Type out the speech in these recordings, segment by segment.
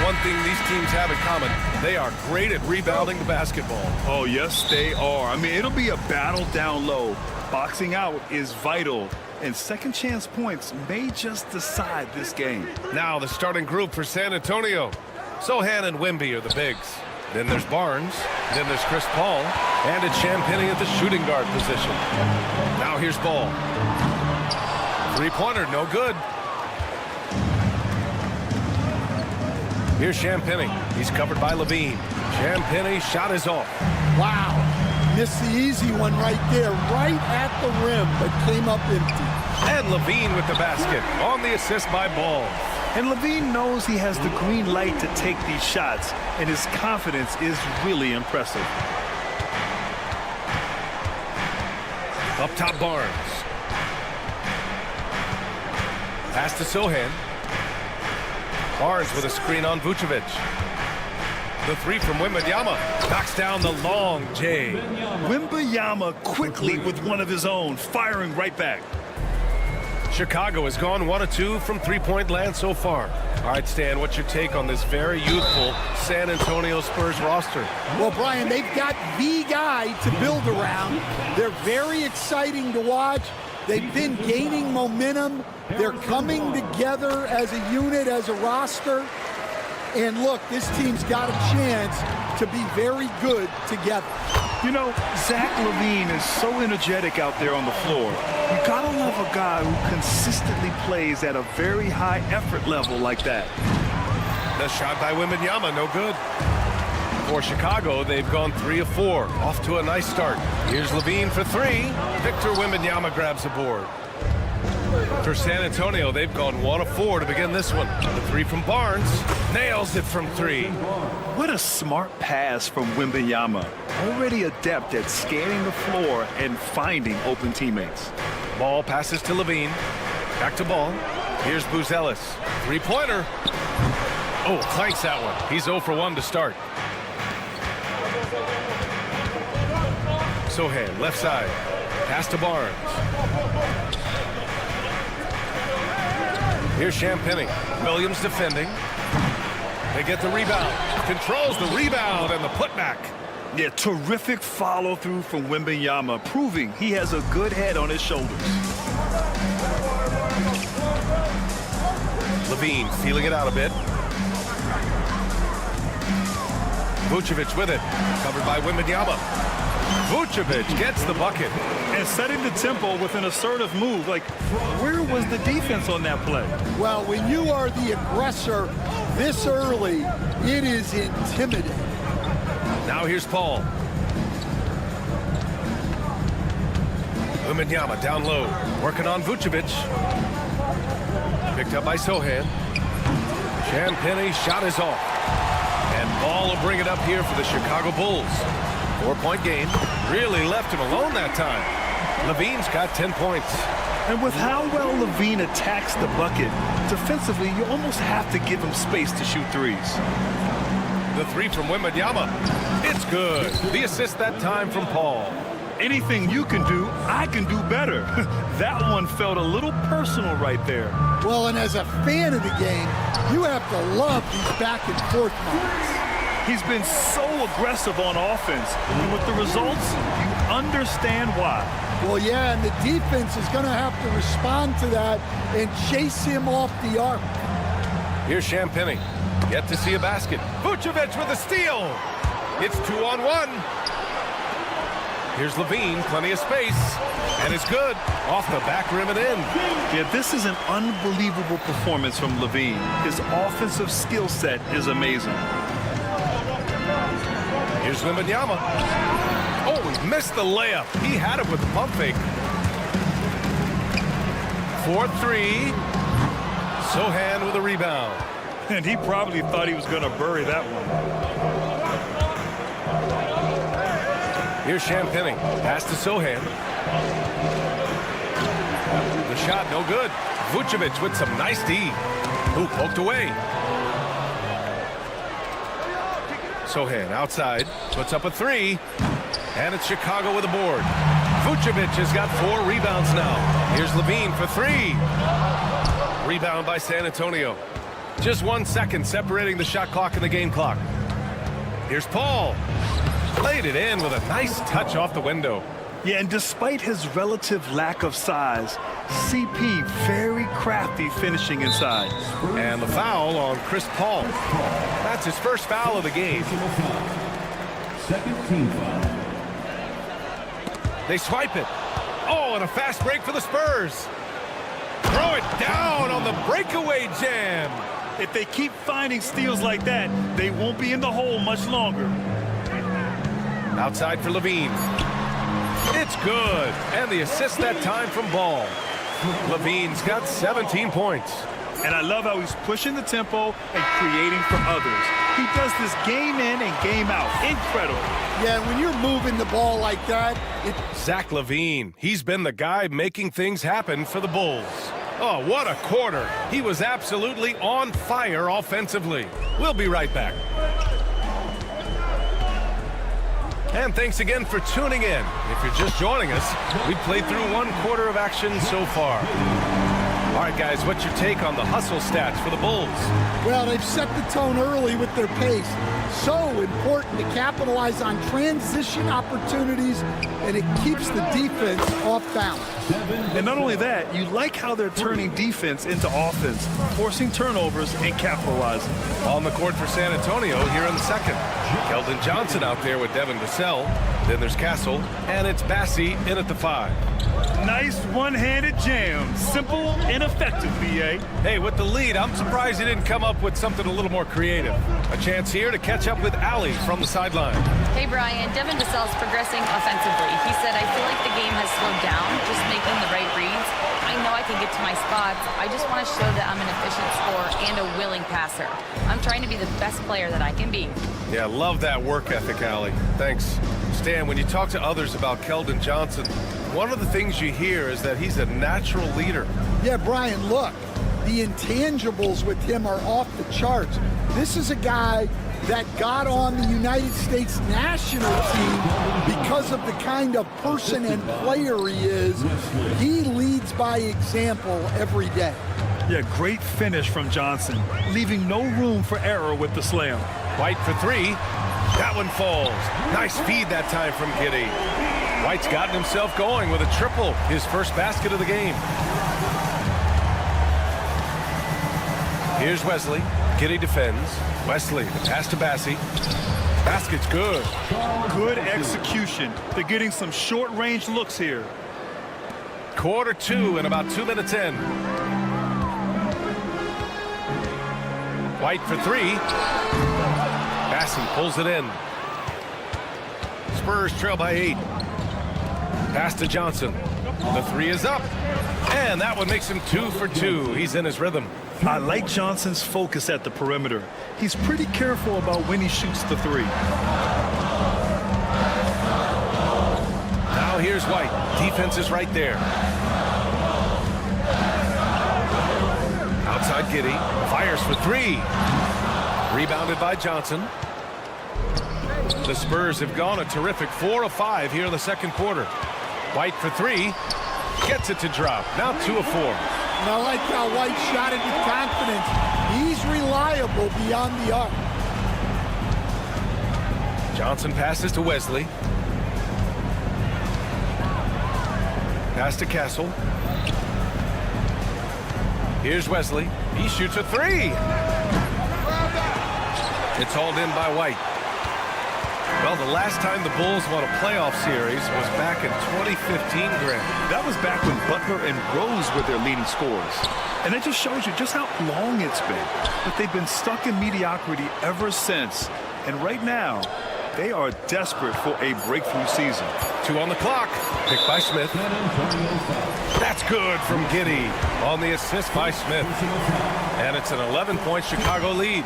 One thing these teams have in common, they are great at rebounding the basketball. Oh, yes, they are. I mean, it'll be a battle down low. Boxing out is vital, and second chance points may just decide this game. Now the starting group for San Antonio. Sohan and Wemby are the bigs. Then there's Barnes. Then there's Chris Paul. And it's Champagnie at the shooting guard position. Now here's Ball. Three-pointer, no good. Here's Champagnie. He's covered by Levine. Champagnie shot is off. Wow. Missed the easy one right there, right at the rim, but came up empty. And Levine with the basket on the assist by Ball. And Levine knows he has the green light to take these shots, and his confidence is really impressive. Up top, Barnes. Pass to Sohan. Barnes with a screen on Vucevic. The three from Wembanyama knocks down the long J. Wembanyama quickly with one of his own, firing right back. Chicago has gone 1 of 2 from three-point land so far. All right, Stan, what's your take on this very youthful San Antonio Spurs roster? Well, Brian, they've got the guy to build around. They're very exciting to watch. They've been gaining momentum. They're coming together as a unit, as a roster. And look, this team's got a chance to be very good together. You know, Zach LaVine is so energetic out there on the floor. You gotta love a guy who consistently plays at a very high effort level like that. The shot by Wembanyama, no good. For Chicago, they've gone 3 of 4. Off to a nice start. Here's Levine for 3. Victor Wembanyama grabs the board. For San Antonio, they've gone 1 of 4 to begin this one. The 3 from Barnes nails it from 3. What a smart pass from Wembanyama. Already adept at scanning the floor and finding open teammates. Ball passes to Levine. Back to Ball. Here's Buzelis. Three-pointer. Oh, clanks that one. He's 0 for 1 to start. Sohan, left side. Pass to Barnes. Here's Champagnie. Williams defending. They get the rebound. Controls the rebound and the putback. Yeah, terrific follow-through from Wembanyama, proving he has a good head on his shoulders. Levine feeling it out a bit. Vucevic with it. Covered by Wembanyama. Vucevic gets the bucket. And setting the tempo with an assertive move. Like, where was the defense on that play? Well, when you are the aggressor this early, it is intimidating. Now here's Paul. Wembanyama down low. Working on Vucevic. Picked up by Sohan. Champagnie shot is off. And Ball will bring it up here for the Chicago Bulls. 4-point game. Really left him alone that time. Levine's got 10 points. And with how well Levine attacks the bucket, defensively, you almost have to give him space to shoot threes. The 3 from Wembanyama. It's good. The assist that time from Paul. Anything you can do, I can do better. That one felt a little personal right there. Well, and as a fan of the game, you have to love these back and forth moments. He's been so aggressive on offense, and with the results, you understand why. Well, yeah, and the defense is going to have to respond to that and chase him off the arc. Here's Champagnie. Yet to see a basket. Vucevic with a steal. It's 2-on-1. Here's Levine, plenty of space. And it's good. Off the back rim and in. Yeah, this is an unbelievable performance from Levine. His offensive skill set is amazing. Here's Wembanyama. Oh, he missed the layup. He had it with the pump fake. 4-3. Sohan with a rebound. And he probably thought he was going to bury that one. Here's Champagny. Pass to Sohan. The shot, no good. Vucevic with some nice D. Ooh, poked away. Sohan outside. Puts up a three. And it's Chicago with a board. Vucevic has got 4 rebounds now. Here's Levine for 3. Rebound by San Antonio. Just 1 second separating the shot clock and the game clock. Here's Paul. Played it in with a nice touch off the window. Yeah, and despite his relative lack of size, CP very crafty finishing inside. And the foul on Chris Paul. That's his first foul of the game. Second team foul. They swipe it. Oh, and a fast break for the Spurs. Throw it down on the breakaway jam. If they keep finding steals like that, they won't be in the hole much longer. Outside for Levine. It's good. And the assist that time from Ball. Levine's got 17 points. And I love how he's pushing the tempo and creating for others. He does this game in and game out. Incredible. Yeah, when you're moving the ball like that, Zach LaVine. He's been the guy making things happen for the Bulls. Oh, what a quarter. He was absolutely on fire offensively. We'll be right back. And thanks again for tuning in. If you're just joining us, we've played through 1 quarter of action so far. All right, guys, what's your take on the hustle stats for the Bulls? well, they've set the tone early with their pace. So important to capitalize on transition opportunities, and it keeps the defense off balance. And not only that, you like how they're turning defense into offense, forcing turnovers and capitalizing. On the court for San Antonio here in the second. Keldon Johnson out there with Devin Vassell. Then there's Castle, and it's Bassie in at the 5. Nice one-handed jam. Simple and effective, B.A. Hey, with the lead, I'm surprised he didn't come up with something a little more creative. A chance here to catch up with Allie from the sideline. Hey, Brian. Devin Vassell's progressing offensively. He said, I feel like the game has slowed down, just making the right reads. I know I can get to my spots. I just want to show that I'm an efficient scorer and a willing passer. I'm trying to be the best player that I can be. Yeah, love that work ethic, Allie. Thanks. Stan, when you talk to others about Keldon Johnson, one of the things you hear is that he's a natural leader. Yeah, Brian, look, the intangibles with him are off the charts. This is a guy that got on the United States national team because of the kind of person and player he is. He leads by example every day. Yeah, great finish from Johnson, leaving no room for error with the slam. White for 3. That one falls. Nice feed that time from Giddey. White's gotten himself going with a triple, his first basket of the game. Here's Wesley. Giddey defends. Wesley, the pass to Bassie. Basket's good. Good execution. They're getting some short-range looks here. Quarter 2 and about 2 minutes in. White for 3. Bassie pulls it in. Spurs trail by 8. Pass to Johnson. The 3 is up. And that one makes him 2 for 2. He's in his rhythm. I like Johnson's focus at the perimeter. He's pretty careful about when he shoots the 3. Now here's White. Defense is right there. Outside Giddey. Fires for 3. Rebounded by Johnson. The Spurs have gone a terrific 4 of 5 here in the second quarter. White for 3. Gets it to drop. Now 2 of 4. And I like how White shot it with confidence. He's reliable beyond the arc. Johnson passes to Wesley. Pass to Castle. Here's Wesley. He shoots a 3. It's hauled in by White. Well, the last time the Bulls won a playoff series was back in 2015, Grant. That was back when Butler and Rose were their leading scorers. And it just shows you just how long it's been. But they've been stuck in mediocrity ever since. And right now, They are desperate for a breakthrough season. 2 on the clock. Picked by Smith. That's good from Giddy on the assist by Smith. And it's an 11-point Chicago lead.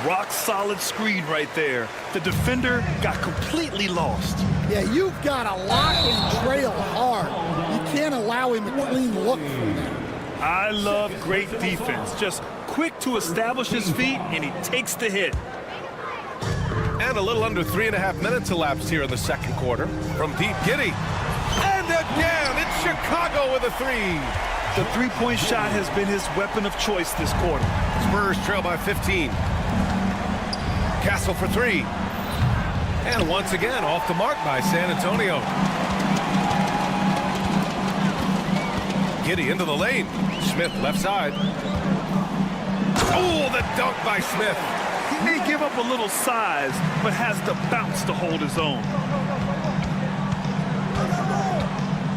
Rock solid screen right there. The defender got completely lost. Yeah, you've got to lock and trail hard. You can't allow him a clean look from there. I love great defense. Just quick to establish his feet, and he takes the hit. And a little under 3.5 minutes elapsed here in the second quarter. From deep, Giddy. And again, it's Chicago with a 3. The three-point shot has been his weapon of choice this quarter. Spurs trail by 15. Castle for 3. And once again, off the mark by San Antonio. Giddy into the lane. Smith left side. Oh, the dunk by Smith. He may give up a little size, but has the bounce to hold his own.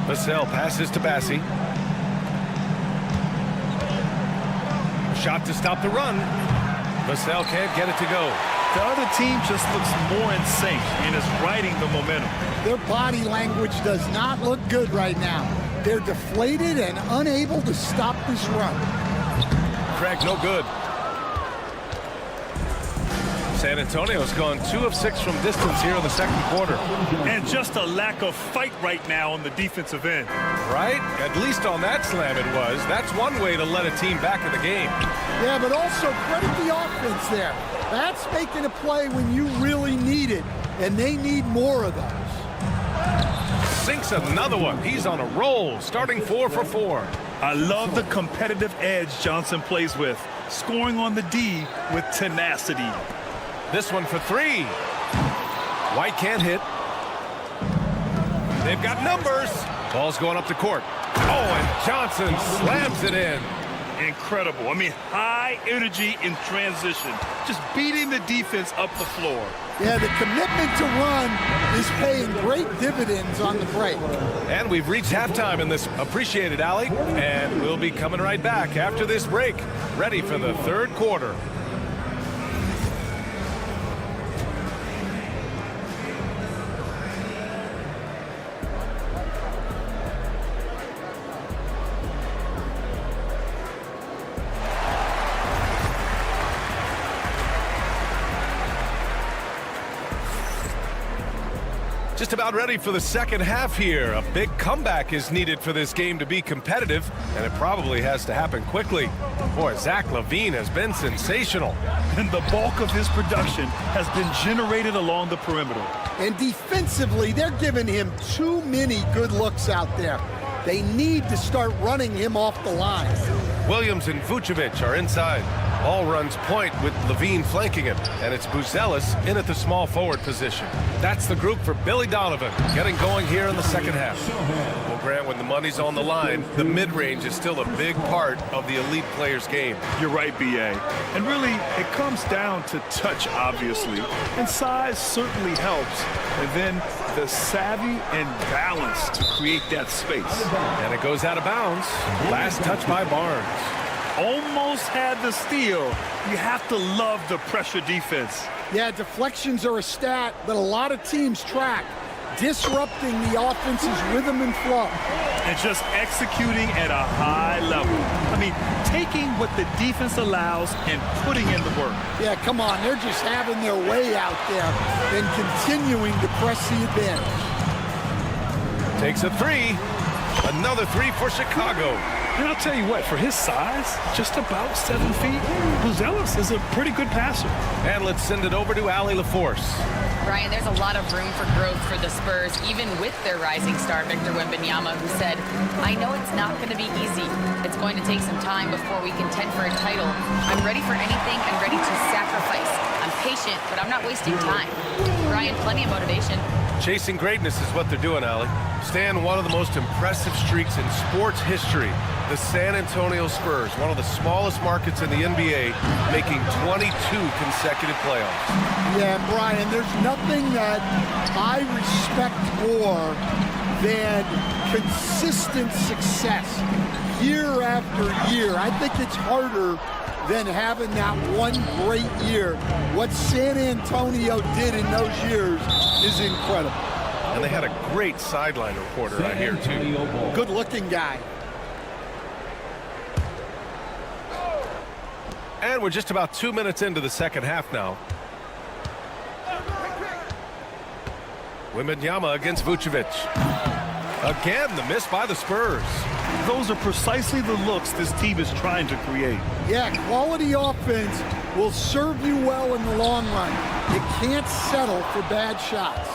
Vassell passes to Bassi. Shot to stop the run. Vassell can't get it to go. The other team just looks more in sync and is riding the momentum. Their body language does not look good right now. They're deflated and unable to stop this run. Craig, no good. San Antonio's gone 2 of 6 from distance here in the second quarter. And just a lack of fight right now on the defensive end. Right? At least on that slam it was. That's one way to let a team back in the game. Yeah, but also credit the offense there. That's making a play when you really need it, and they need more of those. Sinks another one. He's on a roll, starting 4 for 4. I love the competitive edge Johnson plays with, scoring on the D with tenacity. This one for 3. White can't hit. They've got numbers. Ball's going up the court. Oh, and Johnson slams it in. Incredible. I mean, high energy in transition. Just beating the defense up the floor. Yeah, the commitment to run is paying great dividends on the break. And we've reached halftime in this. Appreciate it, Allie. And we'll be coming right back after this break. Ready for the third quarter. Just about ready for the second half here. A big comeback is needed for this game to be competitive, and it probably has to happen quickly. Boy, Zach LaVine has been sensational. And the bulk of his production has been generated along the perimeter. And defensively, they're giving him too many good looks out there. They need to start running him off the line. Williams and Vucevic are inside. All runs point with LaVine flanking him, and it's Buzelis in at the small forward position. That's the group for Billy Donovan, getting going here in the second half. Well, Grant, when the money's on the line, the mid-range is still a big part of the elite player's game. You're right, B.A. And really, it comes down to touch, obviously, and size certainly helps. And then the savvy and balance to create that space. And it goes out of bounds. Last touch by Barnes. Almost had the steal. You have to love the pressure defense. Yeah, deflections are a stat that a lot of teams track, disrupting the offense's rhythm and flow. And just executing at a high level. I mean, taking what the defense allows and putting in the work. Yeah, come on, they're just having their way out there and continuing to press the advantage. Takes a 3. Another 3 for Chicago. And I'll tell you what, for his size, just about 7 feet, Buzelis is a pretty good passer. And let's send it over to Allie LaForce. Brian, there's a lot of room for growth for the Spurs, even with their rising star, Victor Wembanyama, who said, I know it's not going to be easy. It's going to take some time before we contend for a title. I'm ready for anything and ready to sacrifice. I'm patient, but I'm not wasting time. Brian, plenty of motivation. Chasing greatness is what they're doing, Allie. Staying one of the most impressive streaks in sports history. The San Antonio Spurs, one of the smallest markets in the NBA, making 22 consecutive playoffs. Yeah, Brian, there's nothing that I respect more than consistent success year after year. I think it's harder than having that one great year. What San Antonio did in those years is incredible. And they had a great sideline reporter out here, too. Good-looking guy. And we're just about 2 minutes into the second half now. Wembanyama against Vucevic. Again, the miss by the Spurs. Those are precisely the looks this team is trying to create. Yeah, quality offense will serve you well in the long run. You can't settle for bad shots.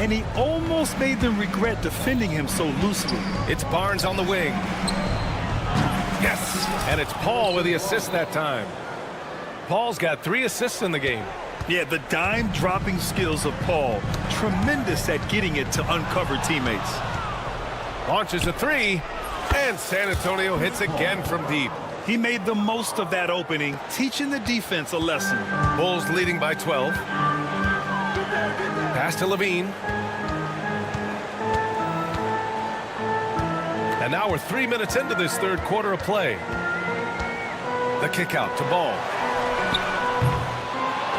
And he almost made them regret defending him so loosely. It's Barnes on the wing. Yes, and it's Paul with the assist that time. Paul's got 3 assists in the game. Yeah, the dime-dropping skills of Paul. Tremendous at getting it to uncover teammates. Launches a 3, and San Antonio hits again from deep. He made the most of that opening, teaching the defense a lesson. Bulls leading by 12. Pass to Levine. And now we're 3 minutes into this third quarter of play. The kick out to Ball.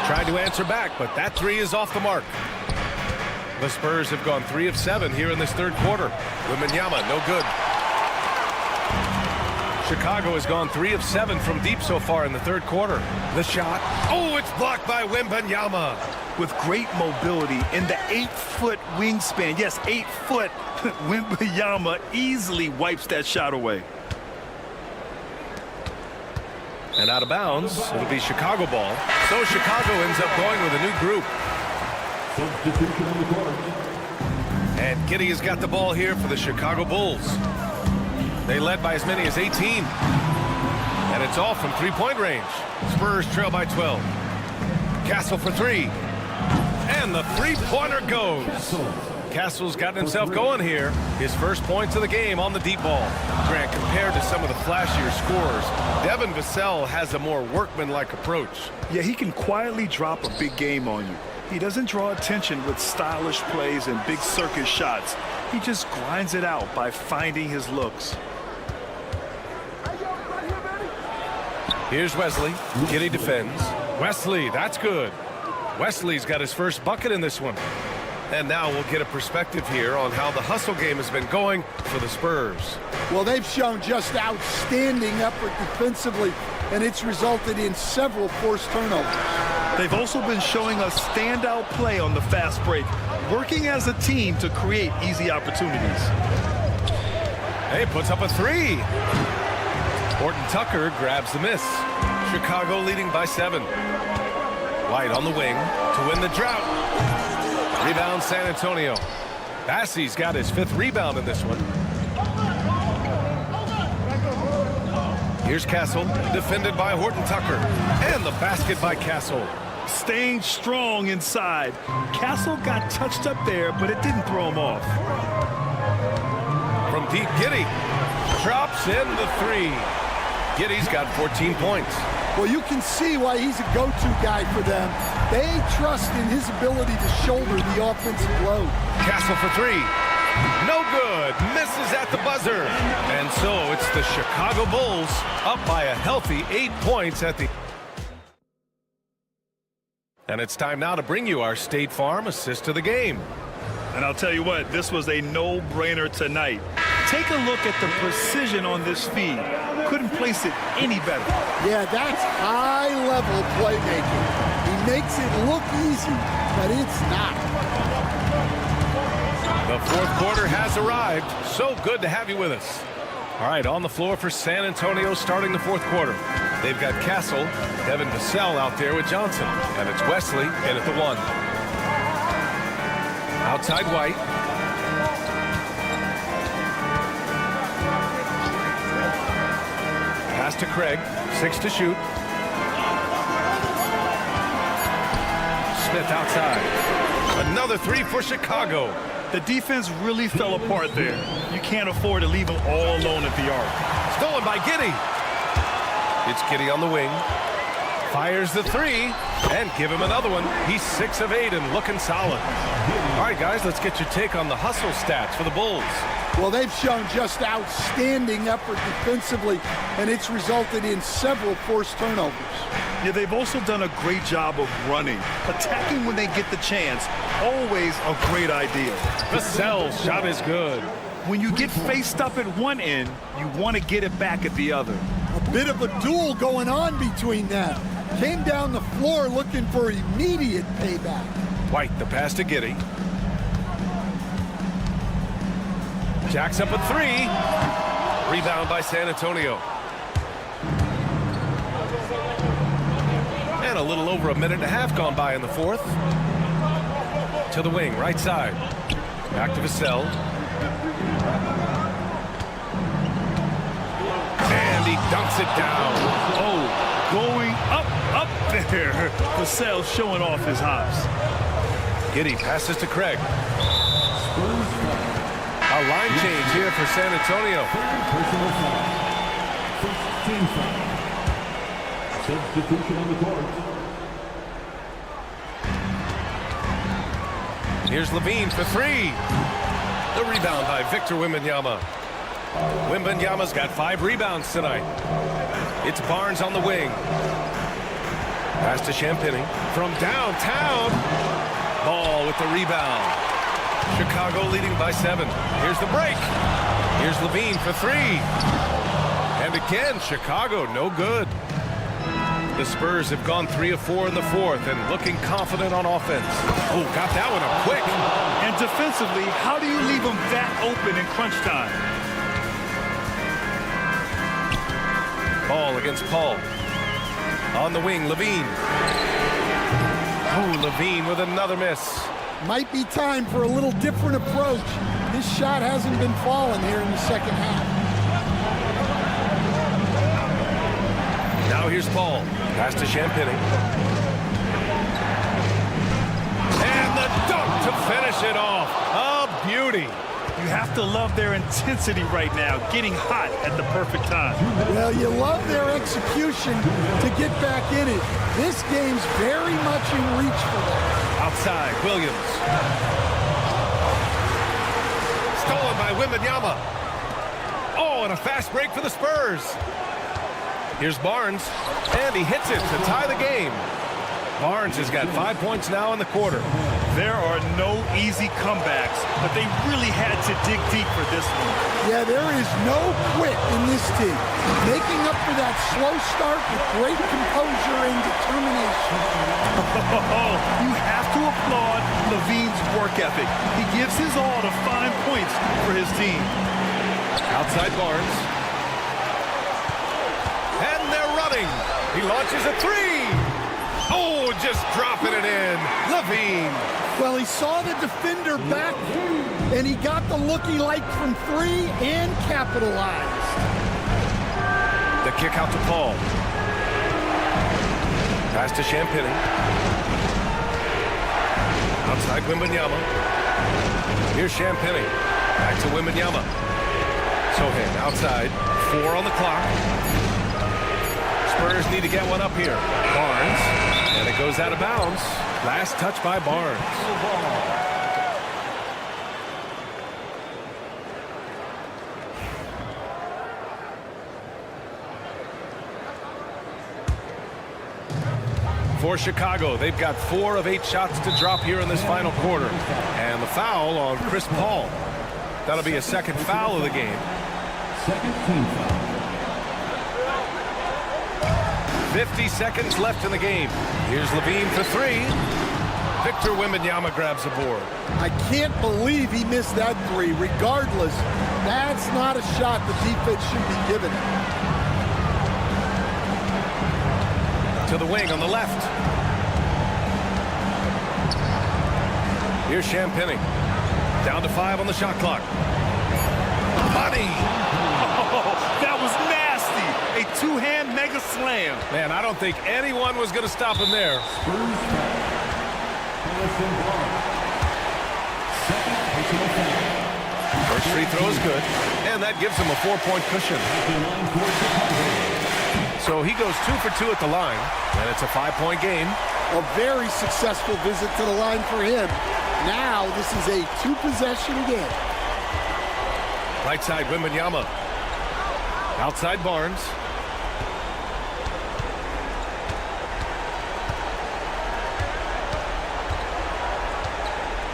Tried to answer back, but that 3 is off the mark. The Spurs have gone 3 of 7 here in this third quarter. Wembanyama, no good. Chicago has gone 3 of 7 from deep so far in the third quarter. The shot. Oh, it's blocked by Wembanyama. With great mobility in the 8-foot wingspan. Yes, 8 foot. Wembanyama easily wipes that shot away. And out of bounds, it'll be Chicago ball. So Chicago ends up going with a new group. Substitution on the court. And Giddey has got the ball here for the Chicago Bulls. They led by as many as 18. And it's off from three-point range. Spurs trail by 12. Castle for 3. And the three-pointer goes. Castle's gotten himself going here. His first points of the game on the deep ball. Grant, compared to some of the flashier scorers, Devin Vassell has a more workmanlike approach. Yeah, he can quietly drop a big game on you. He doesn't draw attention with stylish plays and big circus shots. He just grinds it out by finding his looks. Here's Wesley. Giddey defends. Wesley, that's good. Wesley's got his first bucket in this one. And now we'll get a perspective here on how the hustle game has been going for the Spurs. Well, they've shown just outstanding effort defensively, and it's resulted in several forced turnovers. They've also been showing us standout play on the fast break, working as a team to create easy opportunities. Hey, puts up a 3. Horton Tucker grabs the miss. Chicago leading by 7. White on the wing to win the drought. Rebound San Antonio. Bassey's got his 5th rebound in this one. Here's Castle, defended by Horton Tucker. And the basket by Castle. Staying strong inside. Castle got touched up there, but it didn't throw him off. From deep, Giddey drops in the 3. Giddey's got 14 points. Well, you can see why he's a go-to guy for them. They trust in his ability to shoulder the offensive load. Castle for 3. No good. Misses at the buzzer. And so it's the Chicago Bulls up by a healthy 8 points at the... And it's time now to bring you our State Farm assist of the game. And I'll tell you what, this was a no-brainer tonight. Take a look at the precision on this feed. Couldn't place it any better. Yeah, that's high-level playmaking. He makes it look easy, but it's not. The fourth quarter has arrived. So good to have you with us. All right, on the floor for San Antonio starting the fourth quarter. They've got Castle, Devin Vassell out there with Johnson. And it's Wesley in at the 1. Outside White. Pass to Craig. 6 to shoot. Smith outside. Another 3 for Chicago. The defense really fell apart there. You can't afford to leave them all alone at the arc. Stolen by Giddey. It's Giddey on the wing. Fires the 3. And give him another one. He's 6 of 8 and looking solid. All right, guys, let's get your take on the hustle stats for the Bulls. Well, they've shown just outstanding effort defensively, and it's resulted in several forced turnovers. Yeah, they've also done a great job of running. Attacking when they get the chance, always a great idea. Vassell's shot is good. When you get faced up at one end, you want to get it back at the other. A bit of a duel going on between them. Came down the floor looking for immediate payback. White, the pass to Giddey. Jacks up a three. Rebound by San Antonio. And a little over a minute and a half gone by in the fourth. To the wing, right side. Back to Vassell. And he dunks it down. Oh, going up there. Vassell showing off his hops. Giddey passes to Craig. A line change here for San Antonio. Personal foul. First team foul. Substitution on the court. Here's Levine for three. The rebound by Victor Wembanyama. Wembanyama's got 5 rebounds tonight. It's Barnes on the wing. Pass to Champagny from downtown. Ball with the rebound. Chicago leading by 7. Here's the break. Here's Levine for 3. And again, Chicago no good. The Spurs have gone 3 of 4 in the fourth and looking confident on offense. Oh, got that one up quick. And defensively, how do you leave them that open in crunch time? Ball against Paul. On the wing, Levine. Oh, Levine with another miss. Might be time for a little different approach. This shot hasn't been falling here in the second half. Now here's Paul. Pass to Champagny. And the dunk to finish it off. A beauty. You have to love their intensity right now, getting hot at the perfect time. Well, you love their execution to get back in it. This game's very much in reach for them. Outside, Williams. Stolen by Wembanyama. Oh, and a fast break for the Spurs. Here's Barnes, and he hits it to tie the game. Barnes has got 5 points now in the quarter. There are no easy comebacks, but they really had to dig deep for this one. Yeah, there is no quit in this team. Making up for that slow start with great composure and determination. You have to applaud Levine's work ethic. He gives his all to find points for his team. Outside Barnes. And they're running. He launches a three. Oh, just dropping it in. Levine. Well, he saw the defender back, and he got the look he liked from 3 and capitalized. The kick out to Paul. Pass to Champagny. Outside Wembanyama. Here's Champagny. Back to Wembanyama. Sohan outside. 4 on the clock. Spurs need to get one up here. Barnes. And it goes out of bounds. Last touch by Barnes. For Chicago, they've got 4 of 8 shots to drop here in this final quarter. And the foul on Chris Paul. That'll be a second foul of the game. Second team foul. 50 seconds left in the game. Here's Levine for 3. Victor Wembanyama grabs the board. I can't believe he missed that 3. Regardless, that's not a shot the defense should be giving him. To the wing on the left. Here's Champagny. Down to 5 on the shot clock. Money! Oh, that was nasty. A two-hand mega slam. Man, I don't think anyone was going to stop him there. Spurs foul. Harrison Barnes. Second personal foul. First free throw is good, and that gives him a 4-point cushion. At the line for Chicago. So he goes 2 for 2 at the line, and it's a 5-point game. A very successful visit to the line for him. Now this is a 2-possession game. Right side, Wembanyama. Outside, Barnes.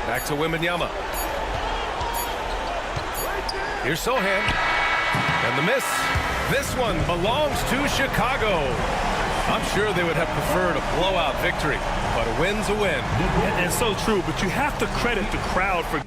Back to Wembanyama. Here's Sohan. And the miss. This one belongs to Chicago. I'm sure they would have preferred a blowout victory, but a win's a win. And so true, but you have to credit the crowd for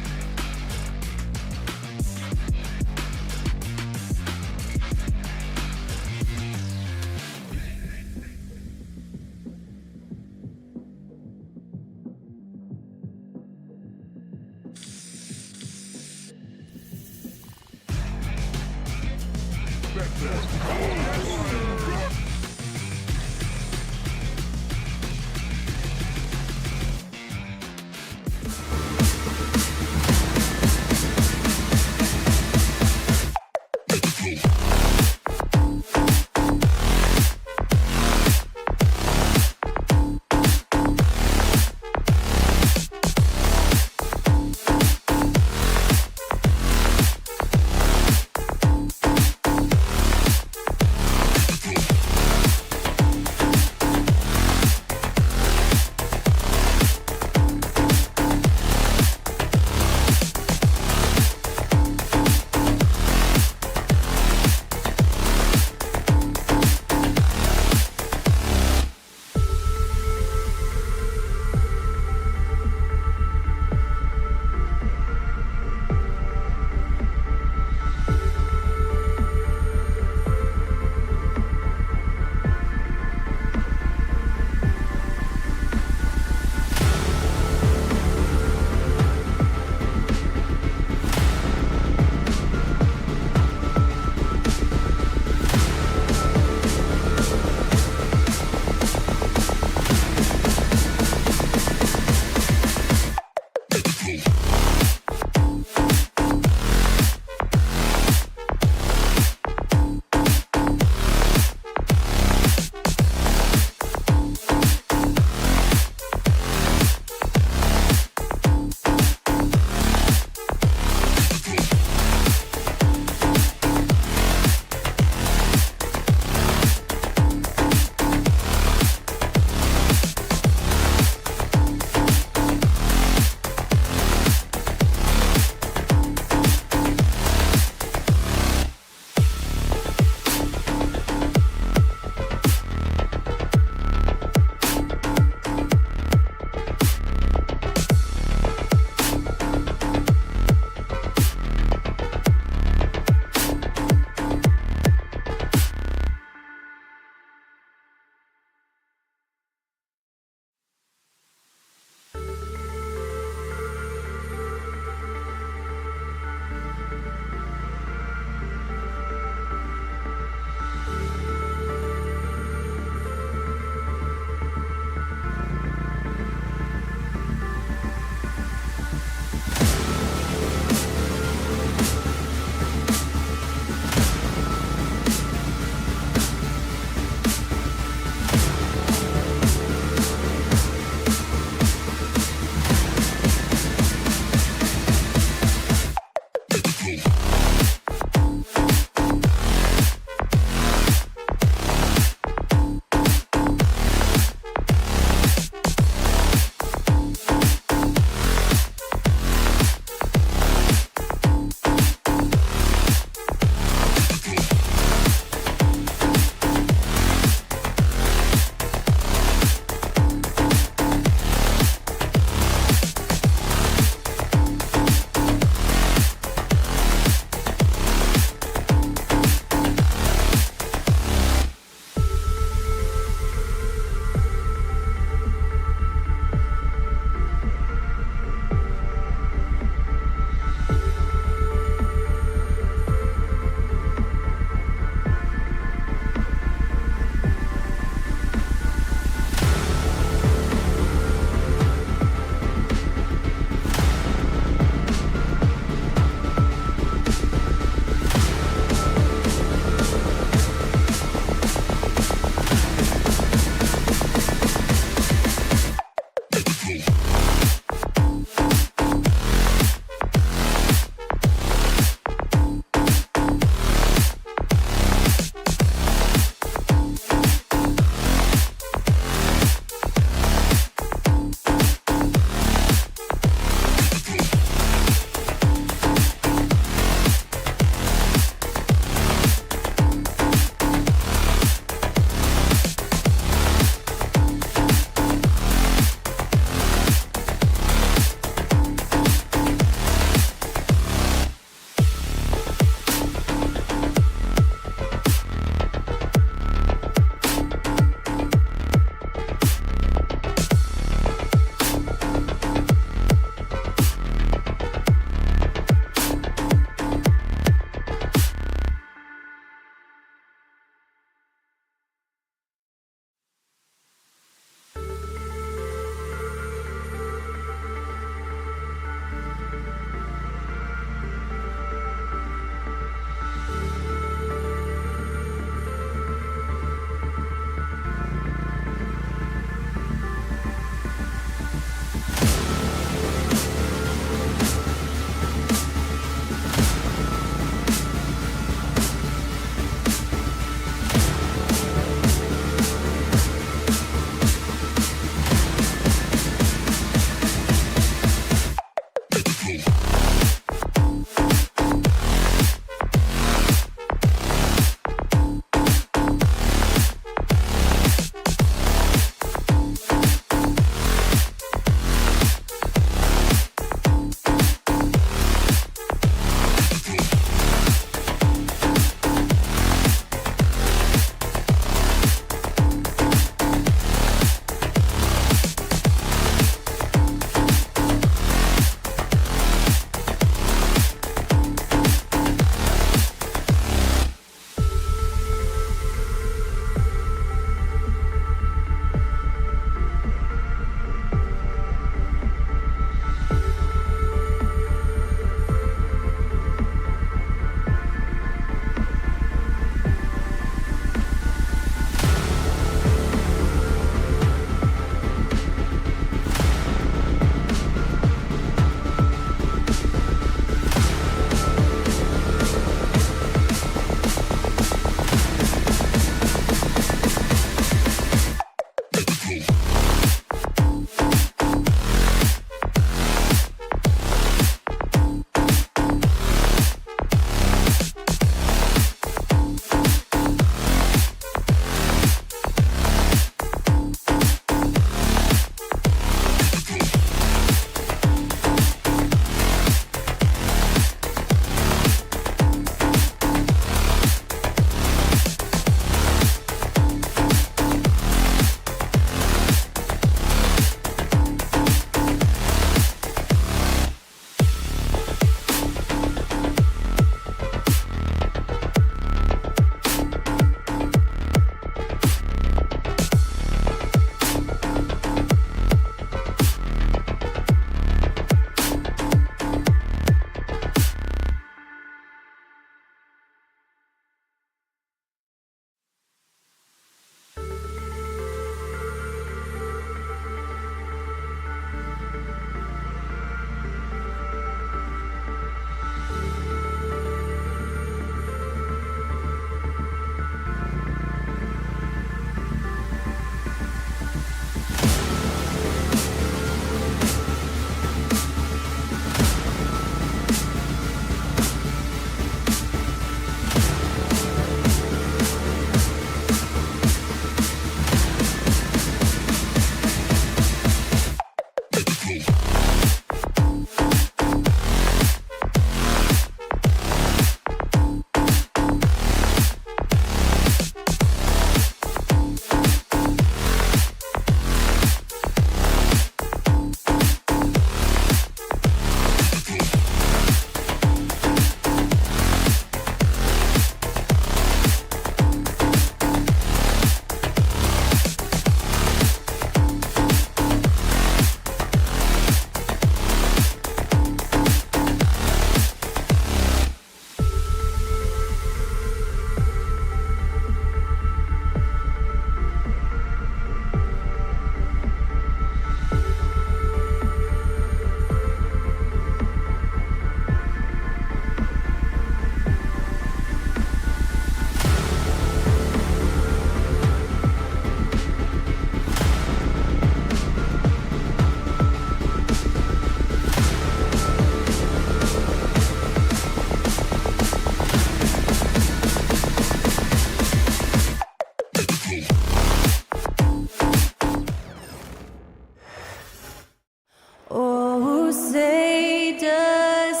Oh, say does.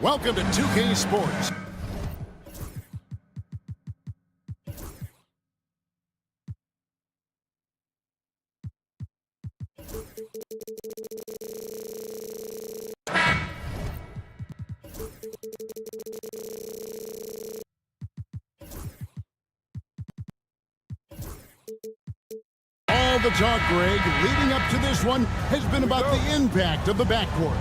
Welcome to 2K Sports. All the talk, Greg, leading up to this one has been about the impact of the backcourt.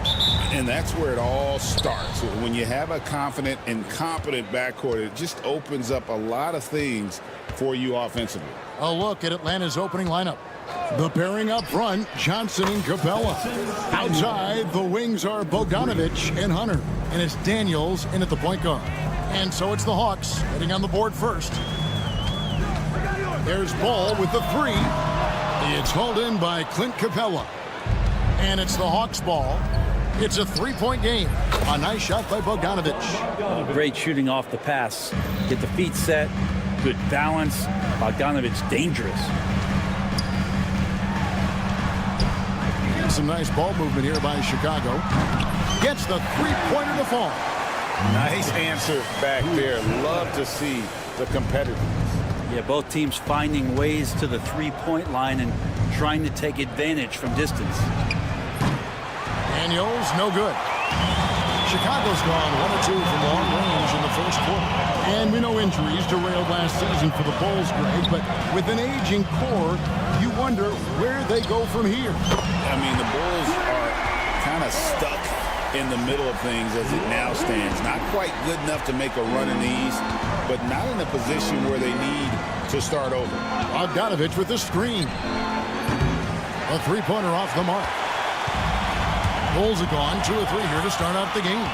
And that's where it all starts. When you have a confident and competent backcourt, it just opens up a lot of things for you offensively. A look at Atlanta's opening lineup. The pairing up front, Johnson and Capella. Outside, the wings are Bogdanovich and Hunter. And it's Daniels in at the point guard. And so it's the Hawks heading on the board first. There's Ball with the three. It's hauled in by Clint Capella. And it's the Hawks' ball. It's a three-point game. A nice shot by Bogdanovich. Great shooting off the pass. Get the feet set. Good balance. Bogdanovich dangerous. Some nice ball movement here by Chicago. Gets the three-pointer to fall. Nice answer back there. Love to see the competitiveness. Yeah, both teams finding ways to the three-point line and trying to take advantage from distance. Daniels, no good. Chicago's gone 1 or 2 from long range in the first quarter. And we know injuries derailed last season for the Bulls, Greg, but with an aging core, you wonder where they go from here. I mean, the Bulls are kind of stuck in the middle of things as it now stands. Not quite good enough to make a run in the East, but not in a position where they need to start over. Bogdanovich with the screen. A three-pointer off the mark. Bulls are gone 2 or 3 here to start out the game.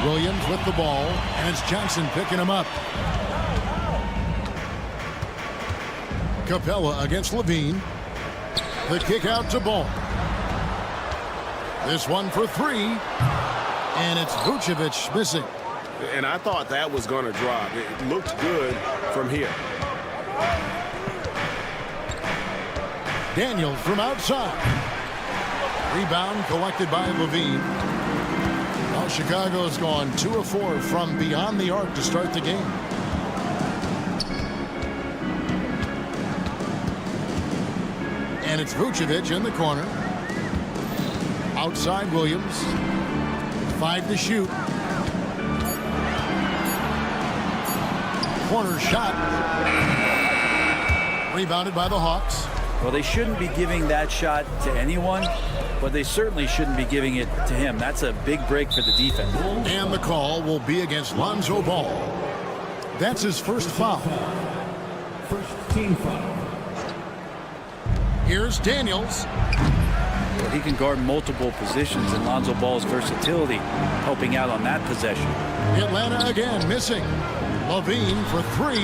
Williams with the ball, and it's Johnson picking him up. Capella against Levine. The kick out to Ball. This one for 3, and it's Vucevic missing. And I thought that was going to drop. It looked good from here. Daniels from outside. Rebound collected by Levine. Well, Chicago's gone 2 of 4 from beyond the arc to start the game. And it's Vucevic in the corner. Outside Williams. 5 to shoot. Corner shot. Rebounded by the Hawks. Well, they shouldn't be giving that shot to anyone, but they certainly shouldn't be giving it to him. That's a big break for the defense. And the call will be against Lonzo Ball. That's his first foul. First team foul. Here's Daniels. Well, he can guard multiple positions, and Lonzo Ball's versatility helping out on that possession. Atlanta again missing. Levine for 3.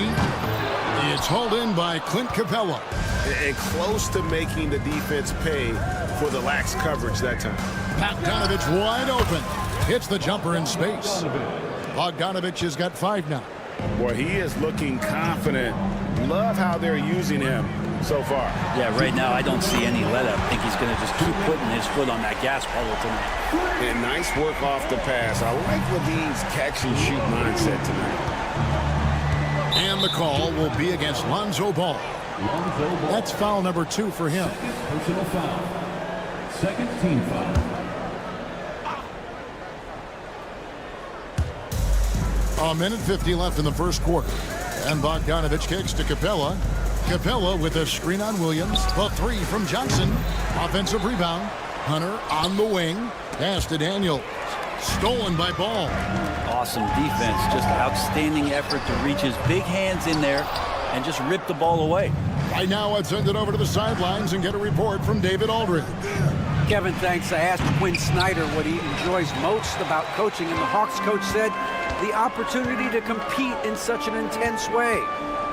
It's hauled in by Clint Capella. And close to making the defense pay for the lax coverage that time. Bogdanovich wide open. Hits the jumper in space. Bogdanovich has got 5 now. Boy, he is looking confident. Love how they're using him so far. Yeah, right now I don't see any let up. I think he's going to just keep putting his foot on that gas pedal tonight. And nice work off the pass. I like Levine's catch and shoot mindset tonight. And the call will be against Lonzo Ball. That's foul number 2 for him. Personal foul. Second team foul. A minute 50 left in the first quarter. And Bogdanovich kicks to Capella. Capella with a screen on Williams. A 3 from Johnson. Offensive rebound. Hunter on the wing. Pass to Daniel. Stolen by Ball. Awesome defense. Just outstanding effort to reach his big hands in there and just rip the ball away. Right now, I'd send it over to the sidelines and get a report from David Aldridge. Kevin, thanks. I asked Quinn Snyder what he enjoys most about coaching, and the Hawks coach said the opportunity to compete in such an intense way.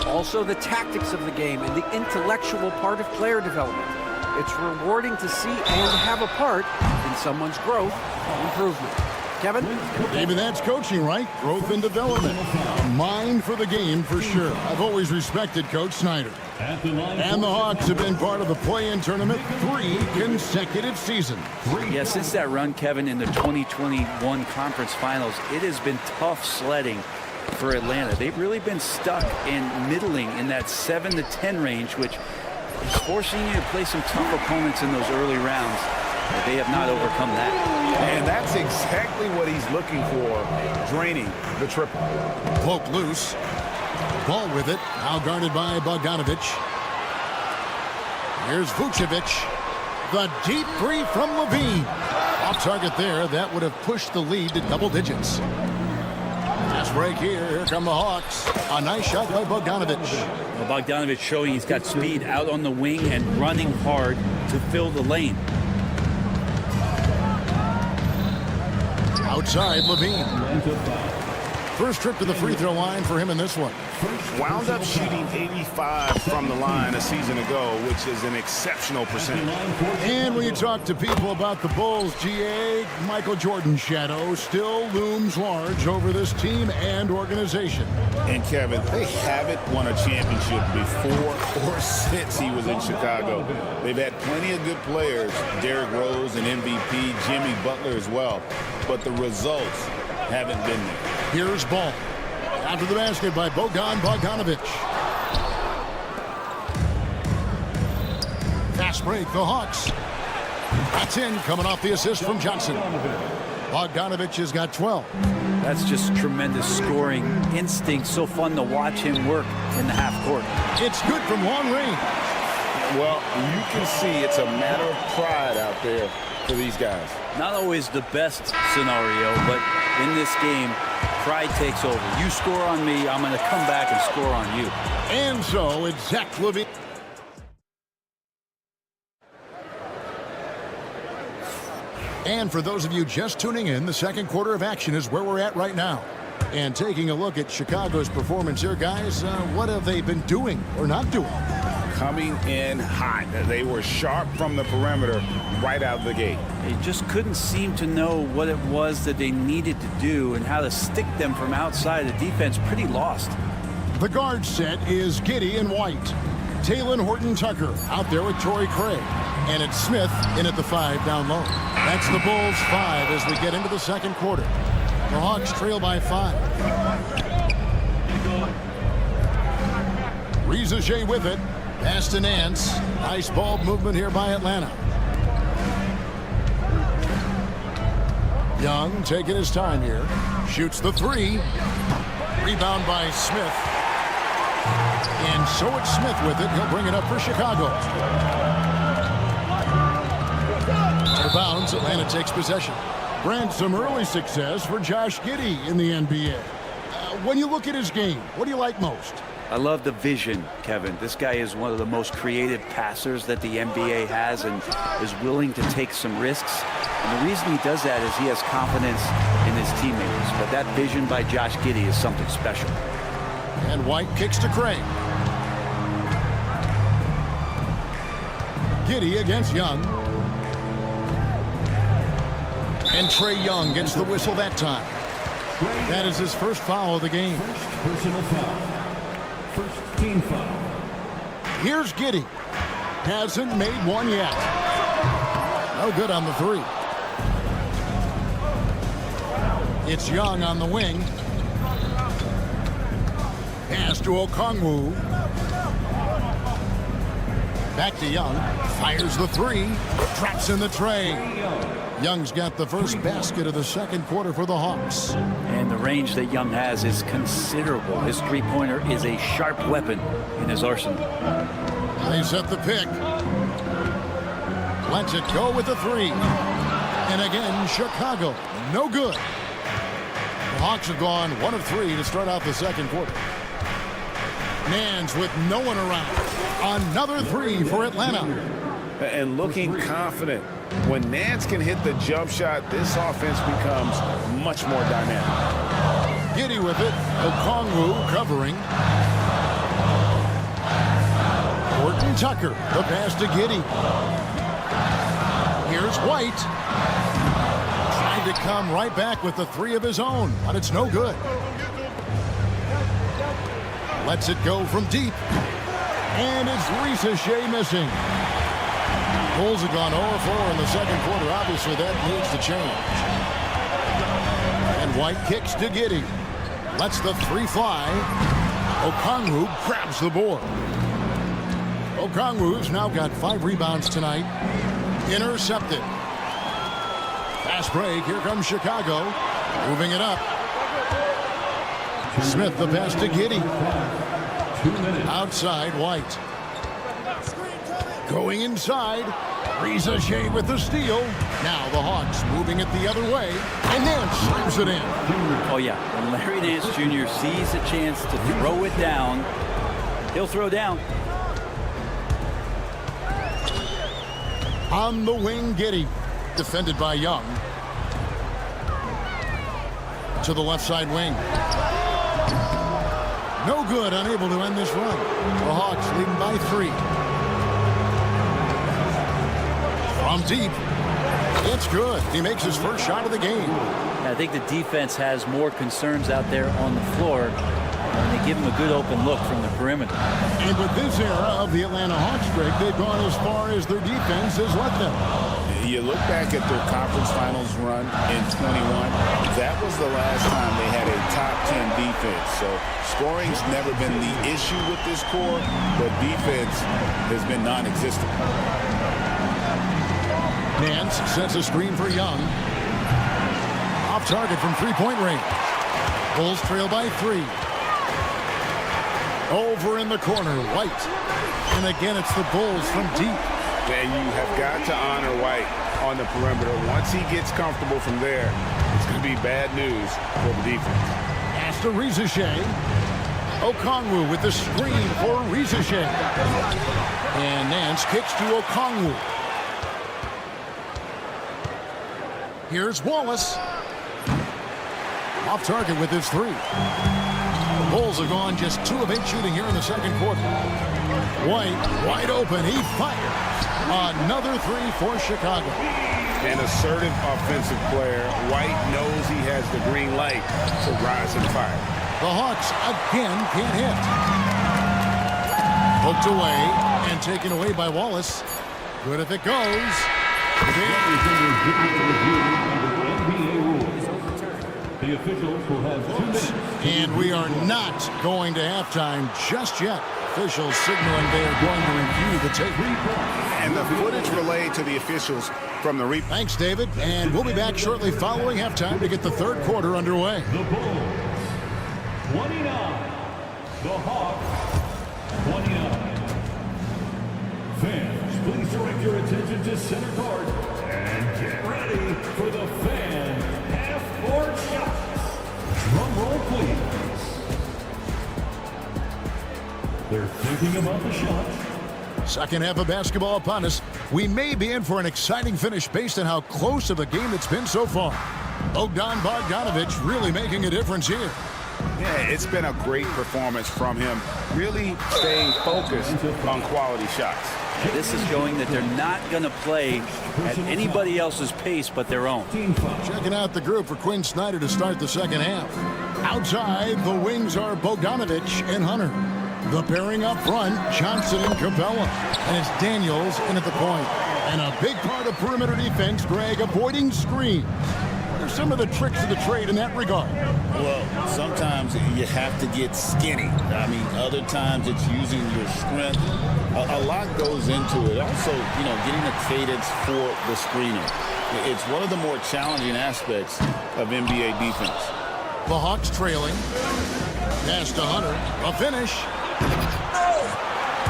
Also, the tactics of the game and the intellectual part of player development. It's rewarding to see and have a part in someone's growth and improvement. Kevin? Maybe that's coaching, right? Growth and development. A mind for the game for sure. I've always respected Coach Snyder. And the Hawks have been part of the play-in tournament 3 consecutive seasons. Yeah, since that run, Kevin, in the 2021 conference finals, it has been tough sledding for Atlanta. They've really been stuck in middling in that 7 to 10 range, which is forcing you to play some tough opponents in those early rounds. They have not overcome that. And that's exactly what he's looking for, draining the triple. Poke loose. Ball with it. Now guarded by Bogdanovic. Here's Vucevic. The deep three from Levine. Off target there. That would have pushed the lead to double digits. Fast break here. Here come the Hawks. A nice shot by Bogdanovic. Well, Bogdanovic showing he's got speed out on the wing and running hard to fill the lane. Outside, Levine. First trip to the free throw line for him in this one. Wound up shooting 85 from the line a season ago, which is an exceptional percentage. And when you talk to people about the Bulls, GA, Michael Jordan's shadow still looms large over this team and organization. And Kevin, they haven't won a championship before or since he was in Chicago. They've had plenty of good players, Derrick Rose and MVP, Jimmy Butler as well, but the results haven't been there. Here's Ball. After the basket by Bogdanovic. Fast break, the Hawks. That's in, coming off the assist from Johnson. Bogdanovic has got 12. That's just tremendous scoring instinct. So fun to watch him work in the half court. It's good from long range. Well, you can see it's a matter of pride out there for these guys. Not always the best scenario, but in this game, pride takes over. You score on me, I'm going to come back and score on you. And so it's Zach Levine. And for those of you just tuning in, the second quarter of action is where we're at right now. And taking a look at Chicago's performance here, guys, what have they been doing or not doing? Coming in hot. They were sharp from the perimeter right out of the gate. They just couldn't seem to know what it was that they needed to do and how to stick them from outside. The defense pretty lost. The guard set is Giddey and White. Talen Horton-Tucker out there with Torrey Craig. And it's Smith in at the 5 down low. That's the Bulls 5 as we get into the second quarter. The Hawks trail by 5. Rizaje with it. Pass to Nance. Nice ball movement here by Atlanta. Young taking his time here. Shoots the 3. Rebound by Smith. And so it's Smith with it. He'll bring it up for Chicago. Out of bounds, Atlanta takes possession. Brand, some early success for Josh Giddey in the NBA. When you look at his game, what do you like most? I love the vision, Kevin. This guy is one of the most creative passers that the NBA has and is willing to take some risks. And the reason he does that is he has confidence in his teammates. But that vision by Josh Giddey is something special. And White kicks to Craig. Giddey against Young. And Trae Young gets the whistle that time. That is his first foul of the game. First personal foul. First team foul. Here's Giddey. Hasn't made one yet. No good on the 3. It's Young on the wing. Pass to Okongwu. Back to Young. Fires the 3. Traps in the tray. Young's got the first basket of the second quarter for the Hawks. And the range that Young has is considerable. His three-pointer is a sharp weapon in his arsenal. They set the pick. Lets it go with the 3. And again, Chicago, no good. The Hawks have gone 1 of 3 to start out the second quarter. Nance with no one around. Another 3 for Atlanta. And looking confident. When Nance can hit the jump shot, this offense becomes much more dynamic. Giddey with it. Okongwu covering. Horton-Tucker. The pass to Giddey. Here's White. to come right back with the 3 of his own, but it's no good. Lets it go from deep. And it's Ricochet missing. Bulls have gone 0-4 in the second quarter. Obviously, that needs to change. And White kicks to Giddey. Lets the 3 fly. Okongwu grabs the board. Okongwu's now got 5 rebounds tonight. Intercepted. Fast break. Here comes Chicago. Moving it up. Smith the pass to Giddey. Outside White. Going inside. Ricochet with the steal. Now the Hawks moving it the other way. And Nance slams it in. Oh, yeah. When Larry Nance Jr. sees a chance to throw it down, he'll throw down. On the wing, Giddey. Defended by Young. To the left side wing. No good, unable to end this run. The Hawks leading by 3. From deep. It's good. He makes his first shot of the game. I think the defense has more concerns out there on the floor. And they give him a good open look from the perimeter. And with this era of the Atlanta Hawks streak, they've gone as far as their defense has let them. You look back at their conference finals run in 21. That was the last time they had a top 10 defense. So scoring's never been the issue with this core, but defense has been non-existent. Nance sets a screen for Young. Off target from three-point range. Bulls trail by 3. Over in the corner, White. And again, it's the Bulls from deep. And you have got to honor White on the perimeter. Once he gets comfortable from there, it's going to be bad news for the defense. Pass to Ricochet. Okongwu with the screen for Ricochet. And Nance kicks to Okongwu. Here's Wallace. Off target with his 3. The Bulls have gone just 2 of 8 shooting here in the second quarter. White, wide open. He fires. Another 3 for Chicago. An assertive offensive player. White knows he has the green light to rise and fire. The Hawks again can't hit. Hooked away and taken away by Wallace. Good if it goes. The officials will have 2 minutes. And we are not going to halftime just yet. Officials signaling they are going to review the tape. And the footage relayed to the officials from the replay. Thanks, David. And we'll be back shortly following halftime to get the third quarter underway. The Bulls, 29. The Hawks, 29. Fans, please direct your attention to center court and get ready for the fan half-court shots. Drum roll, please. They're thinking about the shot. Second half of basketball upon us. We may be in for an exciting finish based on how close of a game it's been so far. Bogdan Bogdanovic really making a difference here. Yeah, it's been a great performance from him. Really staying focused on quality shots. This is showing that they're not going to play at anybody else's pace but their own. Checking out the group for Quinn Snyder to start the second half. Outside, the wings are Bogdanovic and Hunter. The pairing up front, Johnson and Capella. And it's Daniels in at the point. And a big part of perimeter defense, Greg, avoiding screen. What are some of the tricks of the trade in that regard? Well, sometimes you have to get skinny. I mean, other times it's using your strength. A lot goes into it. Also, getting a cadence for the screener. It's one of the more challenging aspects of NBA defense. The Hawks trailing. Pass to Hunter. A finish.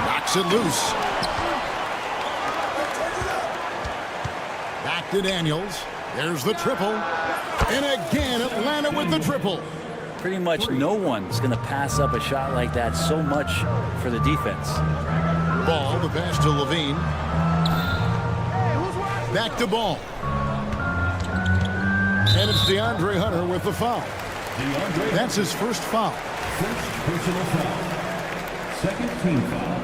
Knocks it loose. Back to Daniels. There's the triple. And again, Atlanta with the triple. Pretty much no one's going to pass up a shot like that so much for the defense. Ball, the pass to Levine. Back to Ball. And it's DeAndre Hunter with the foul. That's his first foul. First personal foul. Second team foul.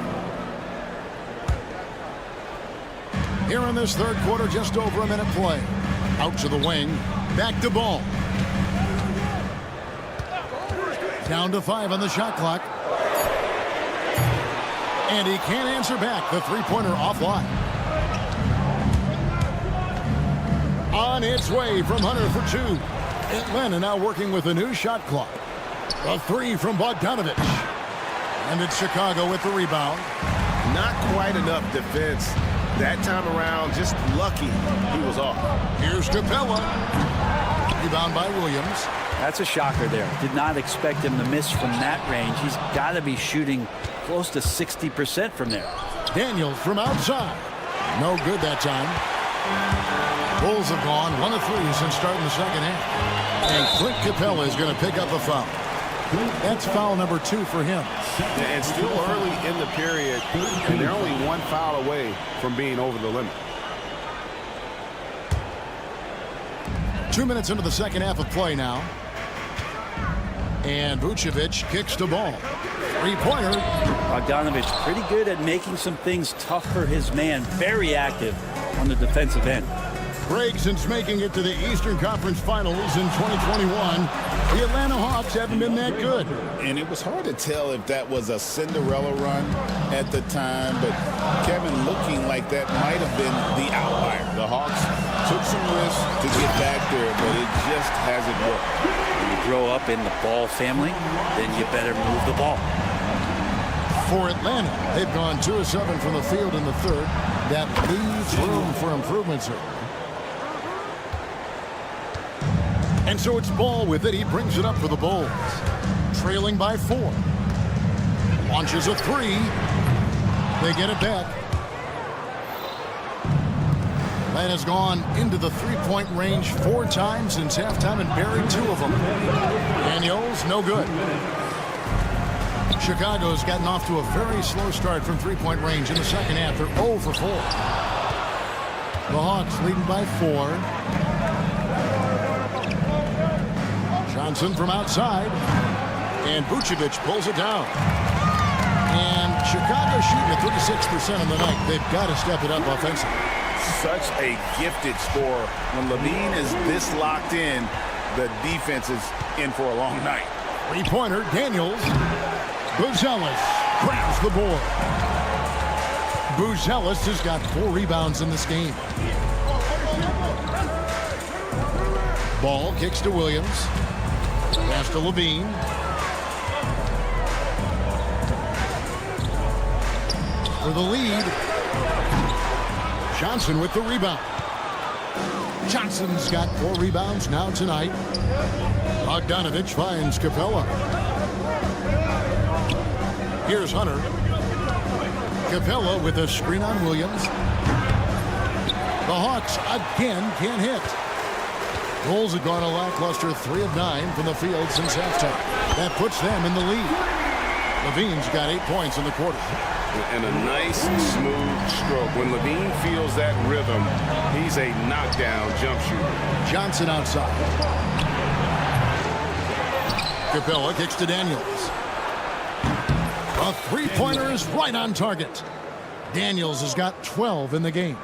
Here in this third quarter, just over a minute play. Out to the wing. Back to Ball. Down to 5 on the shot clock. And he can't answer back. The three-pointer offline. On its way from Hunter for 2. Atlanta now working with a new shot clock. A 3 from Bogdanovich. And it's Chicago with the rebound. Not quite enough defense that time around. Just lucky he was off. Here's Capella. Rebound by Williams. That's a shocker there. Did not expect him to miss from that range. He's got to be shooting close to 60% from there. Daniels from outside. No good that time. Bulls have gone 1 of 3 since starting the second half. And Clint Capella is going to pick up a foul. That's foul number 2 for him. And still early in the period, and they're only 1 foul away from being over the limit. 2 minutes into the second half of play now. And Vucevic kicks the ball. Three-pointer. Bogdanovich pretty good at making some things tough for his man. Very active on the defensive end. Greg, since making it to the Eastern Conference Finals in 2021, the Atlanta Hawks haven't been that good. And it was hard to tell if that was a Cinderella run at the time, but Kevin looking like that might have been the outlier. The Hawks took some risks to get back there, but it just hasn't worked. When you grow up in the Ball family, then you better move the ball. For Atlanta, they've gone 2 of 7 from the field in the third. That leaves room for improvement, sir. And so it's Ball with it. He brings it up for the Bulls. Trailing by 4. Launches a 3. They get it back. Atlanta's gone into the three-point range 4 times since halftime and buried 2 of them. Daniels, no good. Chicago's gotten off to a very slow start from three-point range in the second half. They're 0 for 4. The Hawks leading by 4. Johnson from outside. And Vucevic pulls it down. And Chicago shooting at 36% on the night. They've got to step it up offensively. Such a gifted scorer. When Levine is this locked in, the defense is in for a long night. Three-pointer, Daniels. Buzelis grabs the board. Buzelis has got 4 rebounds in this game. Ball kicks to Williams. Pass to Levine. For the lead. Johnson with the rebound. Johnson's got 4 rebounds now tonight. Bogdanovich finds Capella. Here's Hunter. Capella with a screen on Williams. The Hawks again can't hit. Bulls have gone a lackluster 3 of 9 from the field since halftime. That puts them in the lead. Levine's got 8 points in the quarter. And a nice, smooth stroke. When Levine feels that rhythm, he's a knockdown jump shooter. Johnson outside. Capella kicks to Daniels. A three-pointer is right on target. Daniels has got 12 in the game.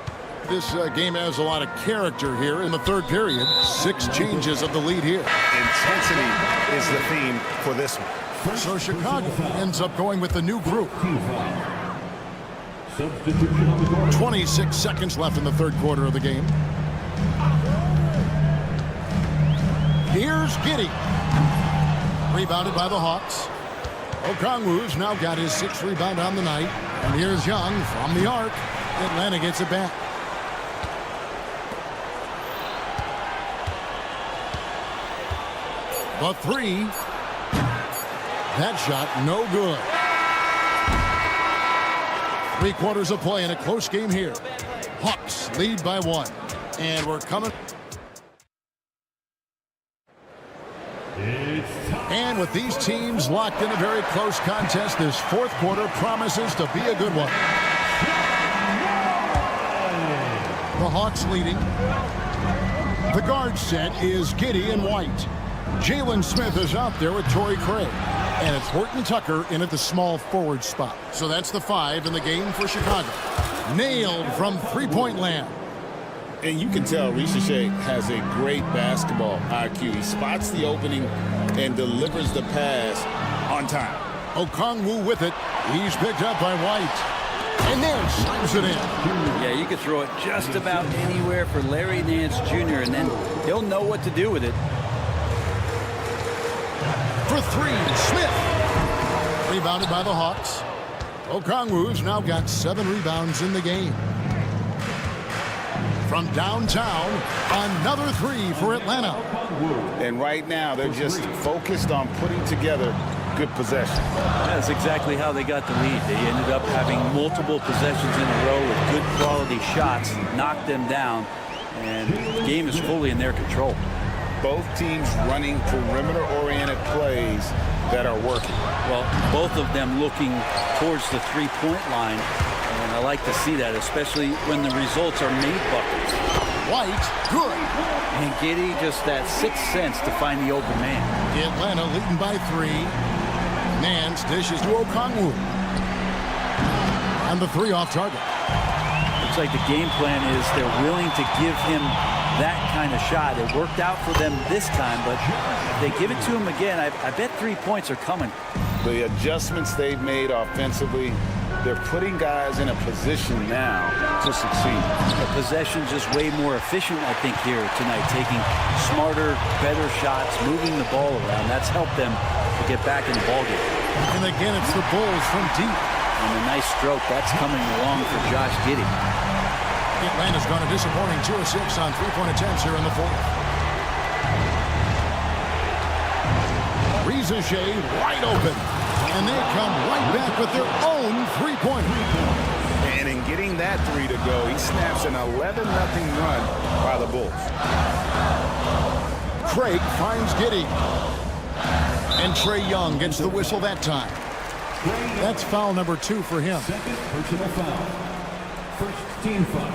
This game has a lot of character here in the third period. 6 changes of the lead here. Intensity is the theme for this one. So Chicago ends up going with the new group. 26 seconds left in the third quarter of the game. Here's Giddey. Rebounded by the Hawks. Okongwu's now got his 6th rebound on the night. And here's Young from the arc. Atlanta gets it back. The 3. That shot, no good. 3 quarters of play in a close game here. Hawks lead by 1. And we're coming. And with these teams locked in a very close contest, this 4th quarter promises to be a good one. The Hawks leading. The guard set is Giddey and White. Jalen Smith is out there with Torrey Craig. And it's Horton Tucker in at the small forward spot. So that's the 5 in the game for Chicago. Nailed from three-point land. And you can tell Risache has a great basketball IQ. He spots the opening and delivers the pass on time. Okongwu with it. He's picked up by White. And then slams it in. Yeah, you could throw it just about anywhere for Larry Nance Jr., and then he'll know what to do with it. For three, Smith. Rebounded by the Hawks. Okongwu's now got 7 rebounds in the game. From downtown, another 3 for Atlanta. And right now, they're just focused on putting together good possession. That's exactly how they got the lead. They ended up having multiple possessions in a row with good quality shots, knocked them down, and the game is fully in their control. Both teams running perimeter-oriented plays that are working. Well, both of them looking towards the three-point line, and I like to see that, especially when the results are made buckets. White, good. And Giddey just that sixth sense to find the open man. Atlanta leading by 3. Nance dishes to Okongwu. And the 3 off target. Looks like the game plan is they're willing to give him that kind of shot. It worked out for them this time, but if they give it to him again, I bet 3 points are coming. The adjustments they've made offensively, they're putting guys in a position now to succeed. The possession just way more efficient, I think, here tonight, taking smarter, better shots, moving the ball around. That's helped them to get back in the ballgame. And again, it's the Bulls from deep. And a nice stroke. That's coming along for Josh Giddey. Atlanta's gone a disappointing 2 of 6 on 3-point attempts here in the 4th. Risache wide open. And they come right back with their own 3-pointer. And in getting that 3 to go, he snaps an 11-0 run by the Bulls. Craig finds Giddey. And Trae Young gets the whistle that time. That's foul number 2 for him. Second personal foul. First team foul.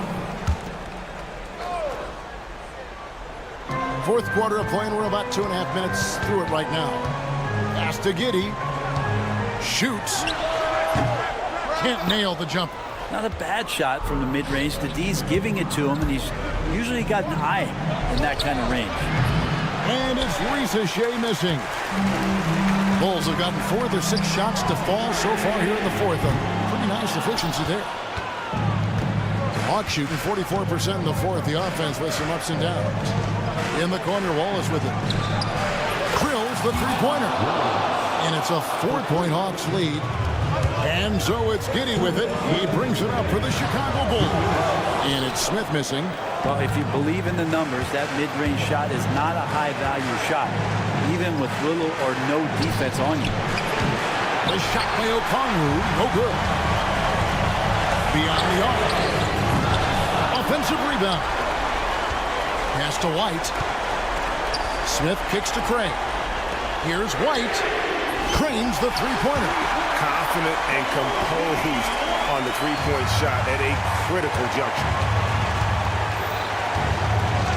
4th quarter of play, and we're about 2.5 minutes through it right now. Pass to Giddey. Shoots. Can't nail the jumper. Not a bad shot from the mid-range. The D's giving it to him, and he's usually got an eye in that kind of range. And it's Risache missing. Bulls have gotten 4 of their 6 shots to fall so far here in the 4th. A pretty nice efficiency there. Hawks shooting 44% in the 4th. The offense with some ups and downs. In the corner, Wallace with it. Drills the 3-pointer. And it's a 4-point Hawks lead. And so it's Giddey with it. He brings it up for the Chicago Bulls. And it's Smith missing. Well, if you believe in the numbers, that mid-range shot is not a high-value shot, even with little or no defense on you. The shot by Okongwu, no good. Beyond the arc. Offensive rebound. Pass to White. Smith kicks to Craig. Here's White. Cranes the 3-pointer. Confident and composed on the 3-point shot at a critical juncture.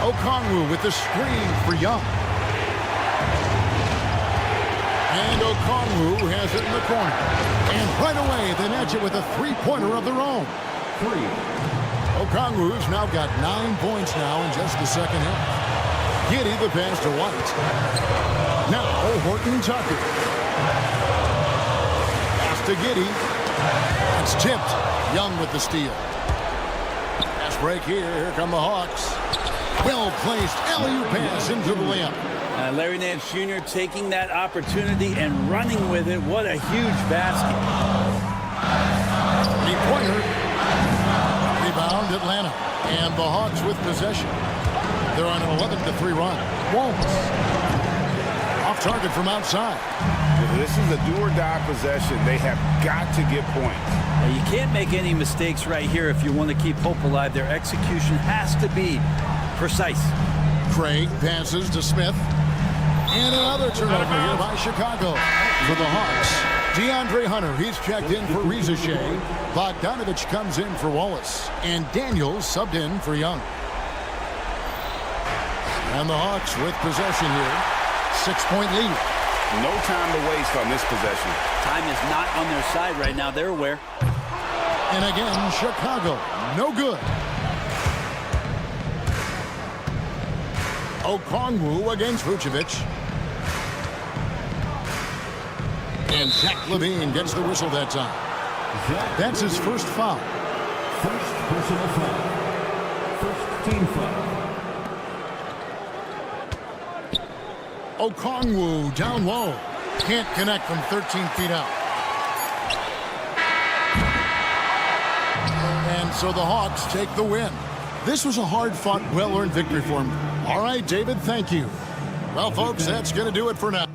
Okongwu with the screen for Young. And Okongwu has it in the corner. And right away, they match it with a 3-pointer of their own. 3. Okongwu's now got 9 points now in just the second half. Giddey the pass to White. Now Horton Tucker. Pass to Giddey. It's tipped. Young with the steal. Pass break here. Here come the Hawks. Well-placed alley-oop pass into the layup. Larry Nance Jr. taking that opportunity and running with it. What a huge basket. 3-pointer. Rebound Atlanta. And the Hawks with possession. They're on an 11-3 run. Wallace. Off target from outside. This is a do-or-die possession. They have got to get points. Now, you can't make any mistakes right here if you want to keep hope alive. Their execution has to be precise. Craig passes to Smith. And another turnover here by Chicago for the Hawks. DeAndre Hunter, he's checked in for Risache. Bogdanovich comes in for Wallace. And Daniels subbed in for Young. And the Hawks with possession here. 6-point lead. No time to waste on this possession. Time is not on their side right now. They're aware. And again, Chicago, no good. Okongwu against Vucevic. And Zach Levine gets the whistle that time. That's his first foul. First personal foul. First team foul. Okongwu down low. Can't connect from 13 feet out. And so the Hawks take the win. This was a hard-fought, well-earned victory for him. All right, David, thank you. Well, folks, that's going to do it for now.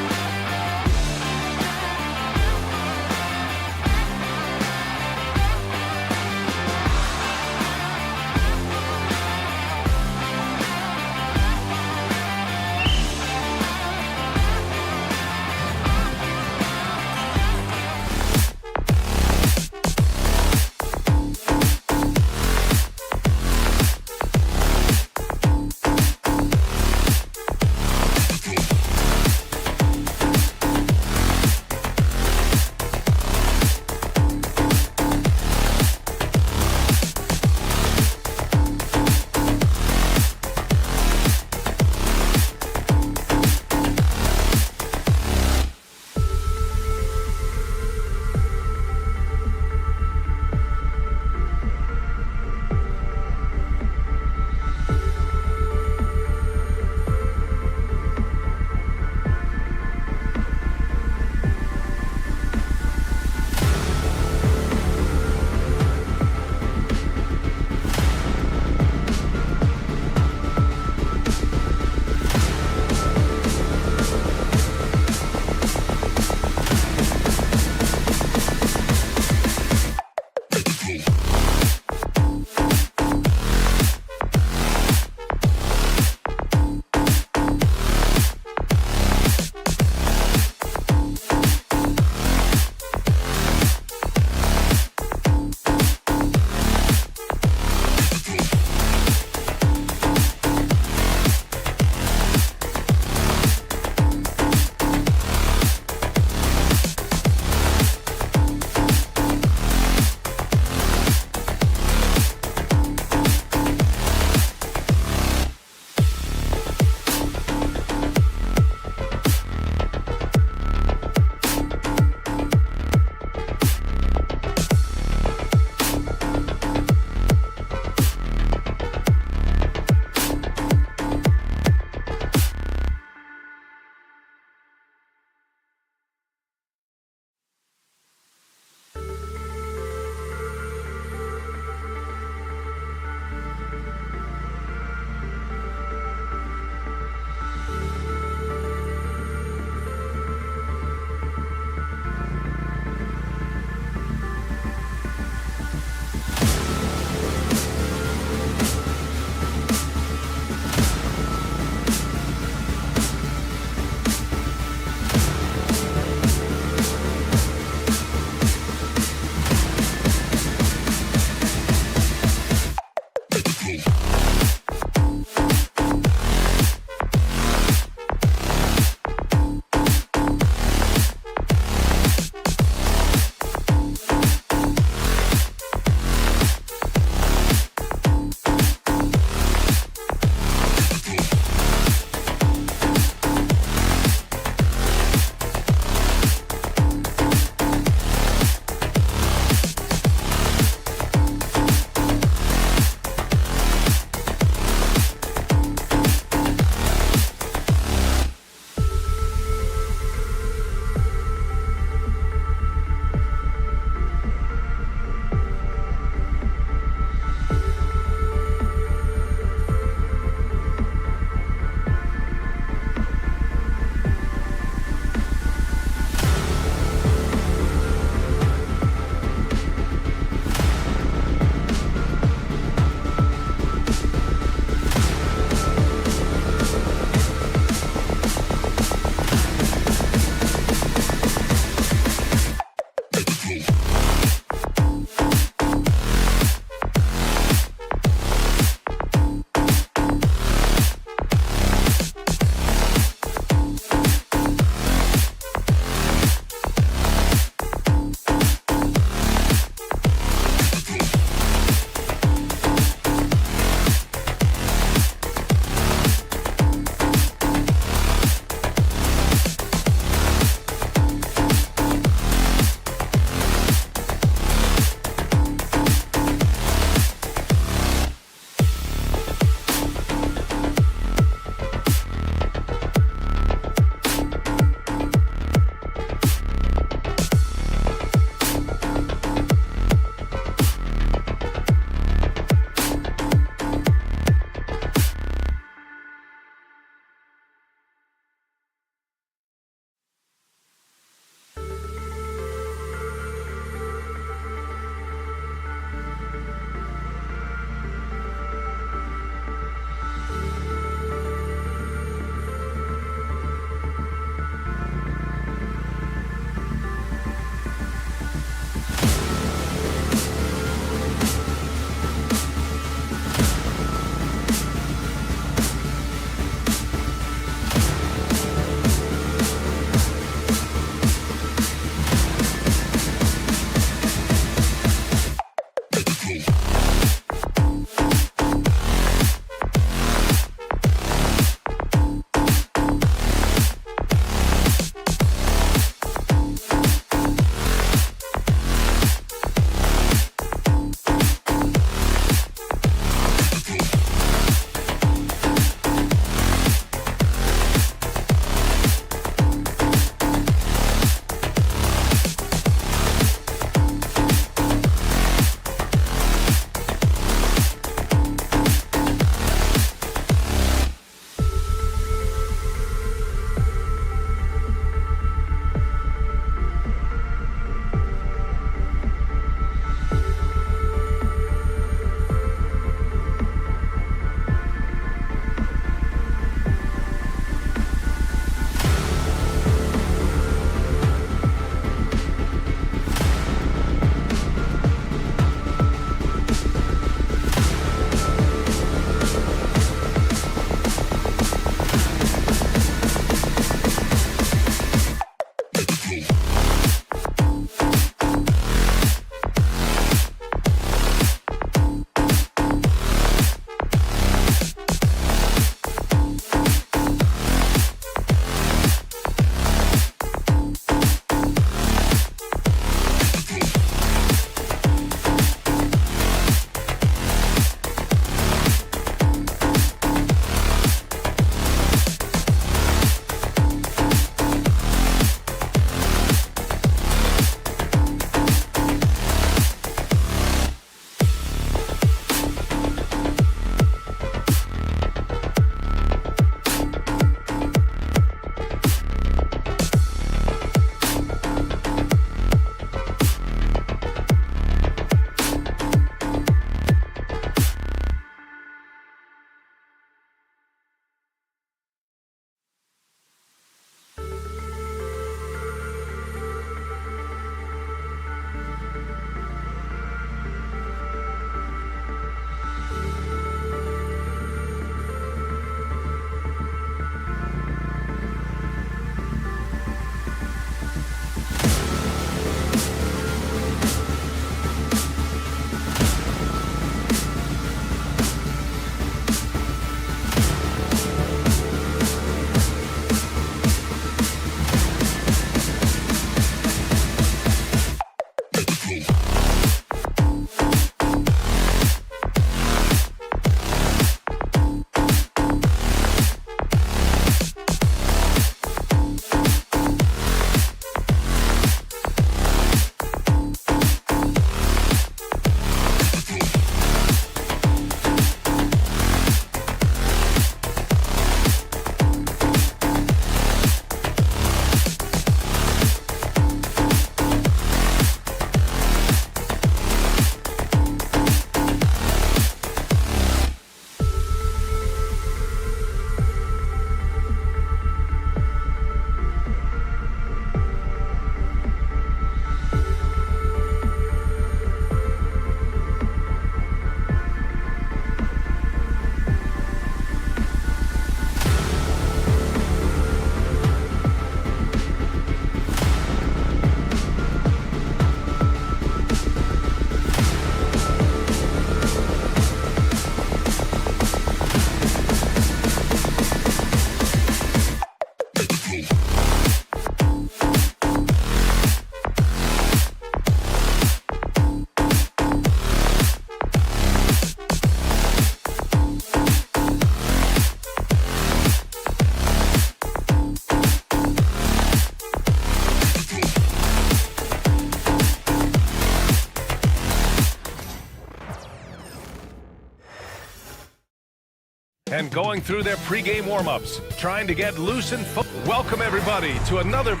And going through their pregame warm-ups, trying to get loose and welcome everybody to another.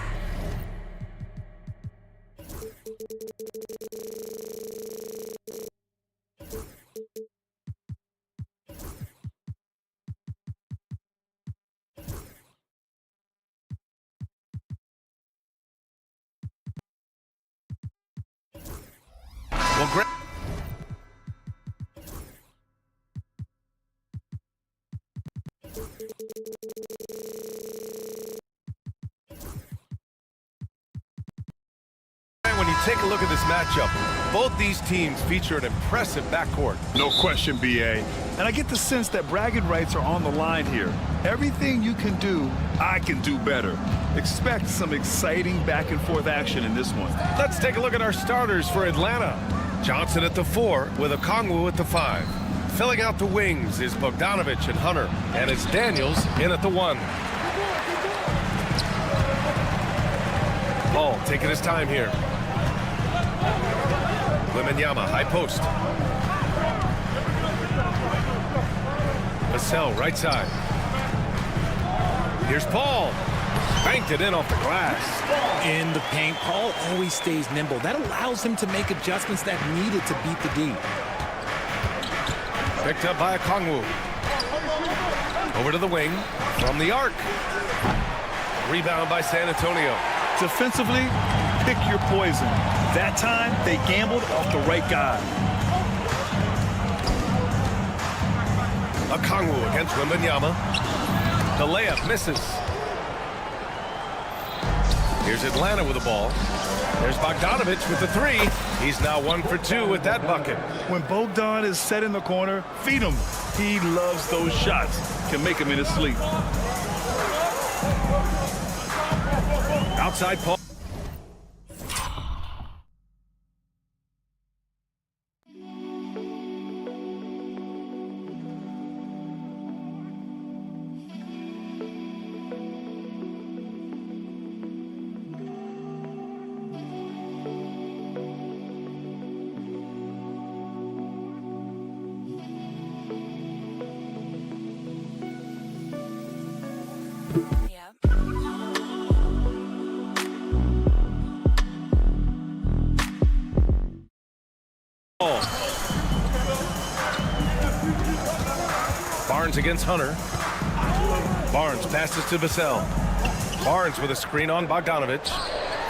Well, great. When you take a look at this matchup, both these teams feature an impressive backcourt. No question, BA. And I get the sense that bragging rights are on the line here. Everything you can do, I can do better. Expect some exciting back and forth action in this one. Let's take a look at our starters for Atlanta. Johnson at the 4 with Okongwu at the 5. Filling out the wings is Bogdanovich and Hunter. And it's Daniels in at the 1. Paul taking his time here. Wembanyama, high post. Vassell, right side. Here's Paul. Banked it in off the glass. In the paint, Paul always stays nimble. That allows him to make adjustments that needed to beat the D. Picked up by Okongwu. Over to the wing from the arc. Rebound by San Antonio. Defensively, pick your poison. That time, they gambled off the right guy. Okongwu against Wembanyama. The layup misses. Here's Atlanta with the ball. There's Bogdanovich with the 3. He's now 1 for 2 with that bucket. When Bogdan is set in the corner, feed him. He loves those shots. Can make him in his sleep. Outside Paul. Barnes against Hunter. Barnes passes to Vassell. Barnes with a screen on Bogdanovich.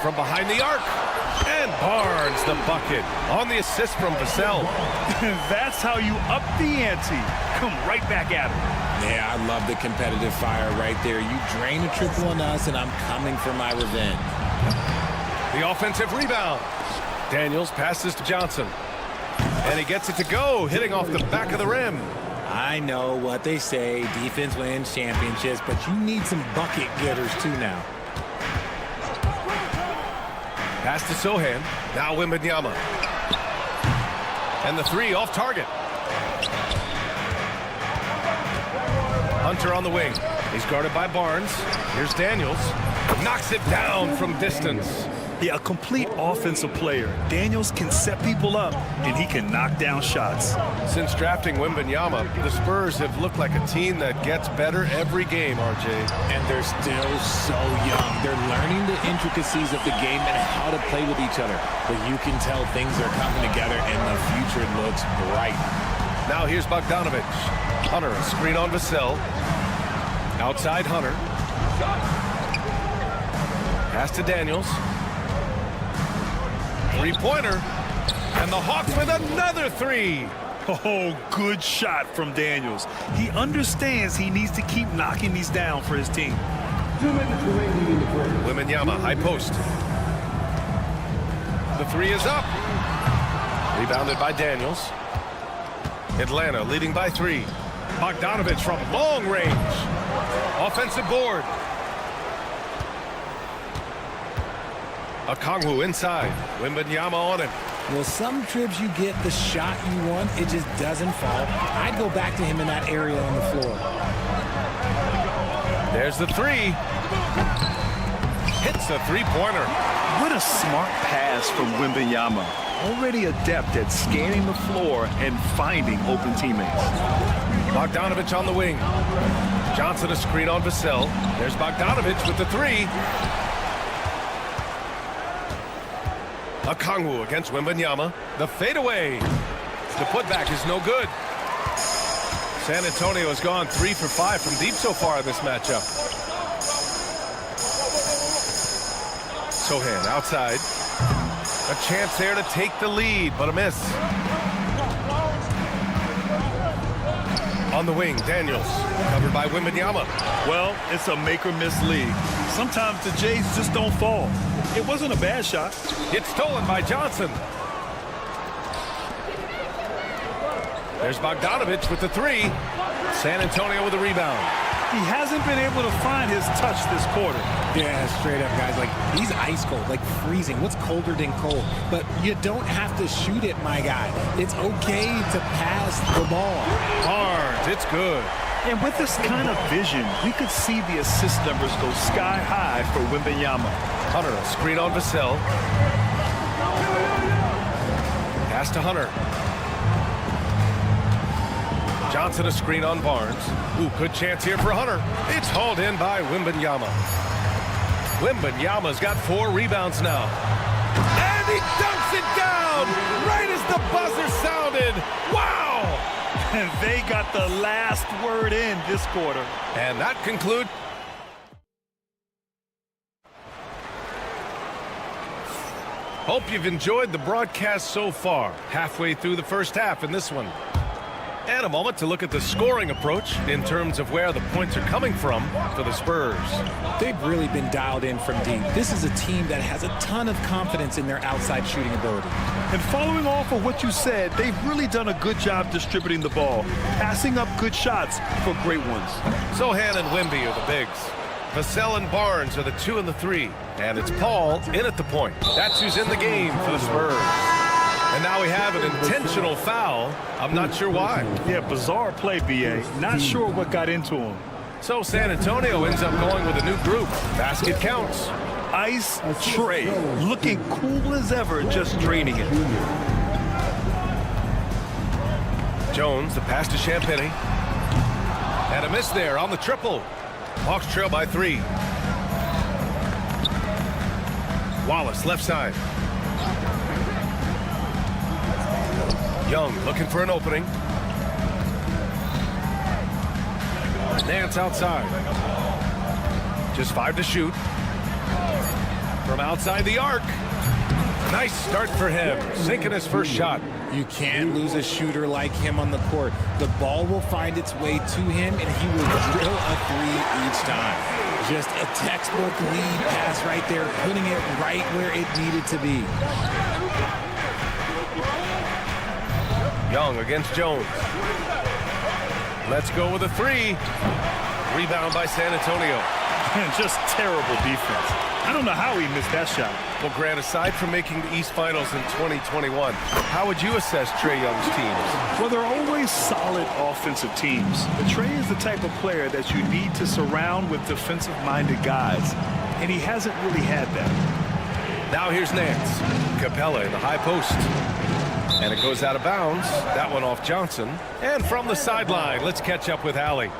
From behind the arc. And Barnes the bucket on the assist from Vassell. That's how you up the ante. Come right back at him. Yeah, I love the competitive fire right there. You drain a triple on us, and I'm coming for my revenge. The offensive rebound. Daniels passes to Johnson. And he gets it to go, hitting off the back of the rim. I know what they say, defense wins championships, but you need some bucket getters too now. Pass to Sohan. Now Wembanyama. And the three off target. Hunter on the wing. He's guarded by Barnes. Here's Daniels. Knocks it down from distance. Yeah, a complete offensive player. Daniels can set people up, and he can knock down shots. Since drafting Wembanyama, the Spurs have looked like a team that gets better every game, RJ. And they're still so young. They're learning the intricacies of the game and how to play with each other. But you can tell things are coming together, and the future looks bright. Now here's Bogdanovic. Hunter, a screen on Vassell. Outside Hunter. Pass to Daniels. Three-pointer. And the Hawks with another three. Oh, good shot from Daniels. He understands he needs to keep knocking these down for his team. Wembanyama, high post. The three is up. Rebounded by Daniels. Atlanta leading by 3. Bogdanovic from long range. Offensive board. Okongwu inside. Wembanyama on him. Well, some trips you get the shot you want, it just doesn't fall. I'd go back to him in that area on the floor. There's the three. Hits a three-pointer. What a smart pass from Wembanyama. Already adept at scanning the floor and finding open teammates. Bogdanovic on the wing. Johnson a screen on Vassell. There's Bogdanovic with the three. Okongwu against Wembanyama. The fadeaway. The putback is no good. San Antonio has gone 3 for 5 from deep so far in this matchup. Sohan outside. A chance there to take the lead, but a miss. On the wing, Daniels. Covered by Wembanyama. Well, it's a make-or-miss league. Sometimes the Jays just don't fall. It wasn't a bad shot. It's stolen by Johnson. There's Bogdanovic with the three. San Antonio with a rebound. He hasn't been able to find his touch this quarter. Yeah, straight up, guys. Like, he's ice cold, like freezing. What's colder than cold? But you don't have to shoot it, my guy. It's okay to pass the ball. Barnes, it's good. And with this kind of vision, we could see the assist numbers go sky high for Wembanyama. Hunter, a screen on Vassell. Pass to Hunter. Johnson a screen on Barnes. Ooh, good chance here for Hunter. It's hauled in by Wembanyama. Wembanyama's got 4 rebounds now. And he dunks it down right as the buzzer sounded. Wow! And they got the last word in this quarter. And that concludes. Hope you've enjoyed the broadcast so far. Halfway through the first half in this one. And a moment to look at the scoring approach in terms of where the points are coming from for the Spurs. They've really been dialed in from deep. This is a team that has a ton of confidence in their outside shooting ability. And following off of what you said, they've really done a good job distributing the ball, passing up good shots for great ones. Sohan and Wemby are the bigs. Vassell and Barnes are the 2 and the 3. And it's Paul in at the point. That's who's in the game for the Spurs. And now we have an intentional foul. I'm not sure why. Yeah, bizarre play, B.A. Not sure what got into him. So San Antonio ends up going with a new group. Basket counts. Ice Trey, looking cool as ever, just draining it. Jones, the pass to Champagny. And a miss there on the triple. Hawks trail by 3. Wallace, left side. Young looking for an opening. Nance outside. Just 5 to shoot. From outside the arc. Nice start for him. Sinking his first shot. You can't lose a shooter like him on the court. The ball will find its way to him, and he will drill a 3 each time. Just a textbook lead pass right there, putting it right where it needed to be. Young against Jones. Let's go with a 3. Rebound by San Antonio. Just terrible defense. I don't know how he missed that shot. Well, Grant, aside from making the East Finals in 2021, how would you assess Trae Young's teams? Well, they're always solid offensive teams. But Trae is the type of player that you need to surround with defensive-minded guys, and he hasn't really had that. Now here's Nance. Capella in the high post. And it goes out of bounds. That one off Johnson. And from the sideline, let's catch up with Allie.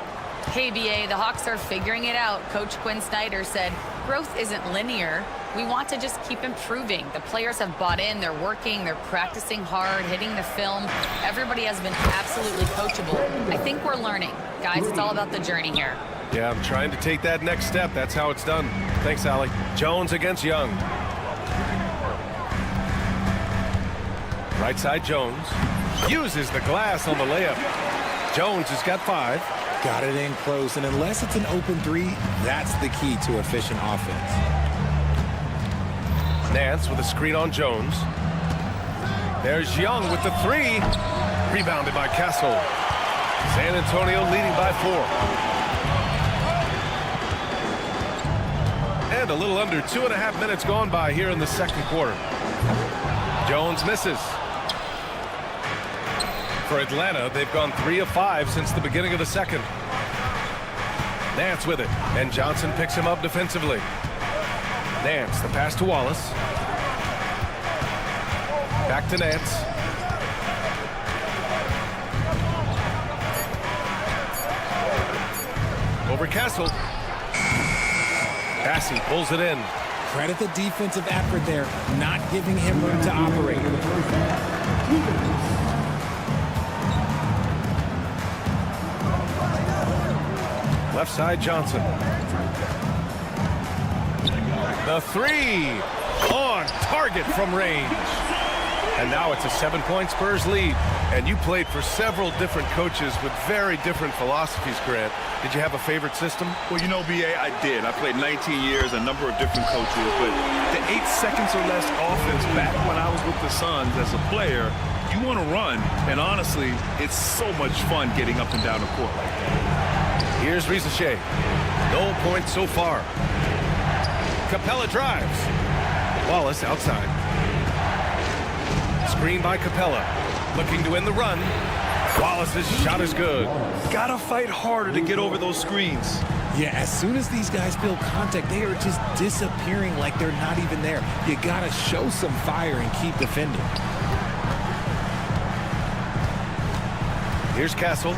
Hey, BA, the Hawks are figuring it out. Coach Quinn Snyder said, growth isn't linear. We want to just keep improving. The players have bought in. They're working. They're practicing hard, hitting the film. Everybody has been absolutely coachable. I think we're learning. Guys, it's all about the journey here. Yeah, I'm trying to take that next step. That's how it's done. Thanks, Allie. Jones against Young. Right side Jones. Uses the glass on the layup. Jones has got 5. Got it in close, and unless it's an open 3, that's the key to efficient offense. Nance with a screen on Jones. There's Young with the 3. Rebounded by Castle. San Antonio leading by 4. And a little under 2.5 minutes gone by here in the second quarter. Jones misses. For Atlanta, they've gone 3 of 5 since the beginning of the second. Nance with it, and Johnson picks him up defensively. Nance, the pass to Wallace. Back to Nance. Over Castle. Passy pulls it in. Credit the defensive effort there, not giving him room to operate. Left side, Johnson. The 3 on target from range. And now it's a 7-point Spurs lead. And you played for several different coaches with very different philosophies, Grant. Did you have a favorite system? Well, you know, BA, I did. I played 19 years, a number of different coaches. But the 8 seconds or less offense back when I was with the Suns as a player, you want to run. And honestly, it's so much fun getting up and down the court like that. Here's Rizachet. No points so far. Capella drives. Wallace outside. Screen by Capella. Looking to win the run. Wallace's shot is good. Gotta fight harder to get over those screens. Yeah, as soon as these guys feel contact, they are just disappearing like they're not even there. You gotta show some fire and keep defending. Here's Castle.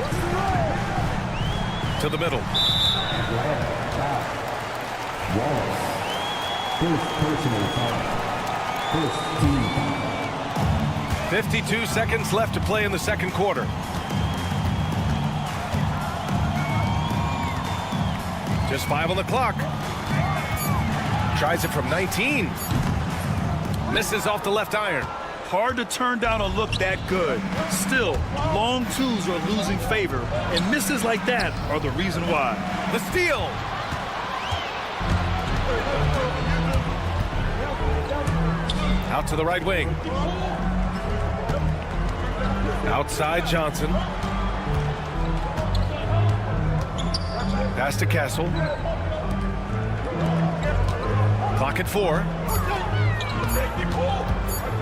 To the middle. Wallace. First personal foul. First team foul. 52 seconds left to play in the second quarter. Just 5 on the clock. Tries it from 19. Misses off the left iron. Hard to turn down a look that good. Still, long twos are losing favor, and misses like that are the reason why. The steal. Out to the right wing. Outside Johnson. Pass to Castle. Clock at 4.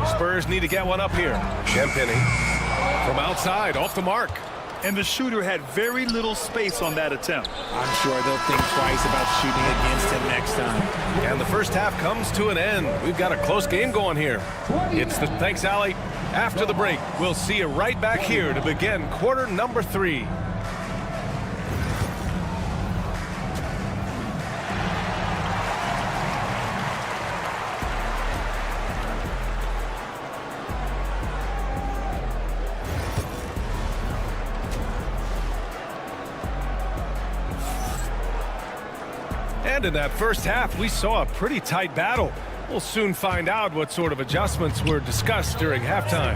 Spurs need to get one up here. Champagny from outside, off the mark. And the shooter had very little space on that attempt. I'm sure they'll think twice about shooting against him next time. And the first half comes to an end. We've got a close game going here. Thanks, Allie. After the break, we'll see you right back here to begin quarter number 3. And in that first half, we saw a pretty tight battle. We'll soon find out what sort of adjustments were discussed during halftime.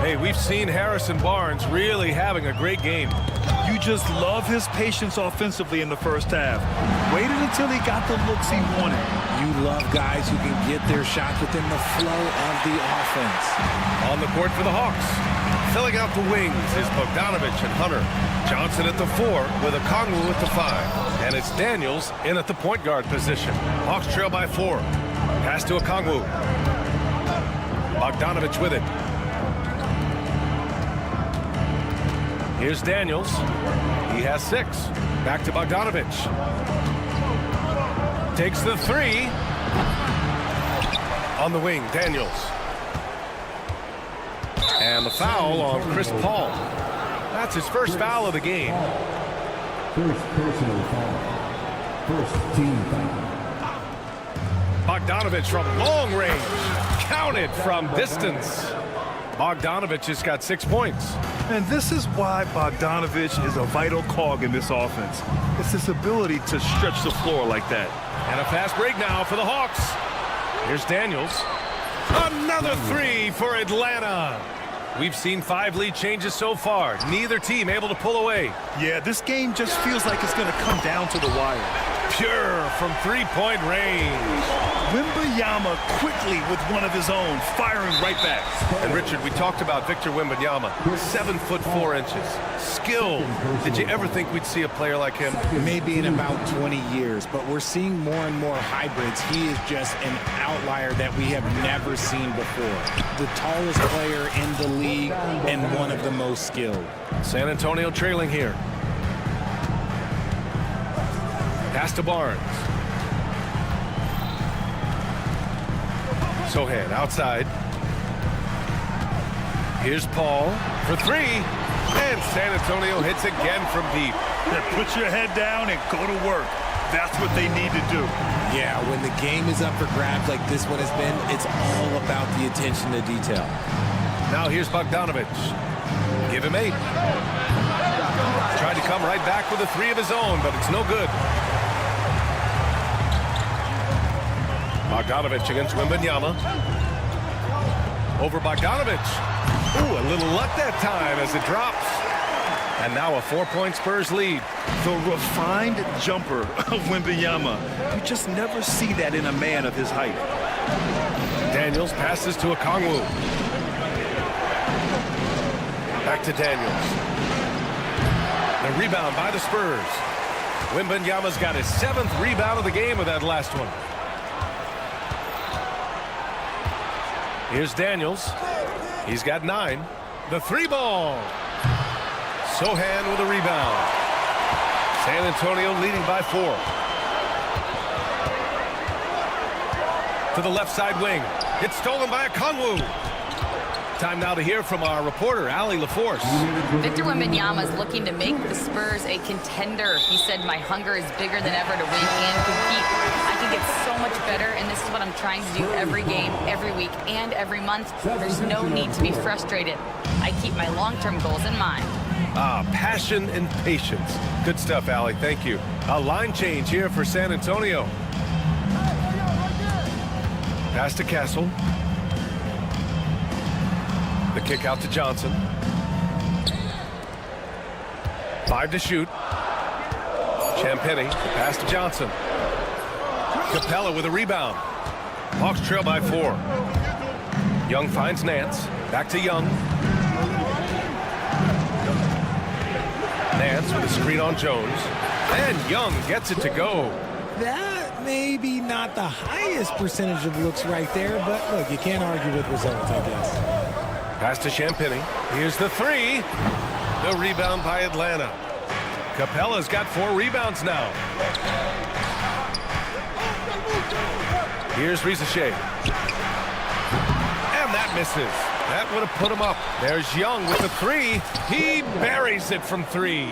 Hey, we've seen Harrison Barnes really having a great game. You just love his patience offensively in the first half. Waited until he got the looks he wanted. You love guys who can get their shots within the flow of the offense. On the court for the Hawks. Filling out the wings is Bogdanovich and Hunter. Johnson at the 4 with Okongwu at the 5. And it's Daniels in at the point guard position. Hawks trail by 4. Pass to Okongwu. Bogdanovich with it. Here's Daniels. He has 6. Back to Bogdanovich. Takes the 3. On the wing, Daniels. And the foul on Chris Paul. That's his first foul of the game. First personal foul. First team foul. Bogdanovich from long range. Counted from distance. Bogdanovich has got 6 points. And this is why Bogdanovich is a vital cog in this offense. It's his ability to stretch the floor like that. And a fast break now for the Hawks. Here's Daniels. Another 3 for Atlanta. We've seen 5 lead changes so far. Neither team able to pull away. Yeah, this game just feels like it's going to come down to the wire. Pure from 3-point range. Wembanyama quickly with one of his own, firing right back. And Richard, we talked about Victor Wembanyama, 7 foot 4 inches. Skilled. Did you ever think we'd see a player like him? Maybe in about 20 years, but we're seeing more and more hybrids. He is just an outlier that we have never seen before. The tallest player in the league and one of the most skilled. San Antonio trailing here. Pass to Barnes. Sohan outside. Here's Paul for 3. And San Antonio hits again from deep. Put your head down and go to work. That's what they need to do. Yeah, when the game is up for grabs like this one has been, it's all about the attention to detail. Now here's Bogdanovich. Give him 8. Tried to come right back with a 3 of his own, but it's no good. Bogdanovich against Wembanyama. Over Bogdanovich. Ooh, a little luck that time as it drops. And now a 4-point Spurs lead. The refined jumper of Wembanyama. You just never see that in a man of his height. Daniels passes to Okongwu. Back to Daniels. The rebound by the Spurs. Wembanyama's got his 7th rebound of the game with that last one. Here's Daniels. He's got 9. The 3 ball. Sohan with a rebound. San Antonio leading by 4. To the left side wing. It's stolen by Okongwu. Time now to hear from our reporter, Allie LaForce. Victor Wembanyama is looking to make the Spurs a contender. He said, my hunger is bigger than ever to win and compete. I can get so much better, and this is what I'm trying to do every game, every week, and every month. There's no need to be frustrated. I keep my long-term goals in mind. Passion and patience. Good stuff, Allie. Thank you. A line change here for San Antonio. Pass to Castle. The kick out to Johnson. 5 to shoot. Champagnie, pass to Johnson. Capella with a rebound. Hawks trail by 4. Young finds Nance. Back to Young. Nance with a screen on Jones. And Young gets it to go. That may be not the highest percentage of looks right there, but look, you can't argue with results, I guess. Pass to Champagnie. Here's the 3. The rebound by Atlanta. Capella's got 4 rebounds now. Here's Rizachet. And that misses. That would have put him up. There's Young with the 3. He buries it from 3.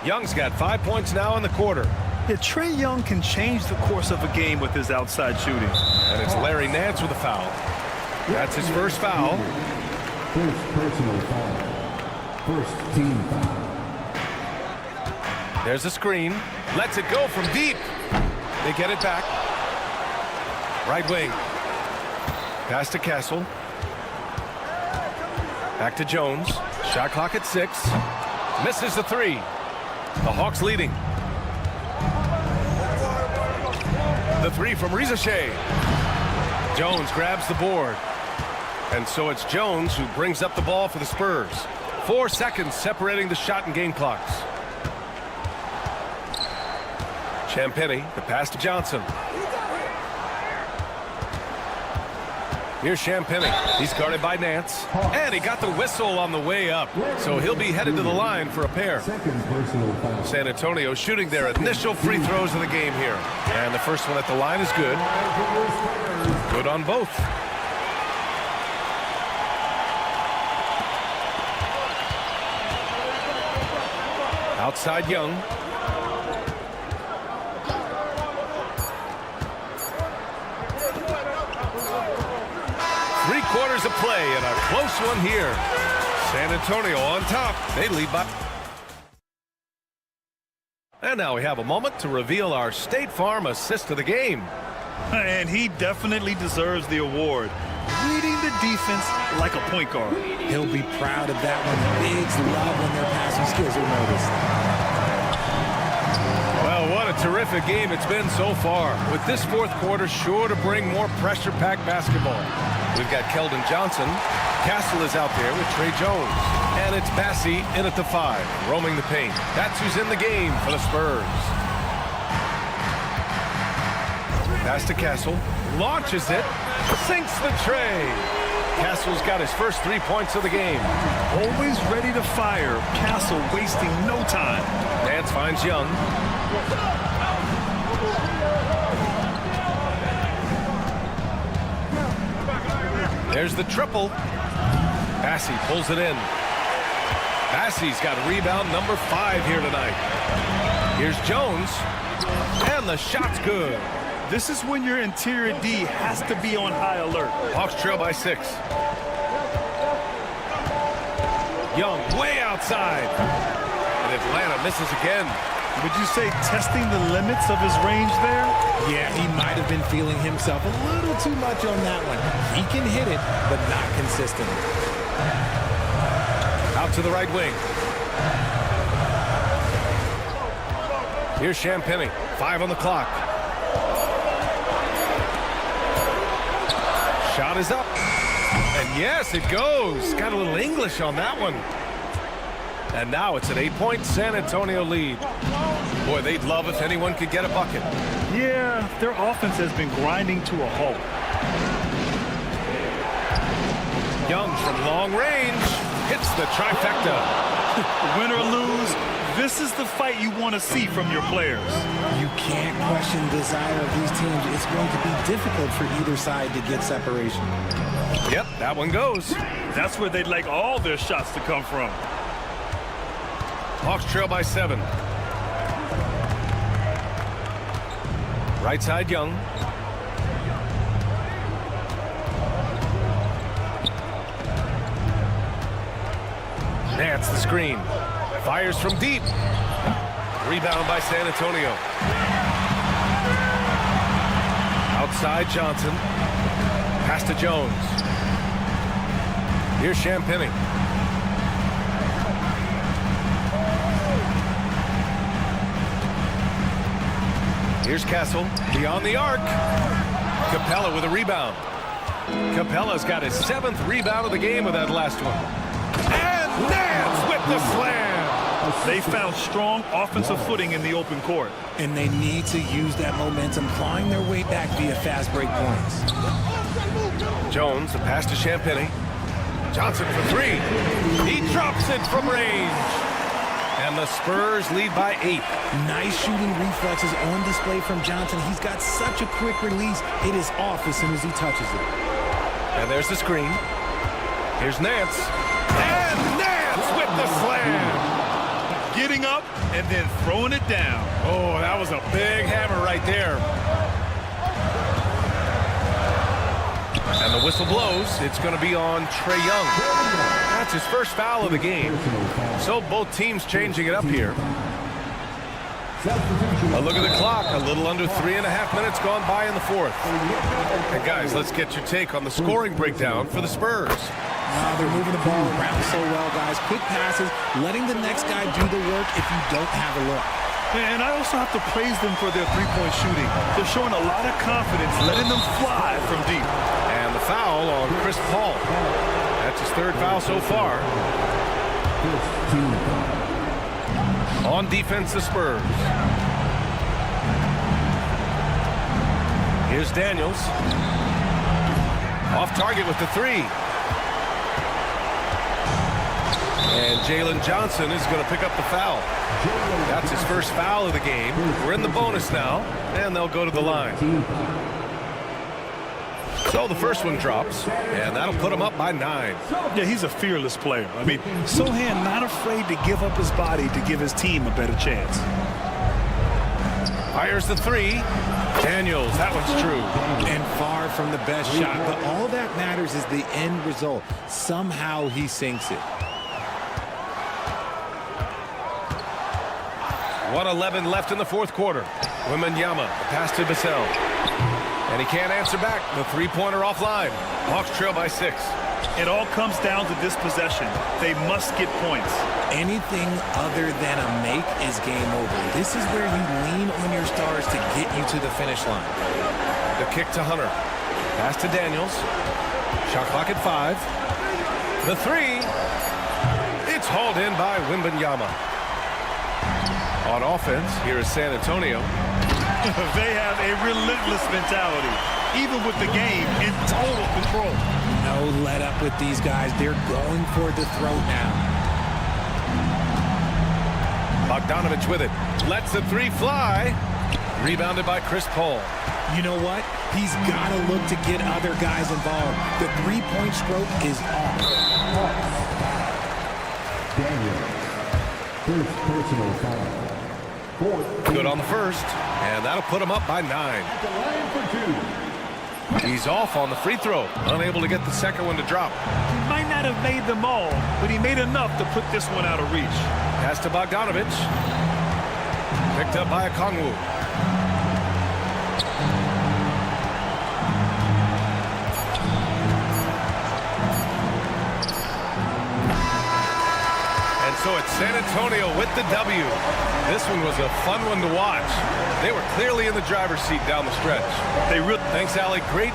Young's got 5 points now in the quarter. Yeah, Trae Young can change the course of a game with his outside shooting. And it's Larry Nance with a foul. That's his first foul. First personal foul. First team foul. There's a screen. Lets it go from deep. They get it back. Right wing. Pass to Castle. Back to Jones. Shot clock at 6. Misses the 3. The Hawks leading. The 3 from Rizichet. Jones grabs the board. And so it's Jones who brings up the ball for the Spurs. 4 seconds separating the shot and game clocks. Champagny, the pass to Johnson. Here's Champagny. He's guarded by Nance. And he got the whistle on the way up. So he'll be headed to the line for a pair. San Antonio shooting their initial free throws of the game here. And the first one at the line is good. Good on both. Outside Young. Three-quarters of play and a close one here. San Antonio on top. They lead by. And now we have a moment to reveal our State Farm assist of the game. And he definitely deserves the award. Reading the defense like a point guard. He'll be proud of that one. Bigs love when their passing skills are noticed. Well, what a terrific game it's been so far. With this fourth quarter sure to bring more pressure-packed basketball. We've got Keldon Johnson. Castle is out there with Trey Jones. And it's Bassey in at the 5, roaming the paint. That's who's in the game for the Spurs. Pass to Castle. Launches it. Sinks the tray. Castle's got his first 3 points of the game. Always ready to fire. Castle wasting no time. Nance finds Young. There's the triple. Bassey pulls it in. Bassey's got rebound number 5 here tonight. Here's Jones. And the shot's good. This is when your interior D has to be on high alert. Hawks trail by 6. Young way outside. And Atlanta misses again. Would you say testing the limits of his range there? Yeah, he might have been feeling himself a little too much on that one. He can hit it, but not consistently. Out to the right wing. Here's Champagny. 5 on the clock. Shot is up. And yes, it goes. Got a little English on that one. And now it's an 8-point San Antonio lead. Boy, they'd love if anyone could get a bucket. Yeah, their offense has been grinding to a halt. Young from long range hits the trifecta. Win or lose, this is the fight you want to see from your players. You can't question the desire of these teams. It's going to be difficult for either side to get separation. Yep, that one goes. That's where they'd like all their shots to come from. Hawks trail by 7. Right side Young. Nance the screen. Fires from deep. Rebound by San Antonio. Outside Johnson. Pass to Jones. Here's Champagny. Here's Castle, beyond the arc. Capella with a rebound. Capella's got his 7th rebound of the game with that last one. And Nance with the slam. They found strong offensive footing in the open court. And they need to use that momentum, clawing their way back via fast break points. Jones, the pass to Champagny. Johnson for 3. He drops it from range. And the Spurs lead by 8. Nice shooting reflexes on display from Johnson. He's got such a quick release. It is off as soon as he touches it. And there's the screen. Here's Nance. And Nance with the slam. Getting up and then throwing it down. Oh, that was a big hammer right there. And the whistle blows. It's going to be on Trey Young. That's his first foul of the game. So both teams changing it up here. A look at the clock. A little under 3.5 minutes gone by in the fourth. And guys, let's get your take on the scoring breakdown for the Spurs. They're moving the ball around so well, guys. Quick passes, letting the next guy do the work if you don't have a look. And I also have to praise them for their three-point shooting. They're showing a lot of confidence, letting them fly from deep. And the foul on Chris Paul. That's his third foul so far. On defense, the Spurs. Here's Daniels. Off target with the three. And Jalen Johnson is going to pick up the foul. That's his first foul of the game. We're in the bonus now, and they'll go to the line. So the first one drops, and that'll put him up by 9. Yeah, he's a fearless player. I mean, Sohan not afraid to give up his body to give his team a better chance. Fires the three. Daniels, that one's true. And far from the best shot, but all that matters is the end result. Somehow he sinks it. 1:11 left in the fourth quarter. Wembanyama, pass to Vassell. And he can't answer back. The three-pointer offline. Hawks trail by 6. It all comes down to this possession. They must get points. Anything other than a make is game over. This is where you lean on your stars to get you to the finish line. The kick to Hunter. Pass to Daniels. Shot clock at 5. The three. It's hauled in by Wembanyama. On offense, here is San Antonio. They have a relentless mentality, even with the game in total control. No let up with these guys. They're going for the throat now. Bogdanovich with it. Lets the three fly. Rebounded by Chris Paul. You know what? He's got to look to get other guys involved. The three-point stroke is off. Daniel, first personal foul. Good on the first, and that'll put him up by 9. He's off on the free throw, unable to get the second one to drop. He might not have made them all, but he made enough to put this one out of reach. Pass to Bogdanovich. Picked up by Okongwu. So it's San Antonio with the W. This one was a fun one to watch. They were clearly in the driver's seat down the stretch. Thanks, Allie. Great.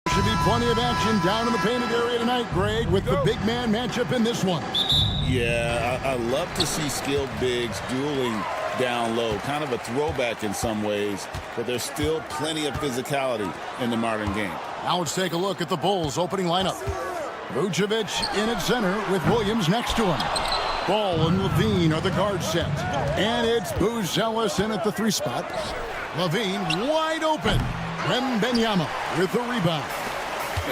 Should be plenty of action down in the painted area tonight, Greg, with the big man matchup in this one. Yeah, I love to see skilled bigs dueling down low. Kind of a throwback in some ways, but there's still plenty of physicality in the modern game. Now let's take a look at the Bulls' opening lineup. Vucevic in at center with Williams next to him. Ball and Levine are the guard set. And it's Buzelis in at the 3 spot. Levine wide open. Wembanyama with the rebound.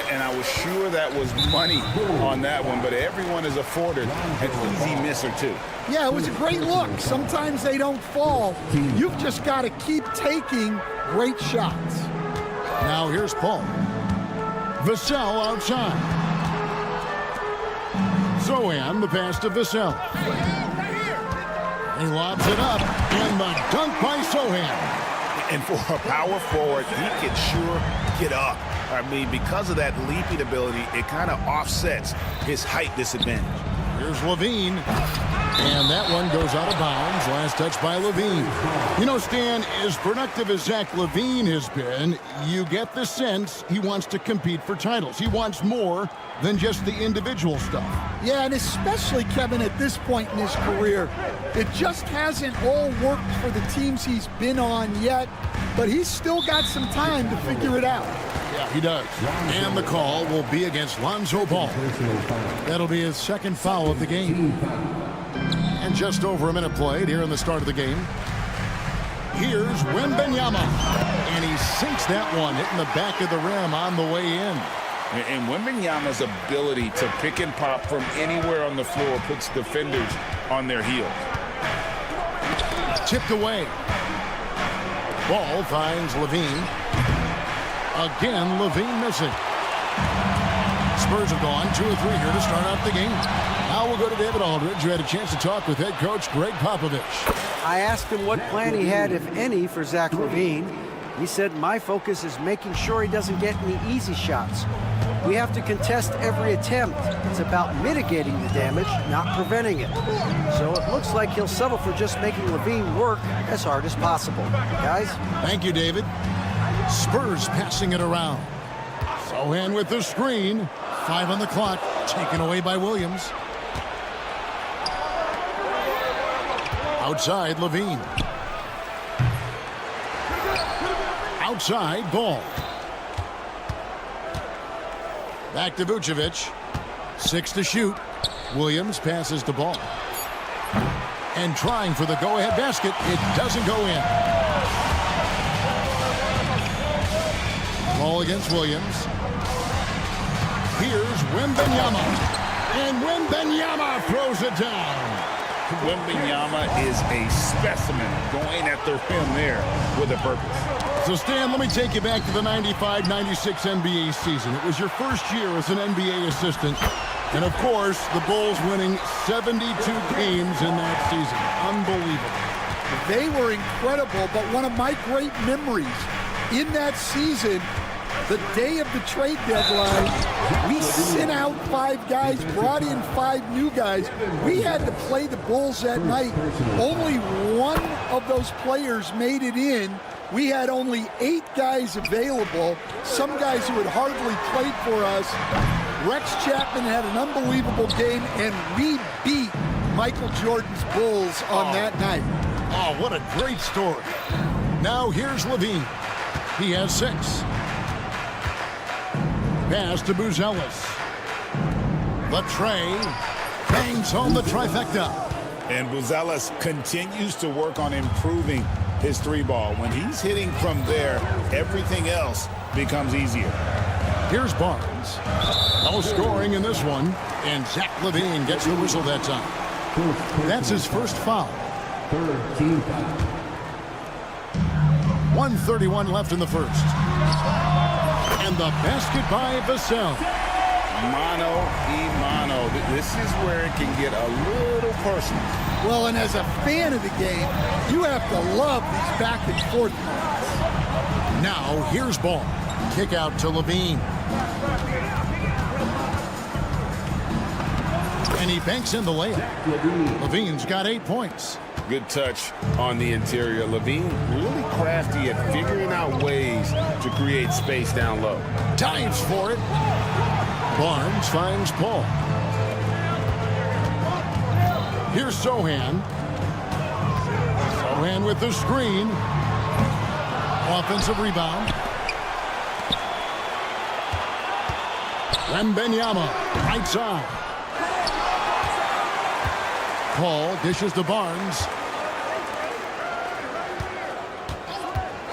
And I was sure that was money on that one, but everyone is afforded an easy miss or two. Yeah, it was a great look. Sometimes they don't fall. You've just got to keep taking great shots. Now here's Paul. Vassell outside. Sohan, the pass to Vassell. He lobs it up, and the dunk by Sohan. And for a power forward, he can sure get up. I mean, because of that leaping ability, it kind of offsets his height disadvantage. Here's Levine. And that one goes out of bounds. Last touch by Levine. You know, Stan, as productive as Zach Levine has been, you get the sense he wants to compete for titles. He wants more than just the individual stuff. Yeah, and especially, Kevin, at this point in his career, it just hasn't all worked for the teams he's been on yet, but he's still got some time to figure it out. Yeah, he does. And the call will be against Lonzo Ball. That'll be his second foul of the game. And just over a minute played here in the start of the game. Here's Wembanyama. And he sinks that one, hitting the back of the rim on the way in. And Wembanyama's ability to pick and pop from anywhere on the floor puts defenders on their heels. Tipped away. Ball finds Levine. Again, Levine missing. Spurs have gone 2 of 3 here to start out the game. Now we'll go to David Aldridge, who had a chance to talk with head coach Greg Popovich. I asked him what plan he had, if any, for Zach LaVine. He said, my focus is making sure he doesn't get any easy shots. We have to contest every attempt. It's about mitigating the damage, not preventing it. So it looks like he'll settle for just making LaVine work as hard as possible. Guys? Thank you, David. Spurs passing it around. Sohan with the screen. 5 on the clock. Taken away by Williams. Outside, Levine. Outside, Ball. Back to Vucevic. 6 to shoot. Williams passes the Ball. And trying for the go-ahead basket. It doesn't go in. Ball against Williams. Here's Wembanyama. And Wembanyama throws it down. Wembanyama is a specimen going at the rim there with a purpose. So, Stan, let me take you back to the 95-96 NBA season. It was your first year as an NBA assistant. And, of course, the Bulls winning 72 games in that season. Unbelievable. They were incredible, but one of my great memories in that season, the day of the trade deadline, we sent out 5 guys, brought in 5 new guys. We had to play the Bulls that night. Only one of those players made it in. We had only 8 guys available, some guys who had hardly played for us. Rex Chapman had an unbelievable game, and we beat Michael Jordan's Bulls on that night. Oh, what a great story. Now here's Levine. He has 6. Pass to Buzelis. Latrey bangs home the trifecta. And Buzelis continues to work on improving his 3-ball. When he's hitting from there, everything else becomes easier. Here's Barnes. No scoring in this one. And Zach LaVine gets the whistle that time. That's his first foul. 1:31 left in the first. And the basket by Vassell. Mano y mano. This is where it can get a little personal. Well, and as a fan of the game, you have to love these back and forth runs. Now here's Ball. Kick out to Levine. And he banks in the layup. Levine's got 8 points. Good touch on the interior. Levine really crafty at figuring out ways to create space down low. Dives for it. Barnes finds Paul. Here's Sohan. Sohan with the screen. Offensive rebound. Wembanyama, right side. Paul dishes to Barnes.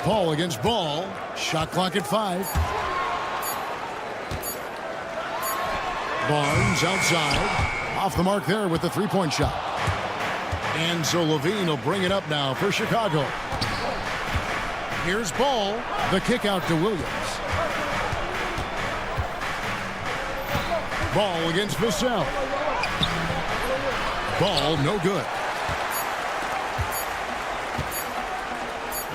Paul against Ball. Shot clock at 5. Barnes outside. Off the mark there with the 3-point shot. And so Levine will bring it up now for Chicago. Here's Ball. The kick out to Williams. Ball against Vassell. Ball no good.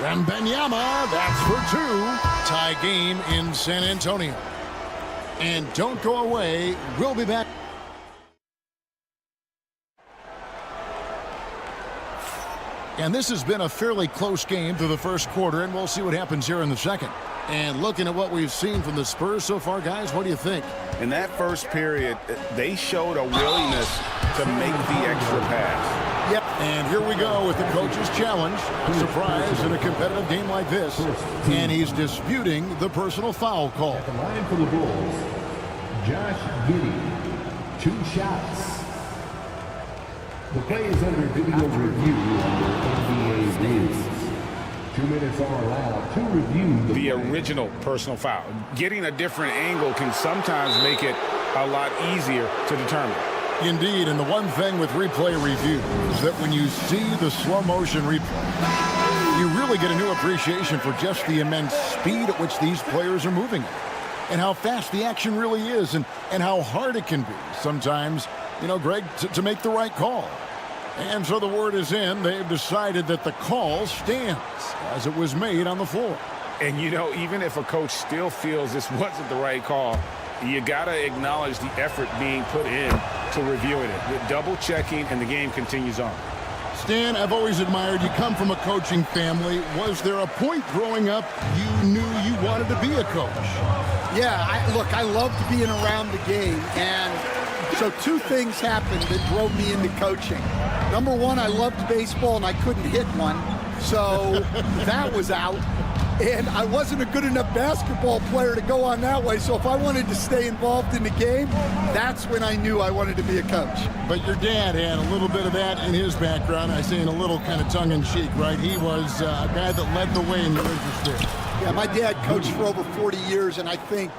Wembanyama, that's for 2. Tie game in San Antonio. And don't go away. We'll be back. And this has been a fairly close game through the first quarter, and we'll see what happens here in the second. And looking at what we've seen from the Spurs so far, guys, what do you think? In that first period, they showed a willingness to make the extra pass. Yep. And here we go with the coach's challenge. A surprise in a competitive game like this. And he's disputing the personal foul call. At the line for the Bulls, Josh Giddey, 2 shots. The play is under video review under NBA rules. 2 minutes are allowed to review the original personal foul. Getting a different angle can sometimes make it a lot easier to determine. Indeed, and the one thing with replay review is that when you see the slow motion replay, you really get a new appreciation for just the immense speed at which these players are moving and how fast the action really is and how hard it can be sometimes, you know, Greg, to make the right call. And so the word is in. They've decided that the call stands as it was made on the floor. And, you know, even if a coach still feels this wasn't the right call, you got to acknowledge the effort being put in to reviewing it. The double checking, and the game continues on. Stan, I've always admired you. Come from a coaching family. Was there a point growing up you knew you wanted to be a coach? Yeah, I loved being around the game. And so 2 things happened that drove me into coaching. Number 1, I loved baseball and I couldn't hit one. So that was out. And I wasn't a good enough basketball player to go on that way. So if I wanted to stay involved in the game, that's when I knew I wanted to be a coach. But your dad had a little bit of that in his background. I say in a little kind of tongue-in-cheek, right? He was a guy that led the way in your interest there. Yeah, my dad coached for over 40 years, and I think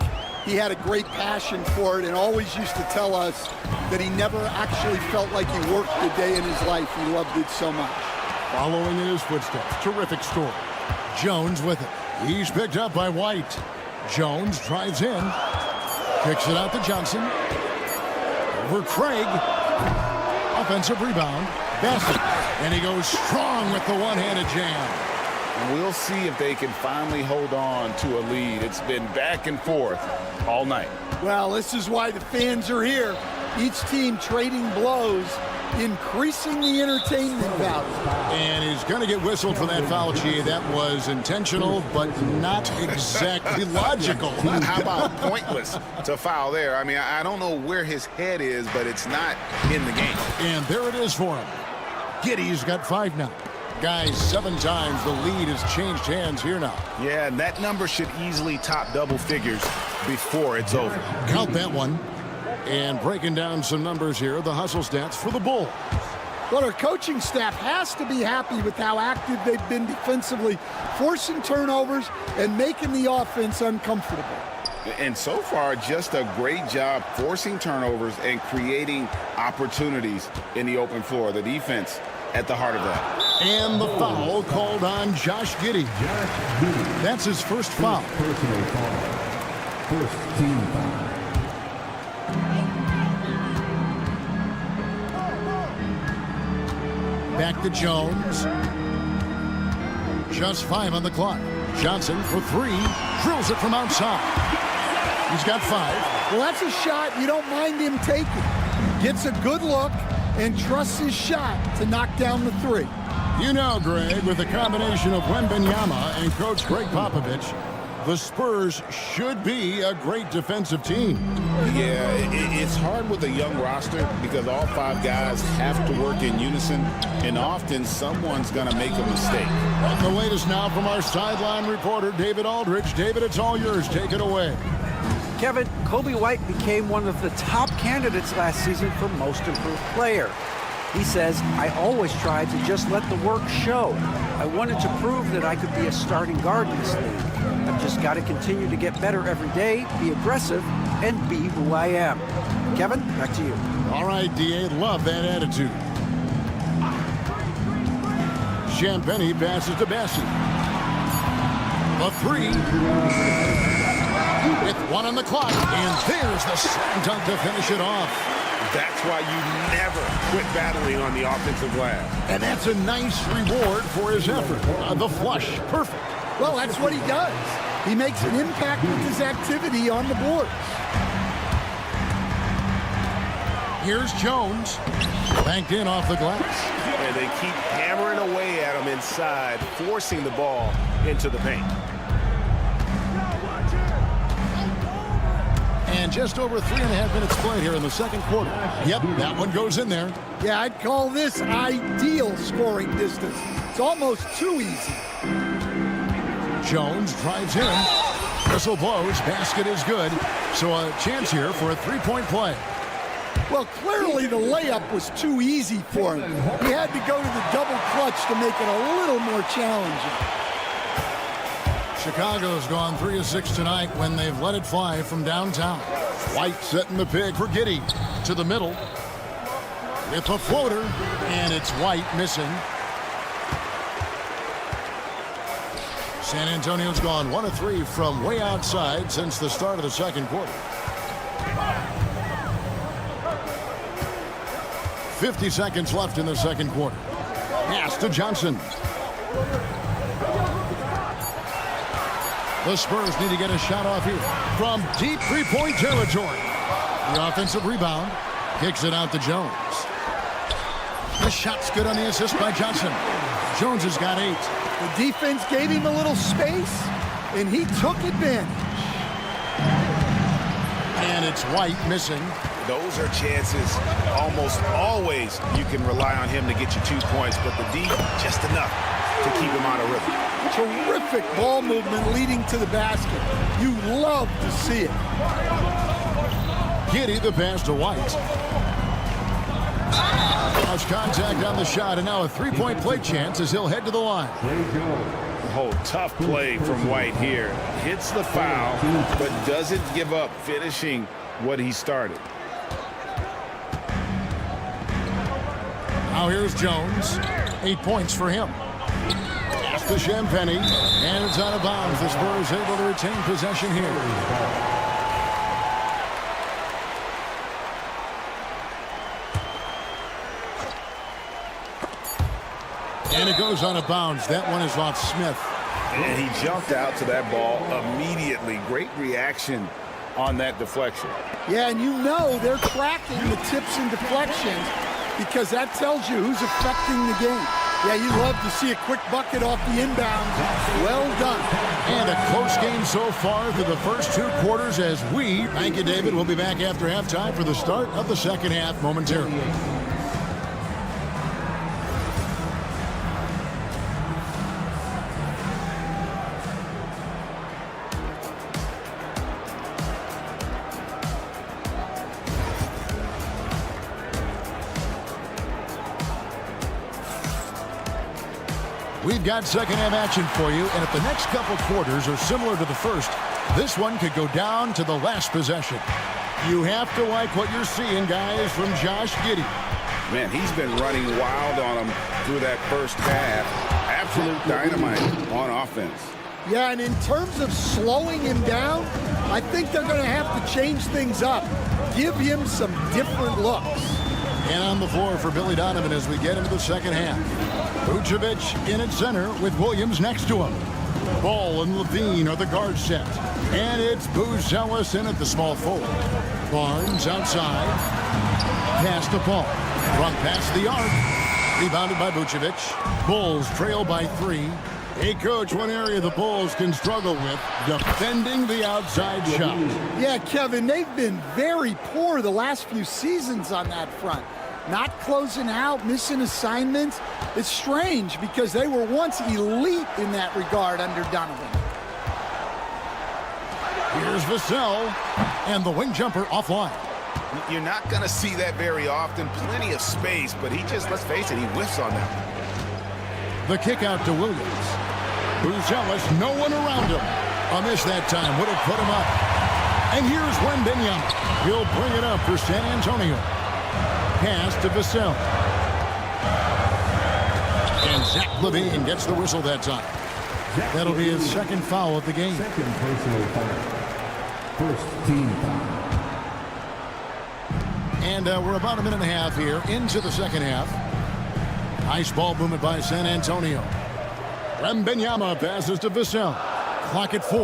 he had a great passion for it and always used to tell us that he never actually felt like he worked a day in his life. He loved it so much. Following in his footsteps, terrific story. Jones with it. He's picked up by White. Jones drives in. Kicks it out to Johnson. Over Craig. Offensive rebound. Bassett. And he goes strong with the one-handed jam. We'll see if they can finally hold on to a lead. It's been back and forth all night. Well, this is why the fans are here. Each team trading blows, increasing the entertainment value. And he's going to get whistled for that foul, G. That was intentional, but not exactly logical. How about pointless to foul there? I mean, I don't know where his head is, but it's not in the game. And there it is for him. Giddey's got 5 now. Guys, 7 times the lead has changed hands here now. Yeah, and that number should easily top double figures before it's over. Count that one. And breaking down some numbers here, the hustle stats for the Bulls. Well, our coaching staff has to be happy with how active they've been defensively, forcing turnovers and making the offense uncomfortable. And so far, just a great job forcing turnovers and creating opportunities in the open floor. The defense at the heart of that. And the foul called on Josh Giddey. That's his first foul. Personal foul. First team foul. Back to Jones. Just 5 on the clock. Johnson for 3. Drills it from outside. He's got 5. Well, that's a shot you don't mind him taking. Gets a good look and trusts his shot to knock down the 3. You know, Greg, with the combination of Wembanyama and Coach Greg Popovich, the Spurs should be a great defensive team. Yeah, it's hard with a young roster because all 5 guys have to work in unison, and often someone's going to make a mistake. And the latest now from our sideline reporter, David Aldridge. David, it's all yours. Take it away. Kevin, Kobe White became one of the top candidates last season for Most Improved Player. He says, I always tried to just let the work show. I wanted to prove that I could be a starting guard in this league. I've just got to continue to get better every day, be aggressive, and be who I am. Kevin, back to you. All right, D.A., love that attitude. Champagnie passes to Bassett. A 3. with 1 on the clock. And there's the slam dunk to finish it off. That's why you never quit battling on the offensive glass. And that's a nice reward for his effort. The flush, perfect. Well, that's what he does. He makes an impact with his activity on the board. Here's Jones, banked in off the glass. And they keep hammering away at him inside, forcing the ball into the paint. And just over 3.5 minutes played here in the second quarter. Yep, that one goes in there. Yeah, I'd call this ideal scoring distance. It's almost too easy. Jones drives in. Whistle blows. Basket is good. So a chance here for a three-point play. Well, clearly the layup was too easy for him. He had to go to the double clutch to make it a little more challenging. Chicago's gone 3 of 6 tonight when they've let it fly from downtown. White setting the pick for Giddey to the middle. It's a floater, and it's White missing. San Antonio's gone 1 of 3 from way outside since the start of the second quarter. 50 seconds left in the second quarter. Pass to Johnson. The Spurs need to get a shot off here from deep three-point territory. The offensive rebound kicks it out to Jones. The shot's good on the assist by Johnson. Jones has got 8. The defense gave him a little space, and he took advantage. And it's White missing. Those are chances almost always you can rely on him to get you 2 points, but the D just enough to keep him out of rhythm. Terrific ball movement leading to the basket. You love to see it. Giddey the pass to White. Lost contact on the shot, and now a three-point play chance as he'll head to the line. Oh, tough play from White here. Hits the foul, but doesn't give up finishing what he started. Now here's Jones. 8 points for him. Pass to Champagny, and it's out of bounds. The Spurs able to retain possession here. And it goes out of bounds. That one is off Smith. And he jumped out to that ball immediately. Great reaction on that deflection. Yeah, and you know they're tracking the tips and deflections because that tells you who's affecting the game. Yeah, you love to see a quick bucket off the inbound. Well done. And a close game so far through the first 2 quarters as we, thank you, David, we'll be back after halftime for the start of the second half momentarily. We've got second half action for you, and if the next couple quarters are similar to the first, this one could go down to the last possession. You have to like what you're seeing, guys, from Josh Giddey. Man, he's been running wild on him through that first half. Absolute dynamite on offense. Yeah, and in terms of slowing him down, I think they're going to have to change things up. Give him some different looks. And on the floor for Billy Donovan as we get into the second half. Vucevic in at center with Williams next to him. Ball and Levine are the guard set. And it's Buzelis in at the small forward. Barnes outside. Pass to Paul. Run past the arc. Rebounded by Vucevic. Bulls trail by 3. Hey, Coach, one area the Bulls can struggle with, defending the outside shot. Yeah, Kevin, they've been very poor the last few seasons on that front. Not closing out, missing assignments. It's strange because they were once elite in that regard under Donovan. Here's Vassell, and the wing jumper offline. You're not going to see that very often. Plenty of space, but he just, let's face it, he whiffs on that. The kick out to Williams. Buzelis, no one around him. A miss that time would have put him up. And here's Wembanyama. He'll bring it up for San Antonio. Pass to Vassell. And Zach LaVine gets the whistle that time. That'll be his second foul of the game. First team foul. And we're about a minute and a half here into the second half. Nice ball movement by San Antonio. Wembanyama passes to Vassell. Clock at 4.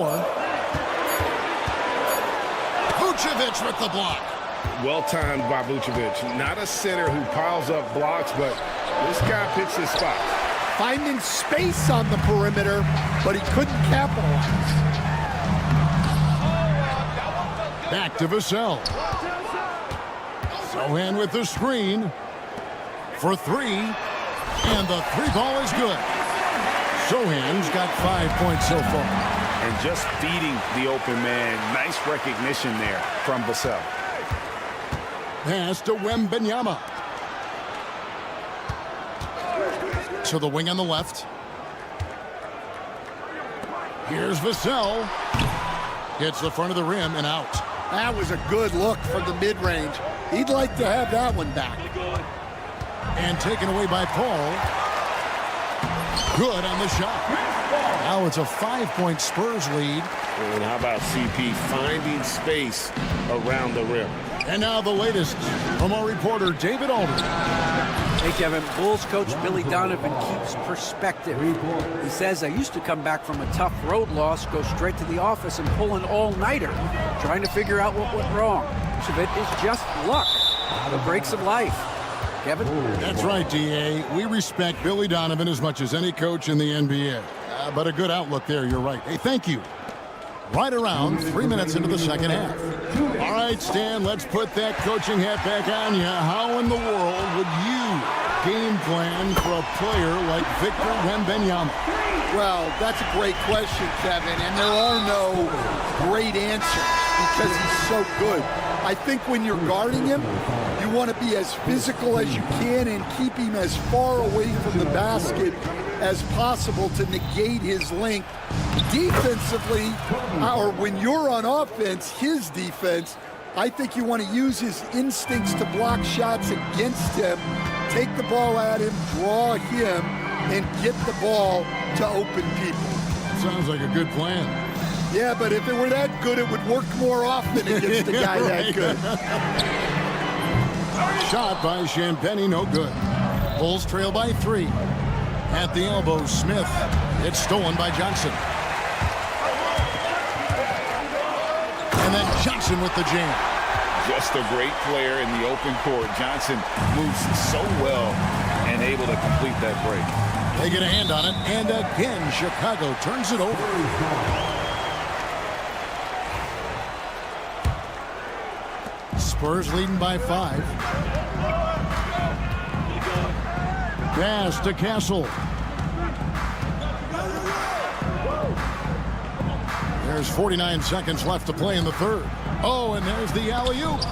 Vucevic with the block. Well-timed by Vucevic. Not a center who piles up blocks, but this guy picks his spot. Finding space on the perimeter, but he couldn't capitalize. Back to Vassell. Sohan with the screen for 3. And the 3-ball is good. Sohan's got 5 points so far. And just feeding the open man. Nice recognition there from Vassell. Pass to Wembanyama. To the wing on the left. Here's Vassell. Hits the front of the rim and out. That was a good look from the mid-range. He'd like to have that one back. And taken away by Paul. Good on the shot. Now it's a 5-point Spurs lead. And how about CP finding space around the rim? And now the latest from our reporter, David Aldridge. Hey, Kevin, Bulls coach Billy Donovan keeps perspective. He says, I used to come back from a tough road loss, go straight to the office and pull an all-nighter, trying to figure out what went wrong. Much of it is just luck, the breaks of life. Kevin? That's right, D.A. We respect Billy Donovan as much as any coach in the NBA. But a good outlook there, you're right. Hey, thank you. Right around 3 minutes into the second half. All right, Stan, let's put that coaching hat back on you. How in the world would you game plan for a player like Victor Wembanyama? Well, that's a great question, Kevin, and there are no great answers because he's so good. I think when you're guarding him, you want to be as physical as you can and keep him as far away from the basket as possible to negate his length. Defensively, or when you're on offense, his defense, I think you want to use his instincts to block shots against him, take the ball at him, draw him, and get the ball to open people. Sounds like a good plan. Yeah, but if it were that good, it would work more often against a guy that good. Shot by Champagnie, no good. Bulls trail by 3. At the elbow, Smith. It's stolen by Johnson. And then Johnson with the jam. Just a great player in the open court. Johnson moves so well and able to complete that break. They get a hand on it, and again, Chicago turns it over. Spurs leading by 5. Pass to Castle. There's 49 seconds left to play in the third. Oh, and there's the alley-oop.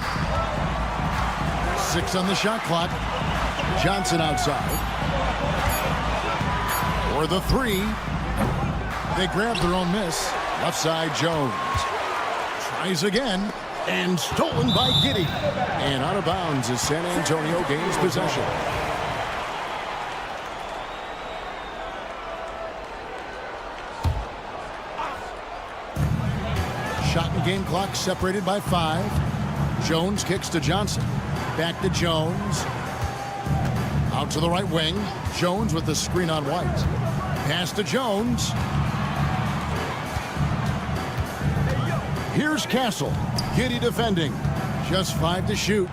6 on the shot clock. Johnson outside. For the 3. They grab their own miss. Left side, Jones. Tries again. And stolen by Giddey. And out of bounds as San Antonio gains possession. Shot and game clock separated by 5. Jones kicks to Johnson. Back to Jones. Out to the right wing. Jones with the screen on White. Pass to Jones. Here's Castle. Giddey defending. Just 5 to shoot.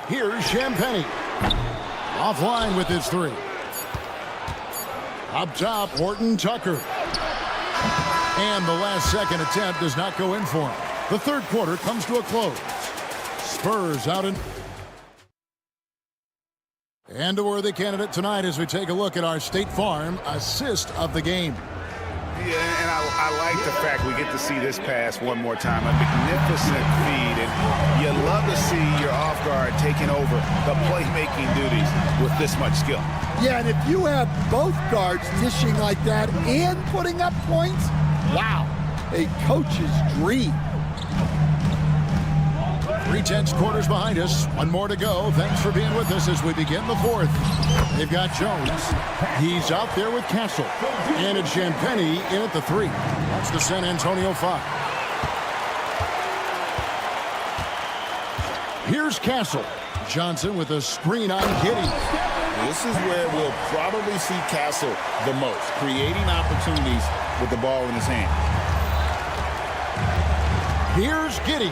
Here's Champagnie. Offline with his 3. Up top, Horton Tucker. And the last second attempt does not go in for him. The third quarter comes to a close. Spurs out in. And a worthy candidate tonight as we take a look at our State Farm assist of the game. Yeah, and I like the fact we get to see this pass one more time. A magnificent feed, and you love to see your off guard taking over the playmaking duties with this much skill. Yeah, and if you have both guards dishing like that and putting up points, wow, a coach's dream. 3/10 quarters behind us. One more to go. Thanks for being with us as we begin the fourth. They've got Jones. He's out there with Castle. And it's Champagnie in at the 3. That's the San Antonio 5. Here's Castle. Johnson with a screen on Giddey. This is where we'll probably see Castle the most, creating opportunities with the ball in his hand. Here's Giddey.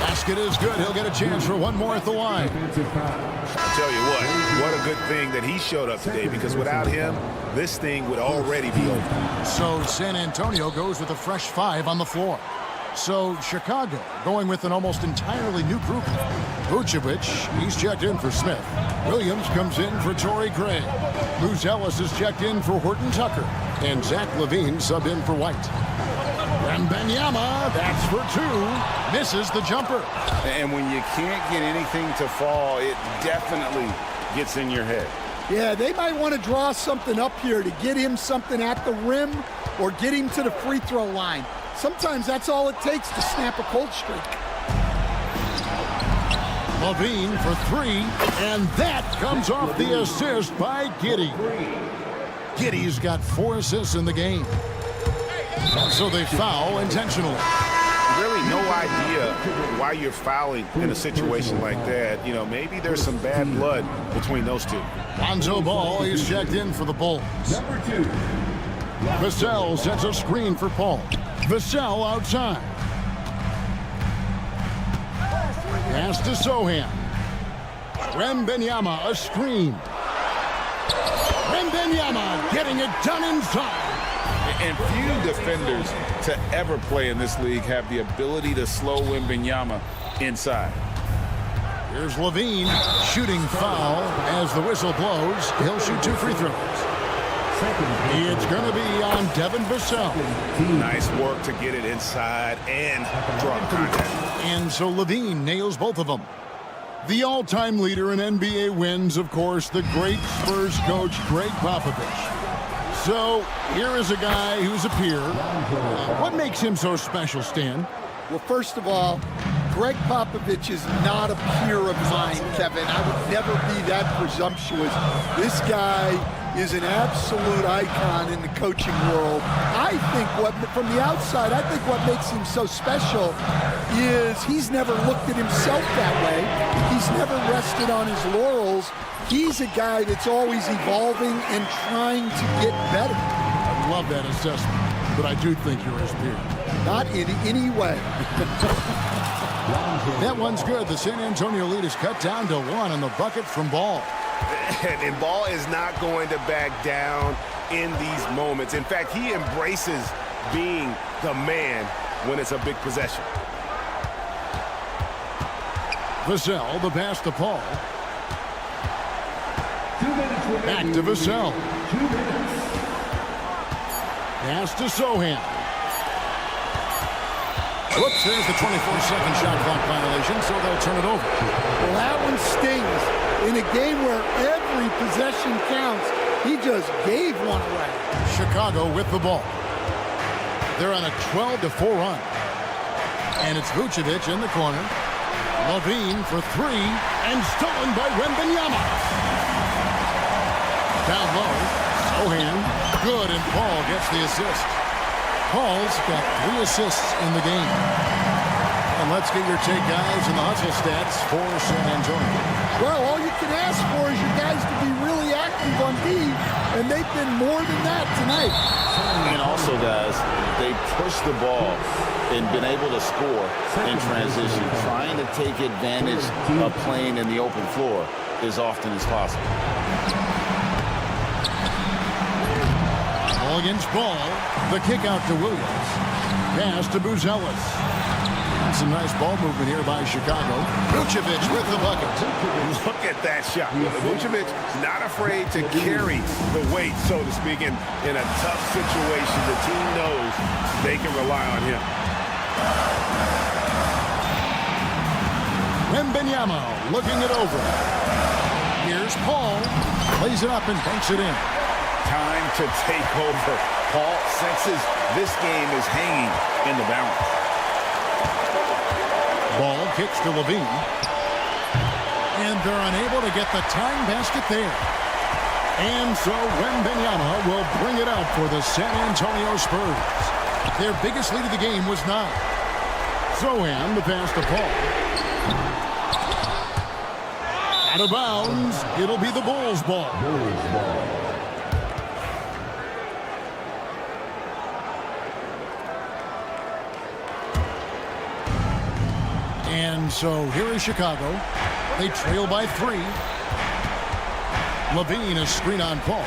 Basket is good. He'll get a chance for one more at the line. I'll tell you what a good thing that he showed up today, because without him, this thing would already be over. So San Antonio goes with a fresh 5 on the floor. So Chicago going with an almost entirely new group. Vucevic, he's checked in for Smith. Williams comes in for Torrey Craig. Luz Ellis is checked in for Horton Tucker. And Zach LaVine subbed in for White. Wembanyama, that's for 2. Misses the jumper. And when you can't get anything to fall, it definitely gets in your head. Yeah, they might want to draw something up here to get him something at the rim or get him to the free throw line. Sometimes that's all it takes to snap a cold streak. LaVine for 3, and that comes off the assist by Giddey. Giddey's got 4 assists in the game. So they foul intentionally. Really no idea why you're fouling in a situation like that. You know, maybe there's some bad blood between those two. Lonzo Ball is checked in for the Bulls. Number 2. Vassell sets a screen for Paul. Vassell outside. Pass to Sohan. Wembanyama, a screen. Wembanyama getting it done inside. And few defenders to ever play in this league have the ability to slow Wembanyama inside. Here's LaVine, shooting foul as the whistle blows. He'll shoot 2 free throws. It's going to be on Devin Vassell. Nice work to get it inside and draw contact. And so LaVine nails both of them. The all-time leader in NBA wins, of course, the great Spurs coach, Greg Popovich. So here is a guy who's a peer. What makes him so special, Stan? Well, first of all, Greg Popovich is not a peer of mine, Kevin. I would never be that presumptuous. This guy is an absolute icon in the coaching world. I think from the outside, I think what makes him so special is he's never looked at himself that way. He's never rested on his laurels. He's a guy that's always evolving and trying to get better. I love that assessment, but I do think you're his peer. Not in any way. That one's good. The San Antonio lead is cut down to 1 on the bucket from Ball. And Ball is not going to back down in these moments. In fact, he embraces being the man when it's a big possession. Vassell, the pass to Paul. Back to Vassell. Pass to Sohan. Whoops, there's the 24-second shot clock violation, so they'll turn it over. Well, that one stings. In a game where every possession counts, he just gave one away. Chicago with the ball. They're on a 12-4 run. And it's Vucevic in the corner. LaVine for 3, and stolen by Wembanyama. Down low, Sohan, good, and Paul gets the assist. Paul's got 3 assists in the game. And let's get your take, guys, in the hustle stats for San Antonio. Well, all you can ask for is your guys to be really active on D, and they've been more than that tonight. And also, guys, they pushed the ball and been able to score in transition, trying to take advantage of playing in the open floor as often as possible. Ball against Ball. The kick out to Williams. Pass to Buzelis. Some nice ball movement here by Chicago. Vucevic with the bucket. Look at that shot. Vucevic not afraid to carry the weight, so to speak, in a tough situation. The team knows they can rely on him. Wembanyama looking it over. Here's Paul. Plays it up and banks it in. Time to take over. Paul senses this game is hanging in the balance. Ball kicks to LaVine. And they're unable to get the tying basket there. And so Wembanyama will bring it out for the San Antonio Spurs. Their biggest lead of the game was 9. Zohan, the pass to Paul. Out of bounds. It'll be the Bulls' ball. And so here is Chicago. They trail by 3. Levine, a screen on Paul.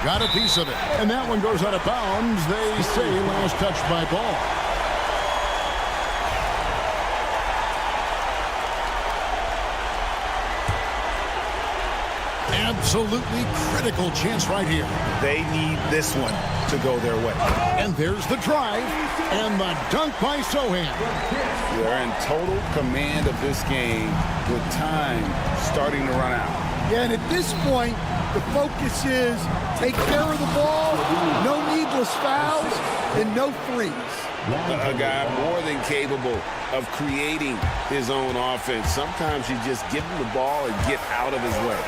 Got a piece of it. And that one goes out of bounds. They say last touch by Ball. Absolutely critical chance right here. They need this one to go their way. And there's the drive and the dunk by Zohan. They're in total command of this game with time starting to run out. Yeah, and at this point, the focus is take care of the ball, no needless fouls, and no threes. A guy more than capable of creating his own offense. Sometimes you just give him the ball and get out of his way.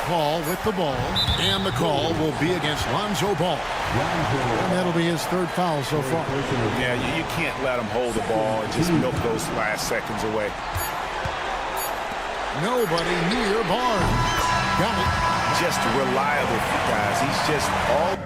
Paul with the ball, and the call will be against Lonzo Ball. And that'll be his 3rd foul so far. Yeah, you can't let him hold the ball and just milk those last seconds away. Nobody near Barnes. Got it. Just reliable, guys. He's just all...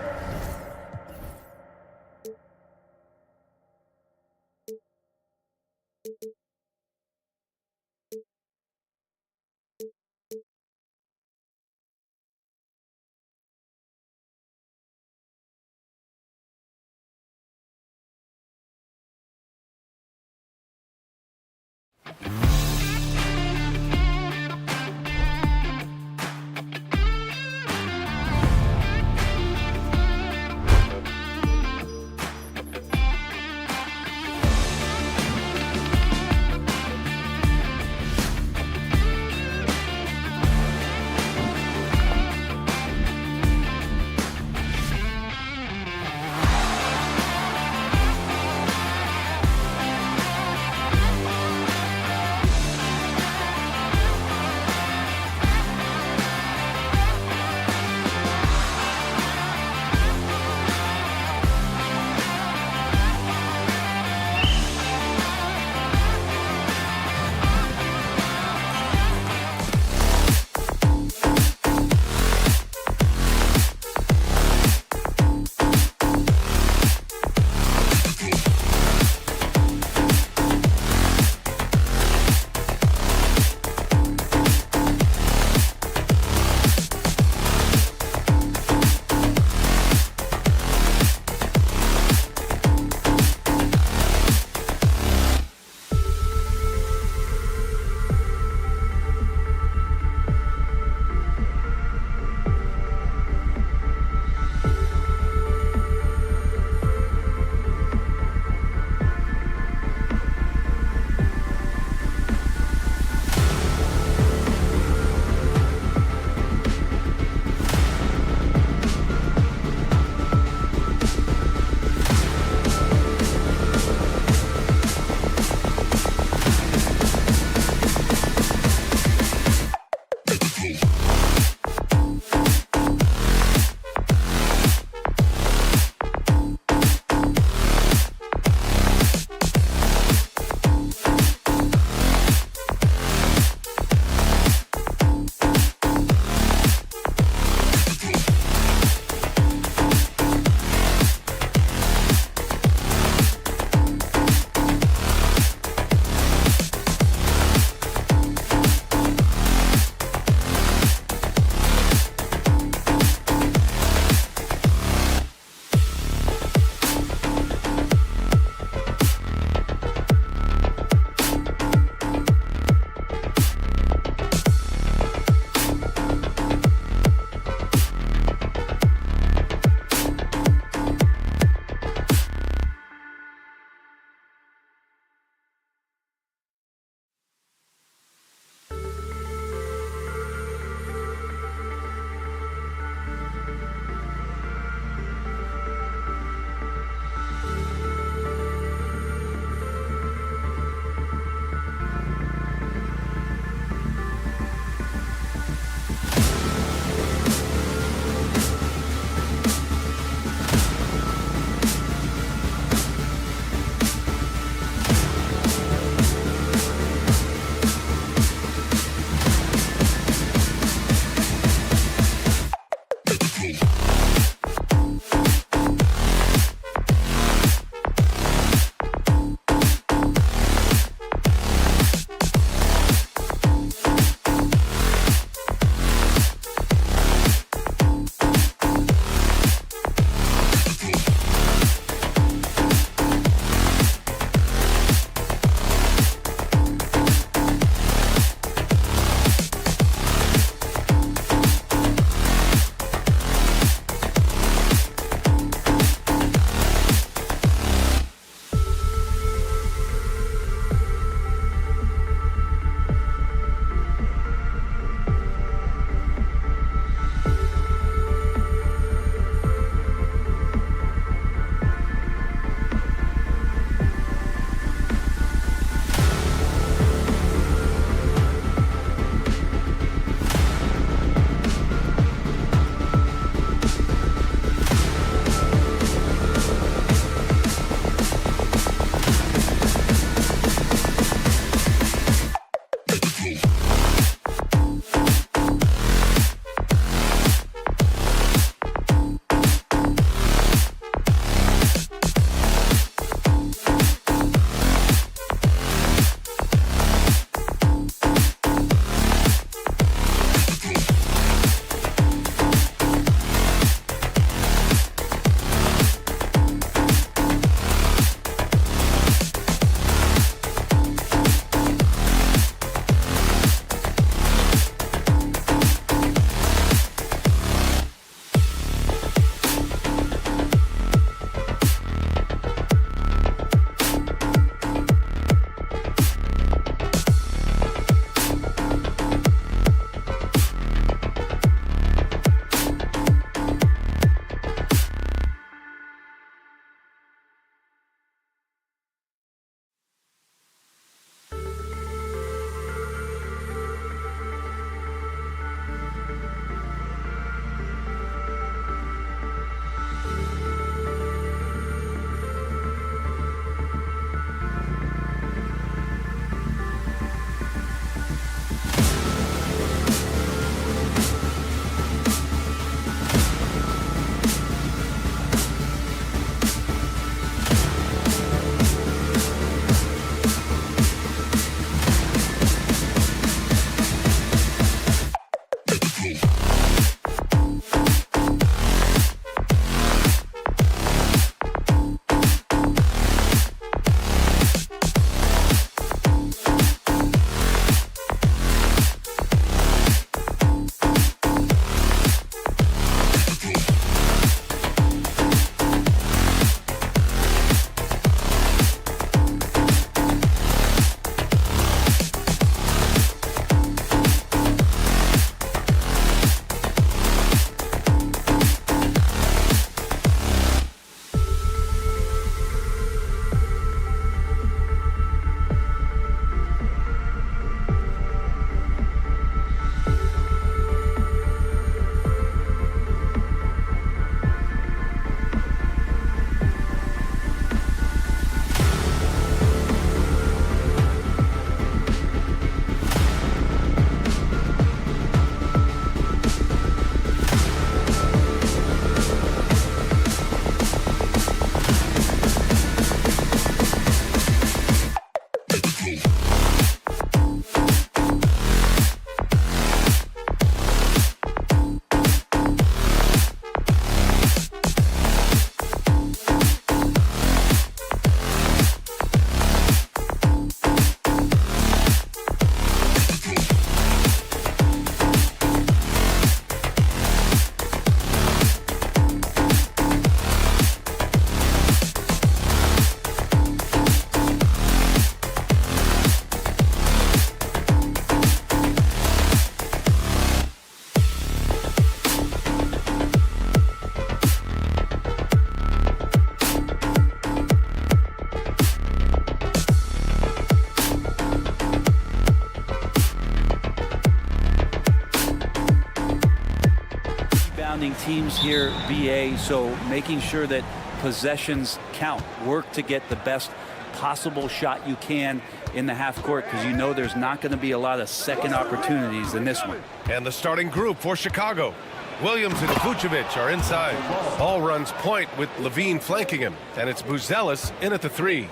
teams here, BA, so making sure that possessions count. Work to get the best possible shot you can in the half court, because you know there's not going to be a lot of second opportunities in this one. And the starting group for Chicago. Williams and Vucevic are inside. Ball runs point with Levine flanking him. And it's Buzelis in at the 3.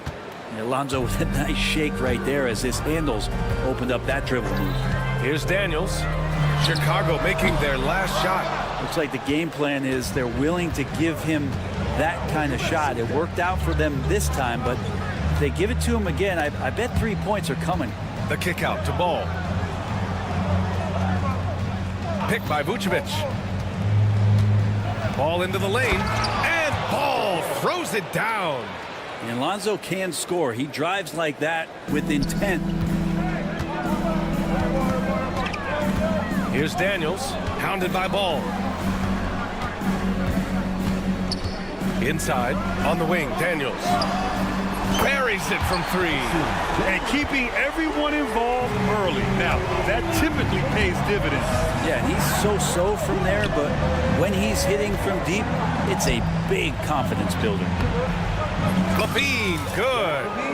And Alonzo with a nice shake right there as his handles opened up that dribble move. Here's Daniels. Chicago making their last shot. Looks like the game plan is they're willing to give him that kind of shot. It worked out for them this time, but if they give it to him again, I bet 3 points are coming. The kick out to Ball. Picked by Vucevic. Ball into the lane, and Ball throws it down. And Alonzo can score. He drives like that with intent. Here's Daniels, hounded by Ball. Inside, on the wing, Daniels. Buries it from 3. And keeping everyone involved early. Now, that typically pays dividends. Yeah, he's so-so from there, but when he's hitting from deep, it's a big confidence builder. Levine, good.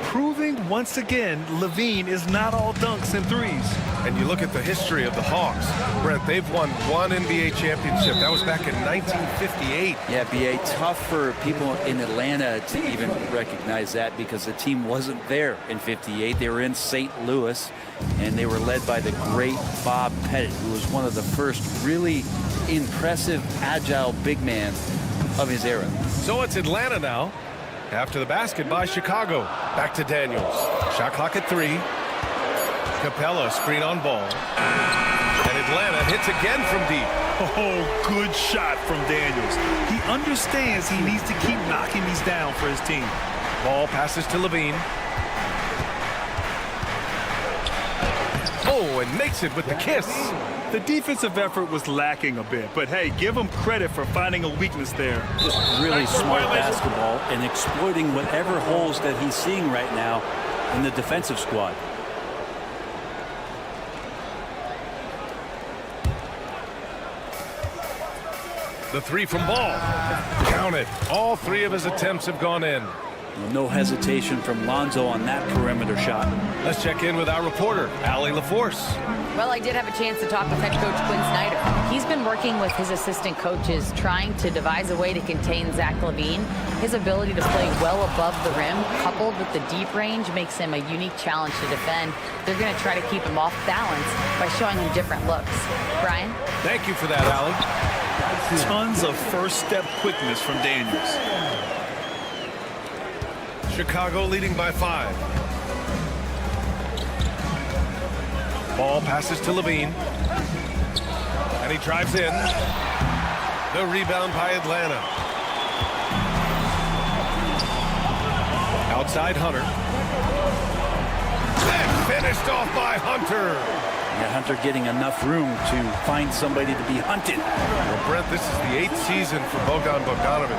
Proving once again, Levine is not all dunks and threes. And you look at the history of the Hawks. Brent, they've won 1 NBA championship. That was back in 1958. Yeah, BA, tough for people in Atlanta to even recognize that because the team wasn't there in 58. They were in St. Louis, and they were led by the great Bob Pettit, who was one of the first really impressive, agile big man of his era. So it's Atlanta now. After the basket by Chicago. Back to Daniels. Shot clock at 3. Capella screen on Ball. And Atlanta hits again from deep. Oh, good shot from Daniels. He understands he needs to keep knocking these down for his team. Ball passes to Levine. Oh, and makes it with the kiss. The defensive effort was lacking a bit, but hey, give him credit for finding a weakness there. Just really smart basketball and exploiting whatever holes that he's seeing right now in the defensive squad. The 3 from Ball. Count it. All 3 of his attempts have gone in. No hesitation from Lonzo on that perimeter shot. Let's check in with our reporter, Allie LaForce. Well, I did have a chance to talk with head coach Quinn Snyder. He's been working with his assistant coaches, trying to devise a way to contain Zach LaVine. His ability to play well above the rim, coupled with the deep range, makes him a unique challenge to defend. They're going to try to keep him off balance by showing him different looks. Brian? Thank you for that, Allie. Tons of first step quickness from Daniels. Chicago leading by 5. Ball passes to Levine. And he drives in. The rebound by Atlanta. Outside Hunter. And finished off by Hunter. Yeah, Hunter getting enough room to find somebody to be hunted. Well, Brent, this is the 8th season for Bogdan Bogdanovic.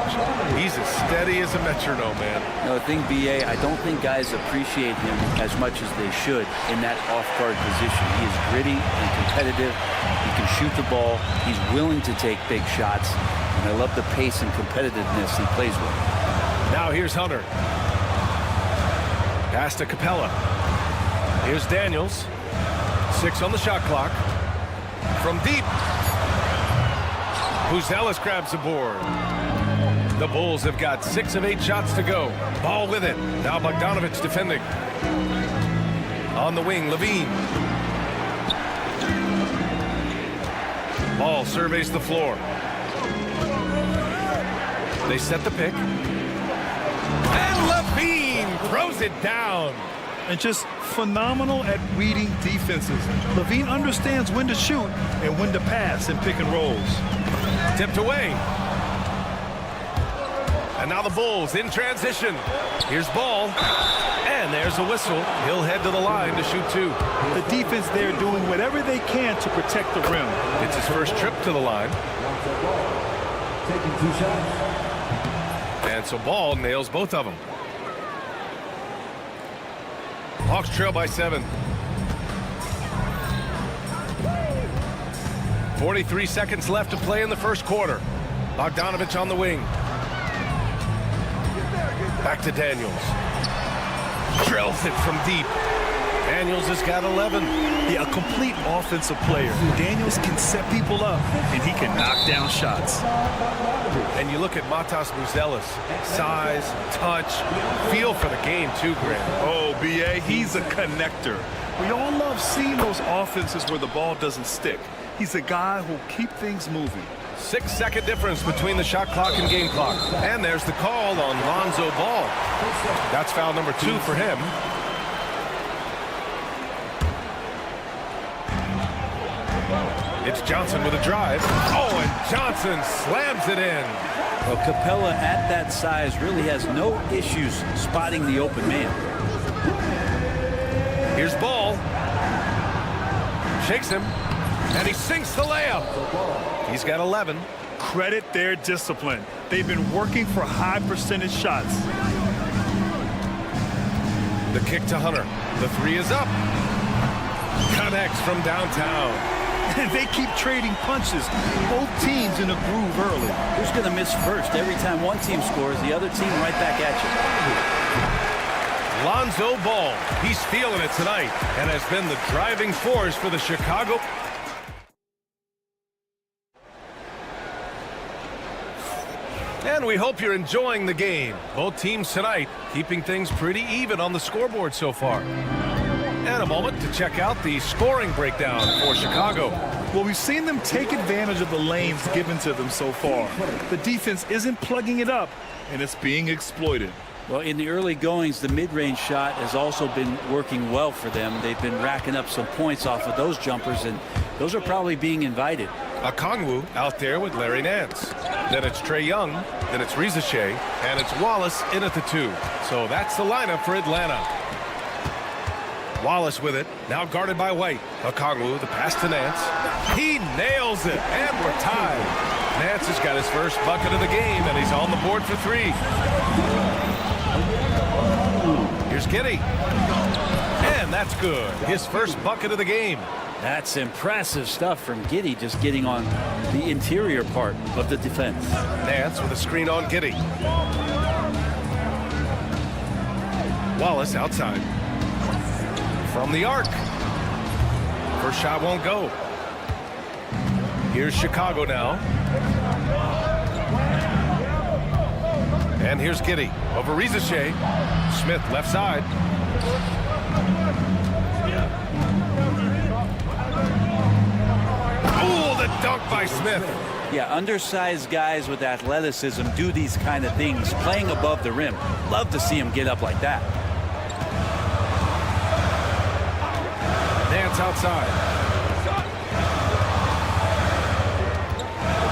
He's as steady as a metronome, man. No, the thing, BA, I don't think guys appreciate him as much as they should in that off-guard position. He is gritty and competitive. He can shoot the ball. He's willing to take big shots. And I love the pace and competitiveness he plays with. Now here's Hunter. Pass to Capella. Here's Daniels. 6 on the shot clock. From deep. Buzelis grabs the board. The Bulls have got 6 of 8 shots to go. Ball with it. Now Bogdanovic defending. On the wing, Levine. Ball surveys the floor. They set the pick. And Levine throws it down. And just phenomenal at reading defenses. Levine understands when to shoot and when to pass in pick and rolls. Tipped away. And now the Bulls in transition. Here's Ball. And there's a whistle. He'll head to the line to shoot 2. The defense there doing whatever they can to protect the rim. It's his first trip to the line. Taking 2 shots. And so Ball nails both of them. Hawks trail by 7. 43 seconds left to play in the first quarter. Bogdanovich on the wing. Back to Daniels. Drills it from deep. Daniels has got 11. Yeah, a complete offensive player. Daniels can set people up, and he can knock down shots. And you look at Matas Buzelis. Size, touch, feel for the game too, Grant. Oh, B.A., he's a connector. We all love seeing those offenses where the ball doesn't stick. He's a guy who'll keep things moving. 6-second difference between the shot clock and game clock. And there's the call on Lonzo Ball. That's foul number 2 for him. It's Johnson with a drive. Oh, and Johnson slams it in. Well, Capella at that size really has no issues spotting the open man. Here's Ball. Shakes him. And he sinks the layup. He's got 11. Credit their discipline. They've been working for high percentage shots. The kick to Hunter. The 3 is up. Connects from downtown. They keep trading punches. Both teams in a groove early. Who's going to miss first? Every time one team scores, the other team right back at you. Lonzo Ball. He's feeling it tonight and has been the driving force for the Chicago. And we hope you're enjoying the game. Both teams tonight keeping things pretty even on the scoreboard so far. And a moment to check out the scoring breakdown for Chicago. Well, we've seen them take advantage of the lanes given to them so far. The defense isn't plugging it up, and it's being exploited. Well, in the early goings, the mid-range shot has also been working well for them. They've been racking up some points off of those jumpers, and those are probably being invited. Okongwu out there with Larry Nance. Then it's Trae Young. Then it's Reza Shea. And it's Wallace in at the 2. So that's the lineup for Atlanta. Wallace with it. Now guarded by White. Okongwu, the pass to Nance. He nails it. And we're tied. Nance has got his first bucket of the game, and he's on the board for 3. Here's Giddey. And that's good. His first bucket of the game. That's impressive stuff from Giddey, just getting on the interior part of the defense. Nance with a screen on Giddey. Wallace outside. From the arc. First shot won't go. Here's Chicago now. And here's Giddey over Reza Shea. Smith left side. Oh, the dunk by Smith. Yeah, undersized guys with athleticism do these kind of things, playing above the rim. Love to see him get up like that. Nance outside.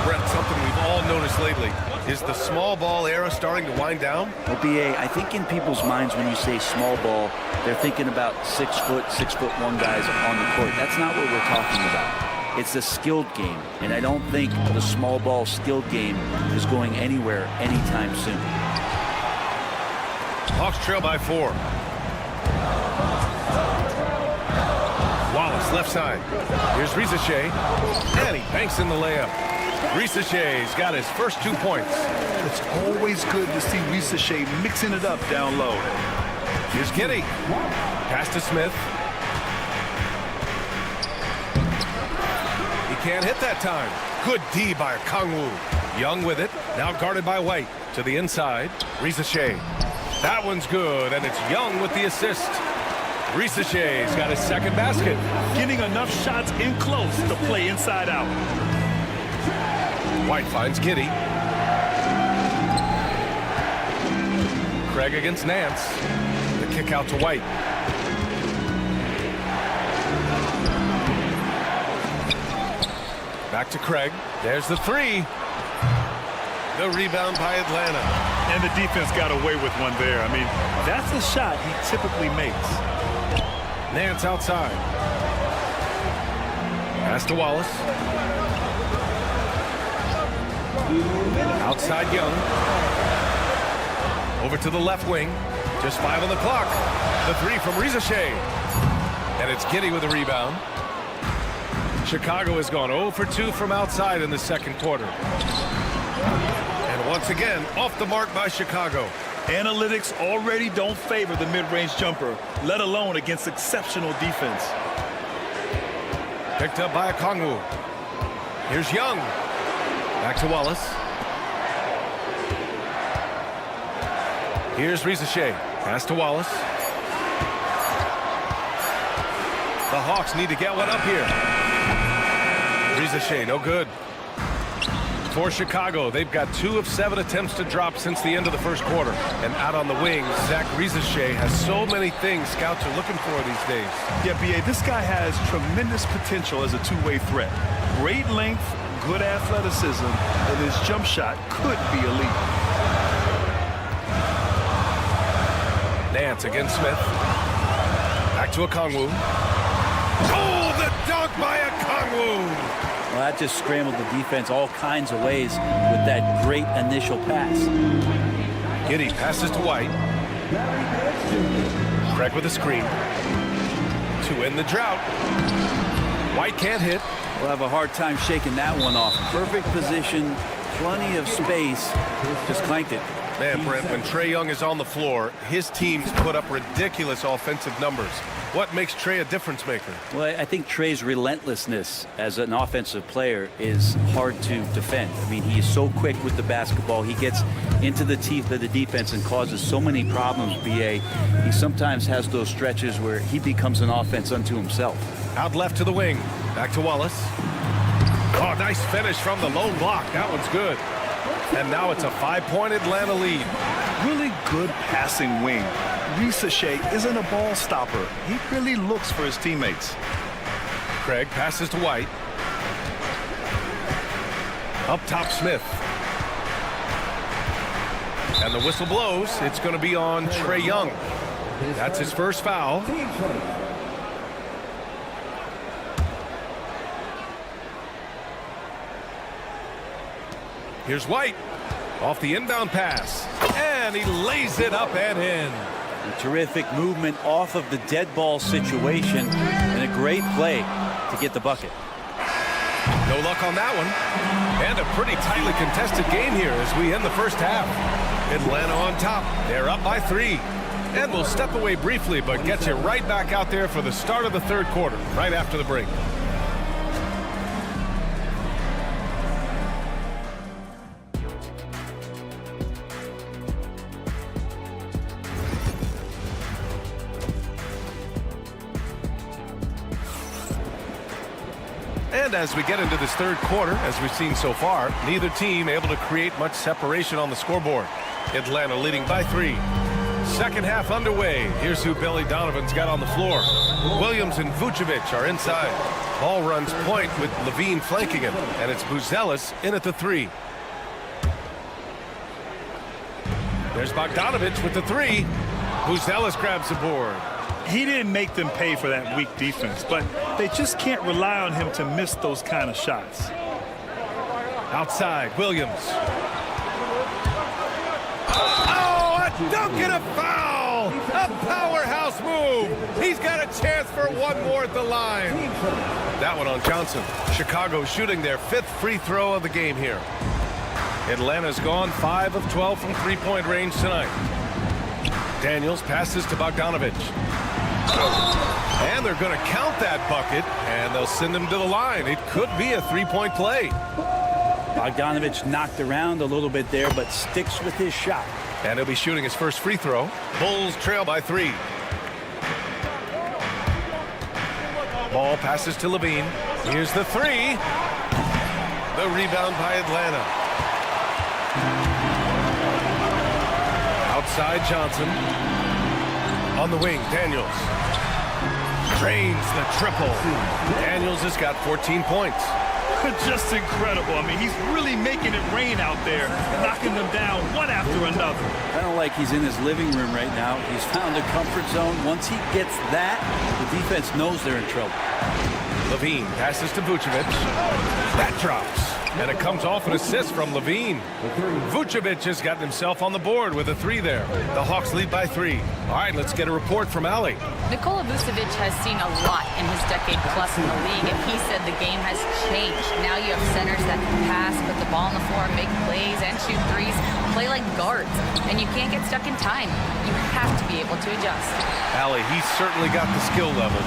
Brett, something we've all noticed lately. Is the small ball era starting to wind down? Well, B.A., I think in people's minds when you say small ball, they're thinking about 6'1" guys on the court. That's not what we're talking about. It's a skilled game, and I don't think the small ball skilled game is going anywhere anytime soon. Hawks trail by 4. Wallace left side. Here's Reza Shea. And he banks in the layup. Reza Shea's got his first 2 points. It's always good to see Reza Shea mixing it up down low. Here's Giddey. Pass to Smith. He can't hit that time. Good D by Okongwu. Young with it. Now guarded by White. To the inside. Reza Shea. That one's good, and it's Young with the assist. Reza Shea's got his second basket. Getting enough shots in close to play inside out. White finds Giddey. Craig against Nance. The kick out to White. Back to Craig. There's the 3. The rebound by Atlanta. And the defense got away with one there. I mean, that's a shot he typically makes. Nance outside. Pass to Wallace. Outside Young. Over to the left wing. Just 5 on the clock. The 3 from Reza Shea. And it's Giddey with a rebound. Chicago has gone 0 for 2 from outside in the second quarter. And once again, off the mark by Chicago. Analytics already don't favor the mid-range jumper, let alone against exceptional defense. Picked up by Okongwu. Here's Young. Back to Wallace. Here's Rizachet. Pass to Wallace. The Hawks need to get one up here. Rizachet, no good. For Chicago, they've got 2 of 7 attempts to drop since the end of the first quarter. And out on the wing, Zach Rizachet has so many things scouts are looking for these days. Yeah, B.A., this guy has tremendous potential as a two-way threat. Great length, good athleticism, and his jump shot could be elite. Nance against Smith. Back to Okongwu. Oh, the dunk by Okongwu! Well, that just scrambled the defense all kinds of ways with that great initial pass. Giddey passes to White. Craig with a screen. To end the drought. White can't hit. We'll have a hard time shaking that one off. Perfect position, plenty of space, just clanked it. Man, Brent, when Trae Young is on the floor, his teams put up ridiculous offensive numbers. What makes Trae a difference maker? Well, I think Trae's relentlessness as an offensive player is hard to defend. I mean, he is so quick with the basketball. He gets into the teeth of the defense and causes so many problems, B.A. He sometimes has those stretches where he becomes an offense unto himself. Out left to the wing. Back to Wallace. Oh, nice finish from the lone block. That one's good. And now it's a 5-point Atlanta lead. Really good passing wing. Rizachet isn't a ball stopper. He really looks for his teammates. Craig passes to White. Up top, Smith. And the whistle blows. It's going to be on Trae Young. That's his first foul. Here's White. Off the inbound pass. And he lays it up and in. A terrific movement off of the dead ball situation and a great play to get the bucket. No luck on that one. And a pretty tightly contested game here as we end the first half. Atlanta on top. They're up by 3. And we'll step away briefly, but get you right back out there for the start of the third quarter, right after the break. And as we get into this third quarter, as we've seen so far, neither team able to create much separation on the scoreboard. Atlanta leading by 3. Second half underway. Here's who Billy Donovan's got on the floor. Williams and Vucevic are inside. Ball runs point with Levine flanking him, and it's Buzelis in at the 3. There's Bogdanovic with the 3. Buzelis grabs the board. He didn't make them pay for that weak defense, but they just can't rely on him to miss those kind of shots. Outside, Williams. Oh, a dunk and a foul! A powerhouse move! He's got a chance for one more at the line. That one on Johnson. Chicago shooting their 5th free throw of the game here. Atlanta's gone 5 of 12 from three-point range tonight. Daniels passes to Bogdanovic. And they're going to count that bucket, and they'll send him to the line. It could be a 3-point play. Bogdanovic knocked around a little bit there, but sticks with his shot. And he'll be shooting his first free throw. Bulls trail by 3. Ball passes to Levine. Here's the 3. The rebound by Atlanta. Outside Johnson. On the wing, Daniels. Drains the triple. Daniels has got 14 points. Just incredible. I mean, he's really making it rain out there, knocking them down one after another. I don't like he's in his living room right now. He's found a comfort zone. Once he gets that, the defense knows they're in trouble. Levine passes to Vucevic. That drops. And it comes off an assist from Levine. Vucevic has gotten himself on the board with a 3 there. The Hawks lead by 3. All right, let's get a report from Ali. Nikola Vucevic has seen a lot in his decade plus in the league, and he said the game has changed. Now you have centers that can pass, put the ball on the floor, make plays, and shoot threes, play like guards. And you can't get stuck in time. You have to be able to adjust. Ali, he's certainly got the skill level.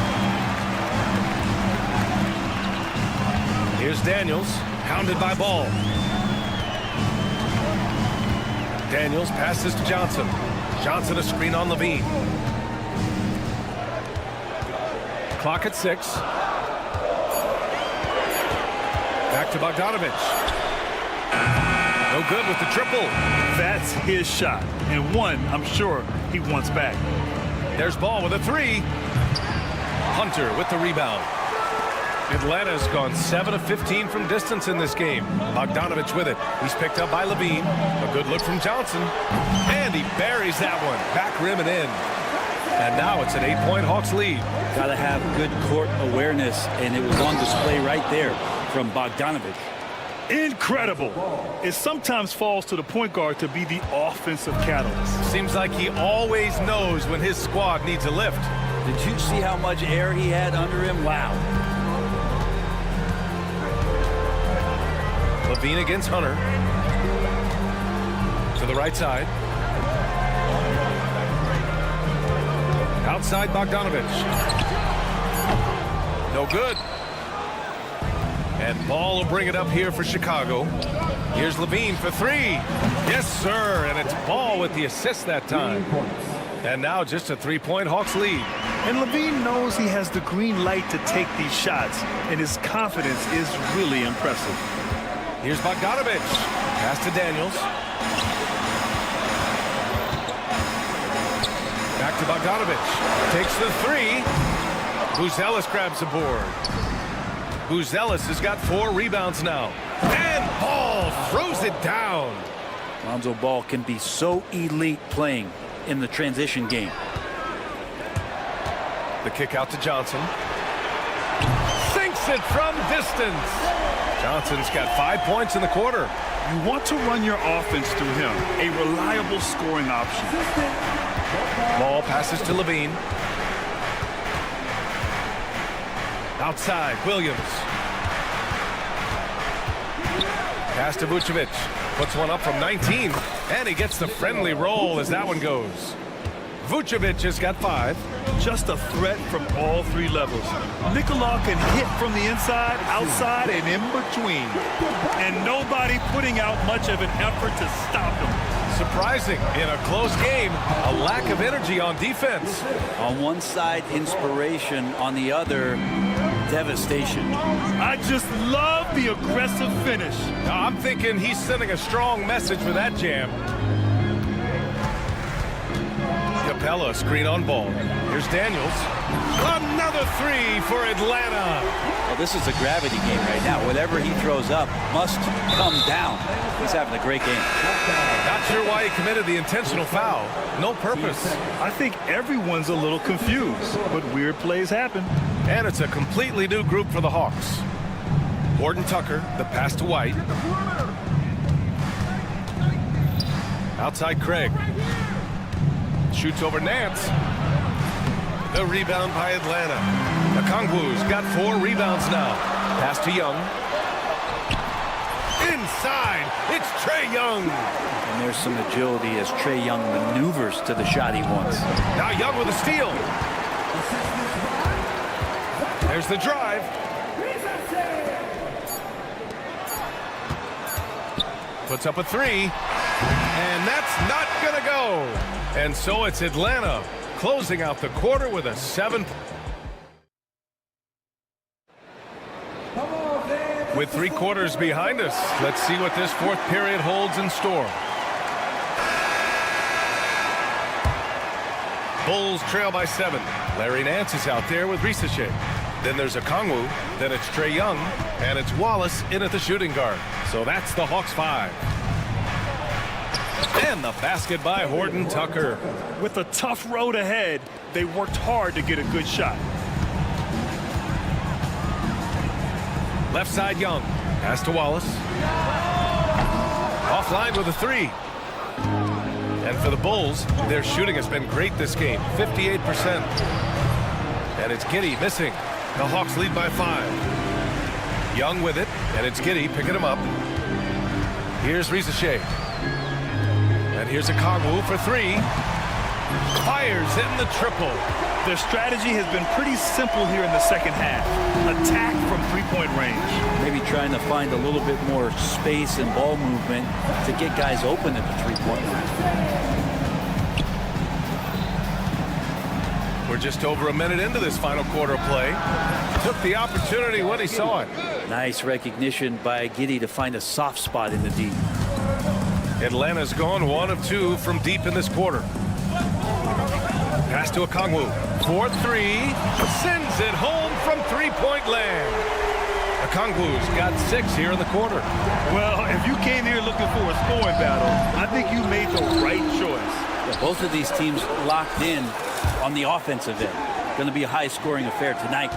Here's Daniels, hounded by Ball. Daniels passes to Johnson. Johnson a screen on Levine. Clock at 6. Back to Bogdanovic. No good with the triple. That's his shot, and one I'm sure he wants back. There's Ball with a 3. Hunter with the rebound. Atlanta's gone 7 of 15 from distance in this game. Bogdanovic with it. He's picked up by Levine. A good look from Johnson. And he buries that one. Back rim and in. And now it's an 8-point Hawks lead. Got to have good court awareness, and it was on display right there from Bogdanovic. Incredible. It sometimes falls to the point guard to be the offensive catalyst. Seems like he always knows when his squad needs a lift. Did you see how much air he had under him? Wow. Levine against Hunter. To the right side. Outside Bogdanovic. No good. And Ball will bring it up here for Chicago. Here's Levine for 3. Yes, sir. And it's Ball with the assist that time. And now just a 3-point Hawks lead. And Levine knows he has the green light to take these shots, and his confidence is really impressive. Here's Bogdanovic. Pass to Daniels. Back to Bogdanovic. Takes the 3. Buzelis grabs the board. Buzelis has got 4 rebounds now. And Ball throws it down. Lonzo Ball can be so elite playing in the transition game. The kick out to Johnson. Sinks it from distance. Johnson's got 5 points in the quarter. You want to run your offense through him, a reliable scoring option. Ball passes to Levine. Outside, Williams. Pass to Vucevic. Puts one up from 19. And he gets the friendly roll as that one goes. Vucevic has got 5. Just a threat from all 3 levels. Nikola can hit from the inside, outside, and in between. And nobody putting out much of an effort to stop him. Surprising in a close game, a lack of energy on defense. On one side, inspiration. On the other, devastation. I just love the aggressive finish. I'm thinking he's sending a strong message with that jam. Capella, screen on Ball. Here's Daniels. Another 3 for Atlanta. Well, this is a gravity game right now. Whatever he throws up must come down. He's having a great game. Not sure why he committed the intentional foul. No purpose. I think everyone's a little confused, but weird plays happen. And it's a completely new group for the Hawks. Horton Tucker, the pass to White. Outside Craig. Shoots over Nance. The rebound by Atlanta. Okongwu's got 4 rebounds now. Pass to Young. Inside, it's Trae Young. And there's some agility as Trae Young maneuvers to the shot he wants. Now Young with a steal. There's the drive. Puts up a 3. And that's not gonna go. And so it's Atlanta closing out the quarter with a 7. With 3 quarters behind us, let's see what this 4th period holds in store. Bulls trail by 7. Larry Nance is out there with Risachet. Then there's Okongwu. Then it's Trae Young. And it's Wallace in at the shooting guard. So that's the Hawks 5. And the basket by Horton Tucker. With a tough road ahead, they worked hard to get a good shot. Left side Young. Pass to Wallace. Offline with a 3. And for the Bulls, their shooting has been great this game, 58%. And it's Giddey missing. The Hawks lead by 5. Young with it, and it's Giddey picking him up. Here's Risacher. And here's a Kongwu for 3. Fires in the triple. Their strategy has been pretty simple here in the second half. Attack from three-point range. Maybe trying to find a little bit more space and ball movement to get guys open at the three-point line. We're just over a minute into this final quarter of play. Took the opportunity when he saw it. Nice recognition by Giddey to find a soft spot in the deep. Atlanta's gone 1 of 2 from deep in this quarter. Pass to a Kongwu. 4-3. Sends it home from three-point land. Okongwu's got 6 here in the quarter. Well, if you came here looking for a scoring battle, I think you made the right choice. Yeah, both of these teams locked in on the offensive end. Going to be a high-scoring affair tonight.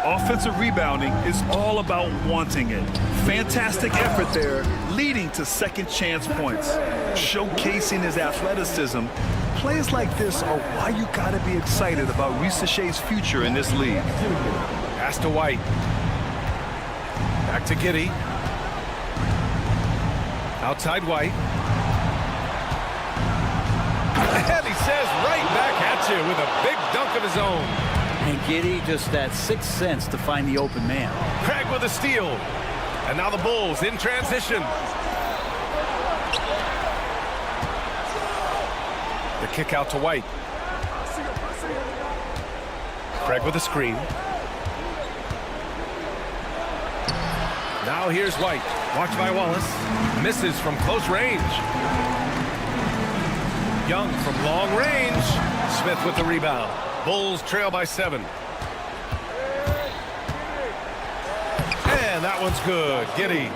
Offensive rebounding is all about wanting it. Fantastic effort there, leading to second chance points. Showcasing his athleticism. Plays like this are why you gotta be excited about Risacher's future in this league. Pass to White. Back to Giddey. Outside White. And he says right back at you with a big dunk of his own. And Giddey just that sixth sense to find the open man. Craig with a steal. And now the Bulls in transition. The kick out to White. Craig with a screen. Now here's White. Watched by Wallace. Misses from close range. Young from long range. Smith with the rebound. Bulls trail by 7. And that one's good. Giddey.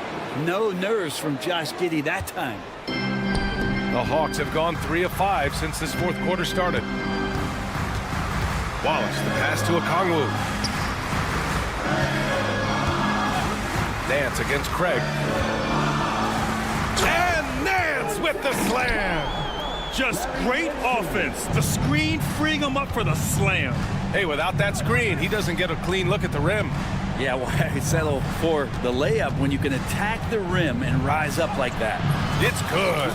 No nerves from Josh Giddey that time. The Hawks have gone 3 of 5 since this fourth quarter started. Wallace, the pass to Okongwu. Nance against Craig. And Nance with the slam. Just great offense. The screen freeing him up for the slam. Hey, without that screen, he doesn't get a clean look at the rim. Yeah, why settle for the layup when you can attack the rim and rise up like that? It's good.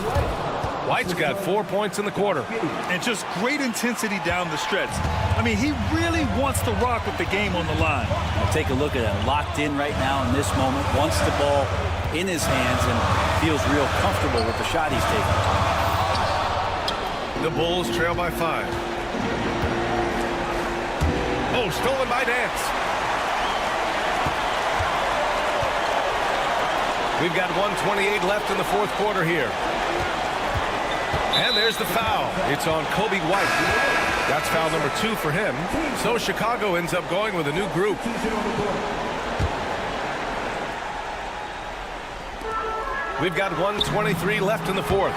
White's got 4 points in the quarter. And just great intensity down the stretch. I mean, he really wants to rock with the game on the line. I'll take a look at it. Locked in right now in this moment. Wants the ball in his hands and feels real comfortable with the shot he's taking. The Bulls trail by 5. Oh, stolen by Nance. We've got 1:28 left in the fourth quarter here. And there's the foul. It's on Kobe White. That's foul number 2 for him. So Chicago ends up going with a new group. We've got 1:23 left in the fourth.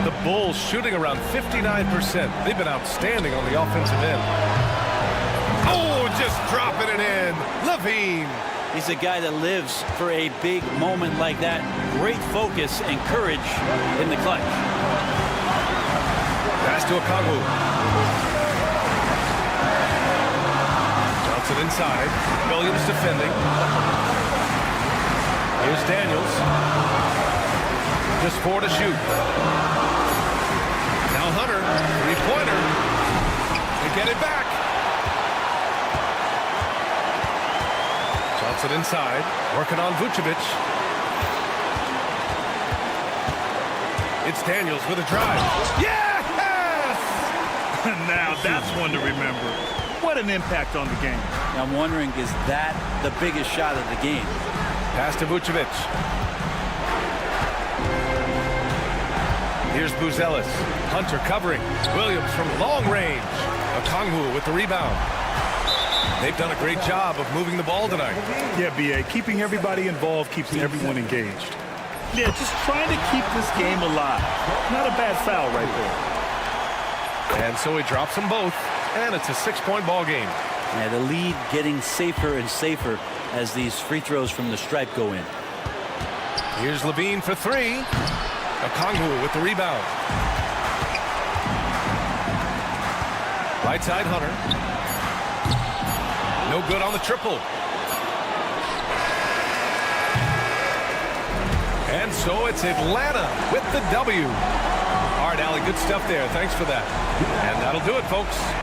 The Bulls shooting around 59%. They've been outstanding on the offensive end. Oh, just dropping it in. Levine. He's a guy that lives for a big moment like that. Great focus and courage in the clutch. Pass to Okongwu. Johnson inside. Williams defending. Here's Daniels. Just 4 to shoot. Now Hunter, three-pointer. They get it back. Johnson inside, working on Vucevic. It's Daniels with a drive. Yes! Now that's one to remember. What an impact on the game. I'm wondering, is that the biggest shot of the game? Pass to Vucevic. Here's Buzelis. Hunter covering. Williams from long range. Okongwu with the rebound. They've done a great job of moving the ball tonight. Yeah, B.A. Keeping everybody involved keeps everyone engaged. Yeah, just trying to keep this game alive. Not a bad foul right there. And so he drops them both, and it's a 6-point ball game. Yeah, the lead getting safer and safer as these free throws from the stripe go in. Here's Levine for three. Okongwu with the rebound. Right side, Hunter. No good on the triple. And so it's Atlanta with the W. All right, Allie, good stuff there. Thanks for that. And that'll do it, folks.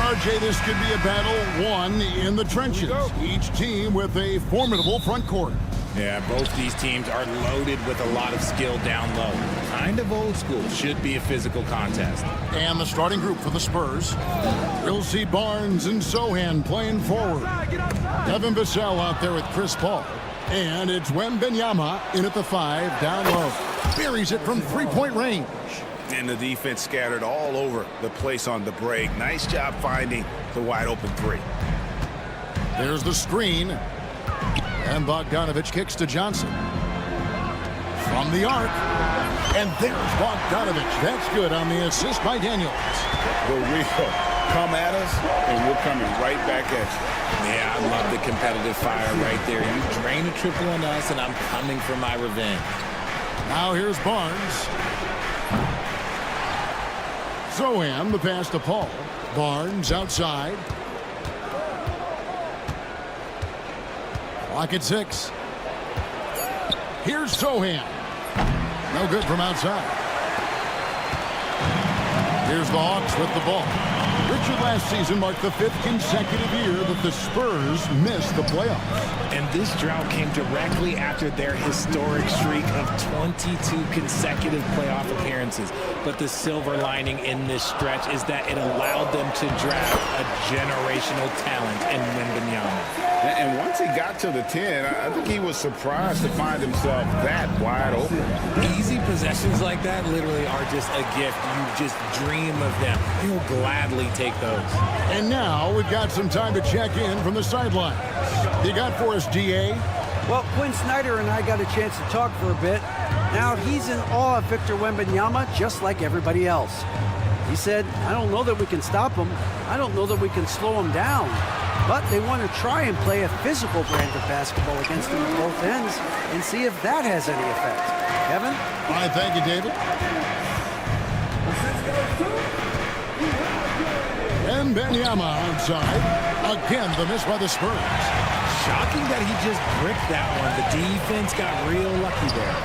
RJ, this could be a battle won in the trenches. Each team with a formidable front court. Yeah, both these teams are loaded with a lot of skill down low. Kind of old school. Should be a physical contest. And the starting group for the Spurs. We'll see Barnes and Sohan playing forward. Devin Vassell out there with Chris Paul. And it's Wembanyama in at the 5, down low. Buries it from three-point range. And the defense scattered all over the place on the break. Nice job finding the wide open 3. There's the screen. And Bogdanovich kicks to Johnson. From the arc. And there's Bogdanovich. That's good on the assist by Daniels. The real come at us, and we're coming right back at you. Yeah, I love the competitive fire right there. You drain a triple on us, and I'm coming for my revenge. Now here's Barnes. Sohan, the pass to Paul. Barnes outside. Clock at 6. Here's Sohan. No good from outside. Here's the Hawks with the ball. Richard, last season marked the 5th consecutive year that the Spurs missed the playoffs. And this drought came directly after their historic streak of 22 consecutive playoff appearances. But the silver lining in this stretch is that it allowed them to draft a generational talent in Wembanyama. And once he got to the 10, I think he was surprised to find himself that wide open. Easy possessions like that literally are just a gift. You just dream of them. You'll gladly take those. And now we've got some time to check in from the sidelines. You got for us, DA? Well, Quinn Snyder and I got a chance to talk for a bit. Now he's in awe of Victor Wembanyama, just like everybody else. He said, I don't know that we can stop him. I don't know that we can slow him down. But they want to try and play a physical brand of basketball against him at both ends and see if that has any effect. Kevin? All right, thank you, David. Wembanyama outside. Again, the miss by the Spurs. Shocking that he just bricked that one. The defense got real lucky there.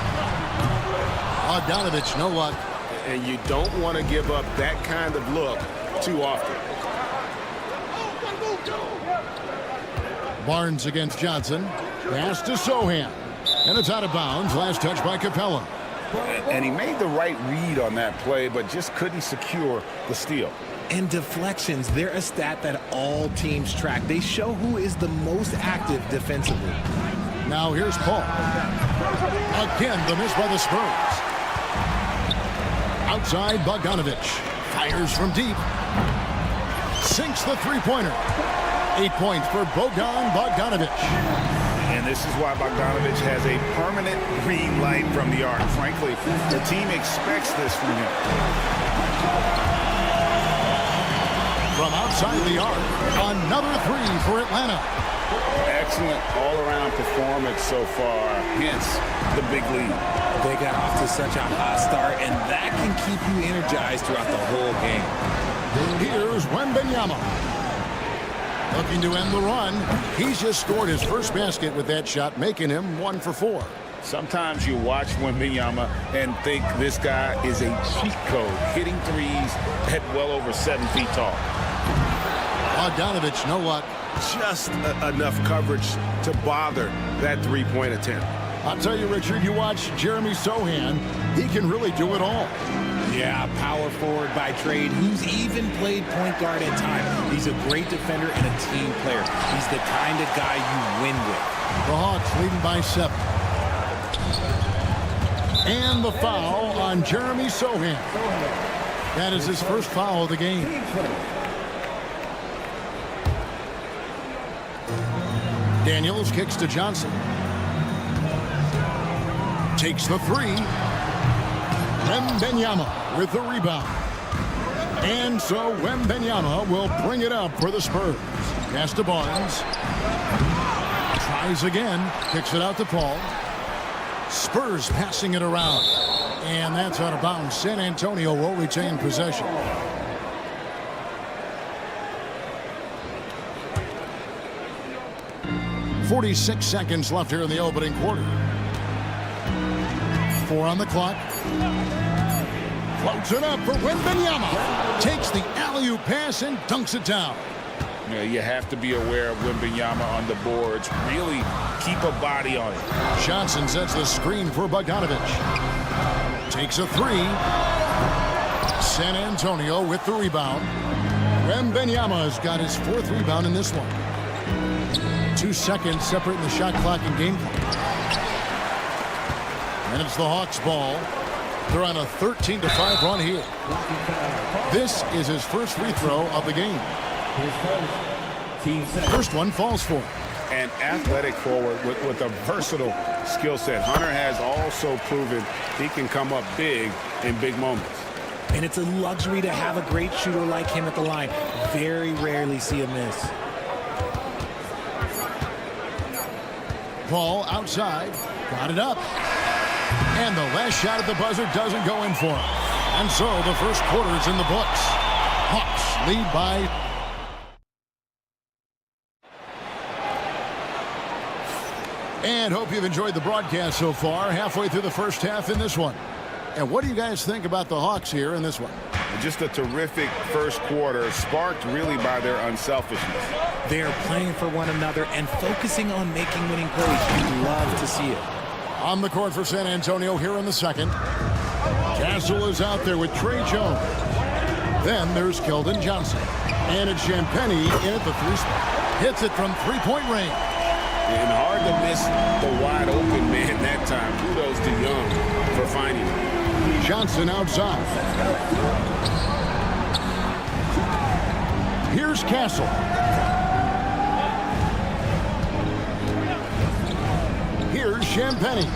Bogdanovich, no luck. And you don't want to give up that kind of look too often. Barnes against Johnson. Pass to Sohan. And it's out of bounds. Last touch by Capella. And he made the right read on that play, but just couldn't secure the steal. And deflections, they're a stat that all teams track. They show who is the most active defensively. Now here's Paul. Again, the miss by the Spurs. Outside, Bogdanovich. Fires from deep. Sinks the three-pointer. 8 points for Bogdanovich. And this is why Bogdanovich has a permanent green light from the arc. Frankly, the team expects this from him. From outside the arc, another 3 for Atlanta. Excellent all-around performance so far, hence the big lead. They got off to such a hot start, and that can keep you energized throughout the whole game. Here's Wembanyama. Looking to end the run. He's just scored his first basket with that shot, making him 1 for 4. Sometimes you watch Wembanyama and think this guy is a cheat code, hitting threes at well over 7 feet tall. Bogdanovich, no luck. Just enough coverage to bother that three-point attempt. I'll tell you, Richard, you watch Jeremy Sohan, he can really do it all. Yeah, power forward by trade, who's even played point guard at times. He's a great defender and a team player. He's the kind of guy you win with. The Hawks leading by 7. And the foul on Jeremy Sohan. That is his first foul of the game. Daniels kicks to Johnson. Takes the 3. Wembanyama with the rebound. And so Wembanyama will bring it up for the Spurs. Pass to Barnes. Tries again. Kicks it out to Paul. Spurs passing it around. And that's out of bounds. San Antonio will retain possession. .46 seconds left here in the opening quarter. 4 on the clock. Floats it up for Wembanyama. Takes the alley-oop pass and dunks it down. You know, you have to be aware of Wembanyama on the boards. Really keep a body on it. Johnson sets the screen for Bogdanovic. Takes a three. San Antonio with the rebound. Wembanyama has got his 4th rebound in this one. 2 seconds separating the shot clock and game clock. And it's the Hawks' ball. They're on a 13-5 run here. This is his first free throw of the game. First one falls for him. An athletic forward with a versatile skill set. Hunter has also proven he can come up big in big moments. And it's a luxury to have a great shooter like him at the line. Very rarely see a miss. Ball outside. Got it up. And the last shot at the buzzer doesn't go in for him. And so the first quarter is in the books. Hawks lead by... And hope you've enjoyed the broadcast so far. Halfway through the first half in this one. And what do you guys think about the Hawks here in this one? Just a terrific first quarter, sparked really by their unselfishness. They are playing for one another and focusing on making winning plays. You'd love to see it. On the court for San Antonio here in the second. Castle is out there with Trey Jones. Then there's Keldon Johnson. And it's Champagnie in at the 3 spot. Hits it from 3-point range. And hard to miss the wide open man that time. Kudos to Young for finding him. Johnson outside. Here's Castle. Here's Champagnie.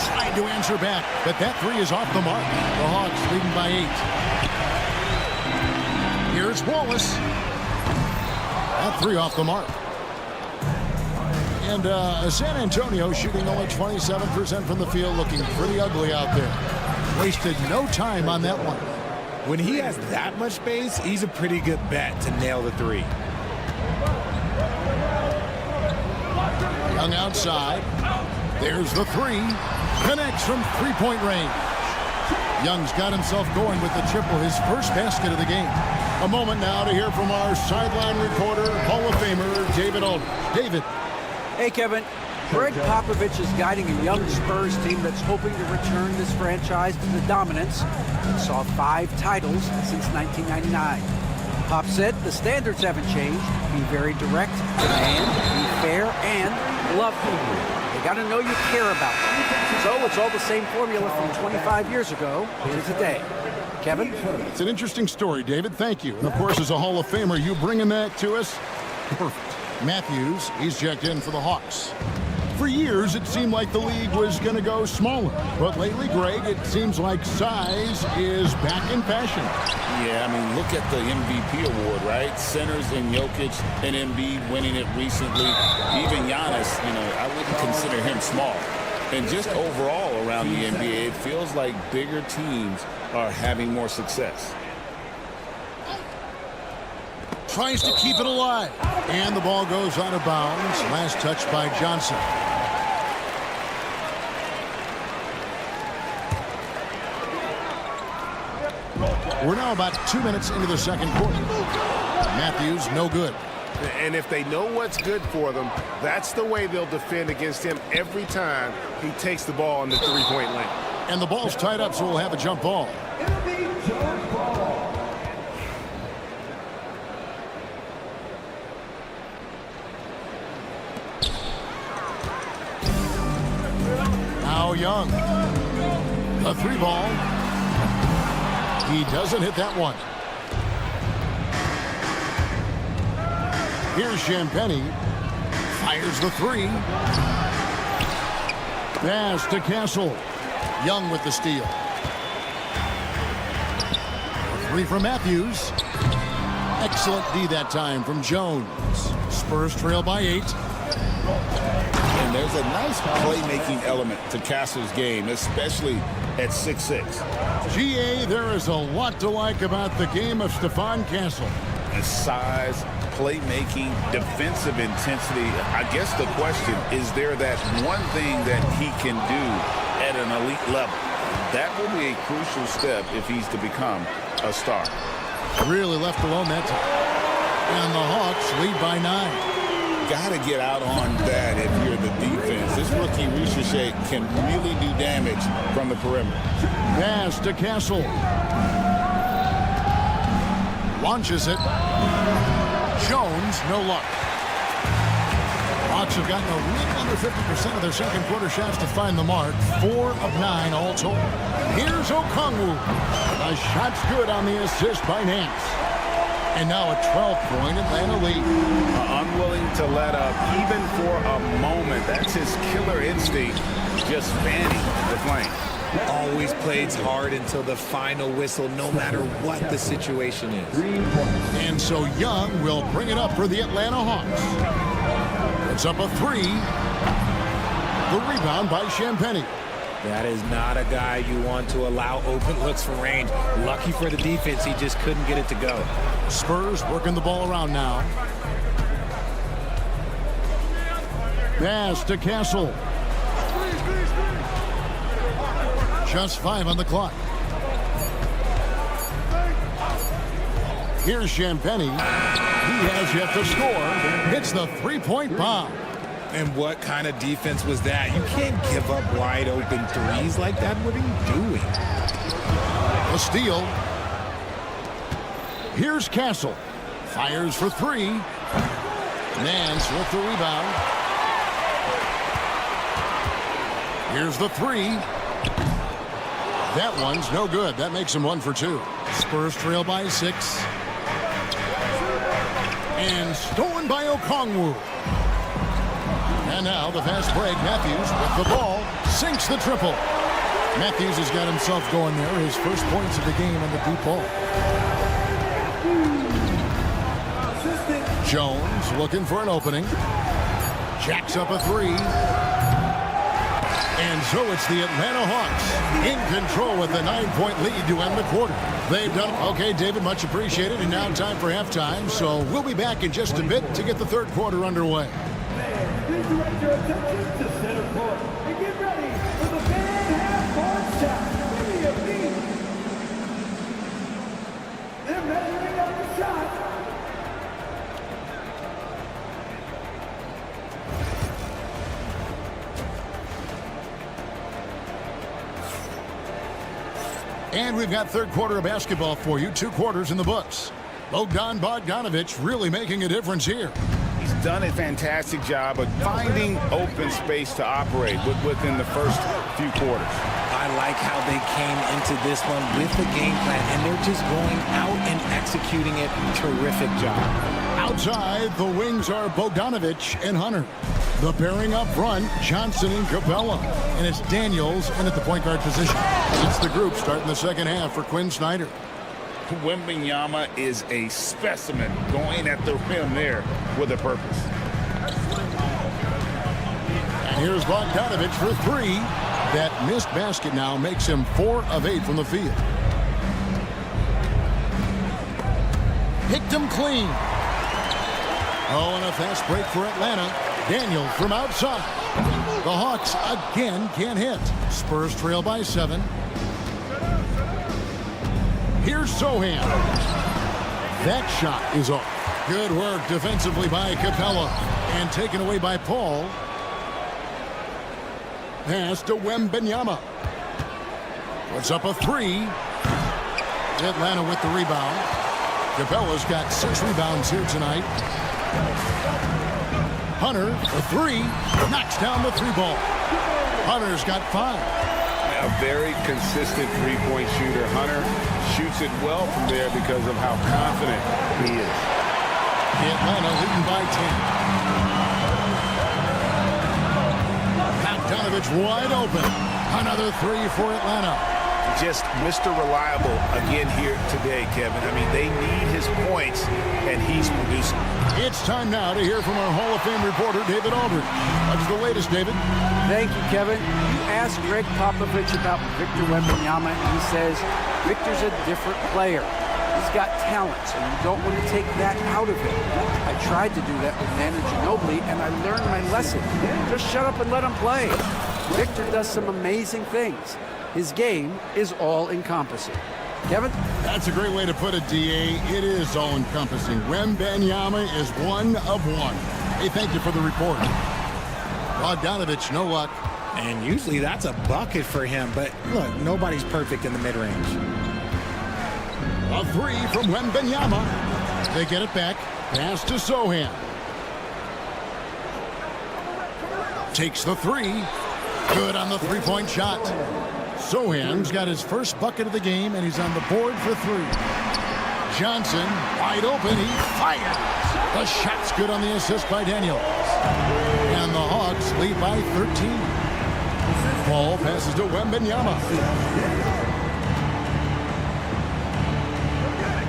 Tried to answer back, but that 3 is off the mark. The Hawks leading by 8. Here's Wallace. That 3 off the mark. And San Antonio shooting only 27% from the field, looking pretty ugly out there. Wasted no time on that one. When he has that much space, he's a pretty good bet to nail the 3. Young outside. There's the 3. Connects from 3-point range. Young's got himself going with the triple, his first basket of the game. A moment now to hear from our sideline reporter, Hall of Famer, David Aldridge. David. Hey, Kevin. Greg Popovich is guiding a young Spurs team that's hoping to return this franchise to the dominance that saw 5 titles since 1999. Pop said the standards haven't changed. Be very direct, demand, be fair, and love people. They got to know you care about them. So it's all the same formula from 25 years ago to today. Kevin? It's an interesting story, David. Thank you. And, of course, as a Hall of Famer, you bringing that to us? Perfect. Matthews, he's checked in for the Hawks. For years, it seemed like the league was going to go smaller. But lately, Greg, it seems like size is back in fashion. Yeah, I mean, look at the MVP award, right? Centers and Jokic and Embiid winning it recently. Even Giannis, I wouldn't consider him small. And just overall around the NBA, it feels like bigger teams are having more success. Tries to keep it alive. And the ball goes out of bounds. Last touch by Johnson. We're now about 2 minutes into the second quarter. Matthews, no good. And if they know what's good for them, that's the way they'll defend against him every time he takes the ball in the 3-point lane. And the ball's tied up, so we'll have a jump ball. Now Young. A 3 ball. He doesn't hit that one. Here's Champagnie. Fires the 3. Pass to Castle. Young with the steal. 3 from Matthews. Excellent D that time from Jones. Spurs trail by 8. And there's a nice playmaking element to Castle's game, especially at 6'6". GA, there is a lot to like about the game of Stephon Castle. His size, playmaking, defensive intensity. I guess the question, is there that one thing that he can do at an elite level? That will be a crucial step if he's to become a star. Really left alone that time. And the Hawks lead by 9. Got to get out on that if you're the defense. This rookie Ricochet can really do damage from the perimeter. Pass to Castle. Launches it. Jones, no luck. Hawks have gotten a little under 50% of their second quarter shots to find the mark. 4 of 9 all told. Here's Okongwu. The shot's good on the assist by Nance. And now a 12-point Atlanta lead. Unwilling to let up even for a moment. That's his killer instinct, just fanning the flame. Always plays hard until the final whistle, no matter what the situation is. And so Young will bring it up for the Atlanta Hawks. It's up a 3. The rebound by Champagnie. That is not a guy you want to allow open looks from range. Lucky for the defense, he just couldn't get it to go. Spurs working the ball around now. Pass to Castle. Just 5 on the clock. Here's Champagnie. He has yet to score. Hits the 3-point bomb. And what kind of defense was that? You can't give up wide open threes like that. What are you doing? A steal. Here's Castle. Fires for 3. Nance with the rebound. Here's the 3. That one's no good. That makes him 1 for 2. Spurs trail by 6. And stolen by Okongwu. And now the fast break. Matthews with the ball. Sinks the triple. Matthews has got himself going there. His first points of the game on the deep ball. Jones looking for an opening. Jacks up a 3. And so it's the Atlanta Hawks in control with the 9-point lead to end the quarter. They've done it. Okay, David, much appreciated. And now time for halftime. So we'll be back in just a bit to get the third quarter underway. Please direct your attention to center court and get ready for the fan half-court shot. Give me a beat. They're measuring up the shot. And we've got third quarter of basketball for you. 2 quarters in the books. Bogdan Bogdanovic really making a difference here. He's done a fantastic job of finding open space to operate within the first few quarters. I like how they came into this one with the game plan, and they're just going out and executing it. Terrific job. Outside, the wings are Bogdanovic and Hunter. The pairing up front, Johnson and Capella. And it's Daniels in at the point guard position. It's the group starting the second half for Quinn Snyder. Wembanyama is a specimen going at the rim there with a purpose. And here's Bogdanovic for 3. That missed basket now makes him 4 of 8 from the field. Picked him clean. Oh, and a fast break for Atlanta. Daniel from outside. The Hawks again can't hit. Spurs trail by 7. Here's Sohan. That shot is off. Good work defensively by Capella. And taken away by Paul. Pass to Wembanyama. Puts up a 3. Atlanta with the rebound. Capella's got 6 rebounds here tonight. Hunter, the 3. Knocks down the 3-ball. Hunter's got 5. A very consistent three-point shooter. Hunter shoots it well from there because of how confident he is. Atlanta leading by 10. Bogdanovic wide open. Another 3 for Atlanta. Just Mr. Reliable again here today, Kevin. I mean, they need his points, and he's producing. It's time now to hear from our Hall of Fame reporter, David Aldridge. What's the latest, David? Thank you, Kevin. You asked Greg Popovich about Victor Wembanyama, and he says Victor's a different player. He's got talents, and you don't want to take that out of him. I tried to do that with Manu Ginobili, and I learned my lesson. Just shut up and let him play. Victor does some amazing things. His game is all-encompassing. Kevin? That's a great way to put it, D.A. It is all-encompassing. Wembanyama is one of one. Hey, thank you for the report. Bogdanovich, no luck. And usually that's a bucket for him, but look, nobody's perfect in the mid-range. A three from Wembanyama. They get it back. Pass to Sohan. Takes the three. Good on the three-point shot. Sohan's got his first bucket of the game, and he's on the board for three. Johnson, wide open. He fires. The shot's good on the assist by Daniels. And the Hawks lead by 13. Ball passes to Wembanyama.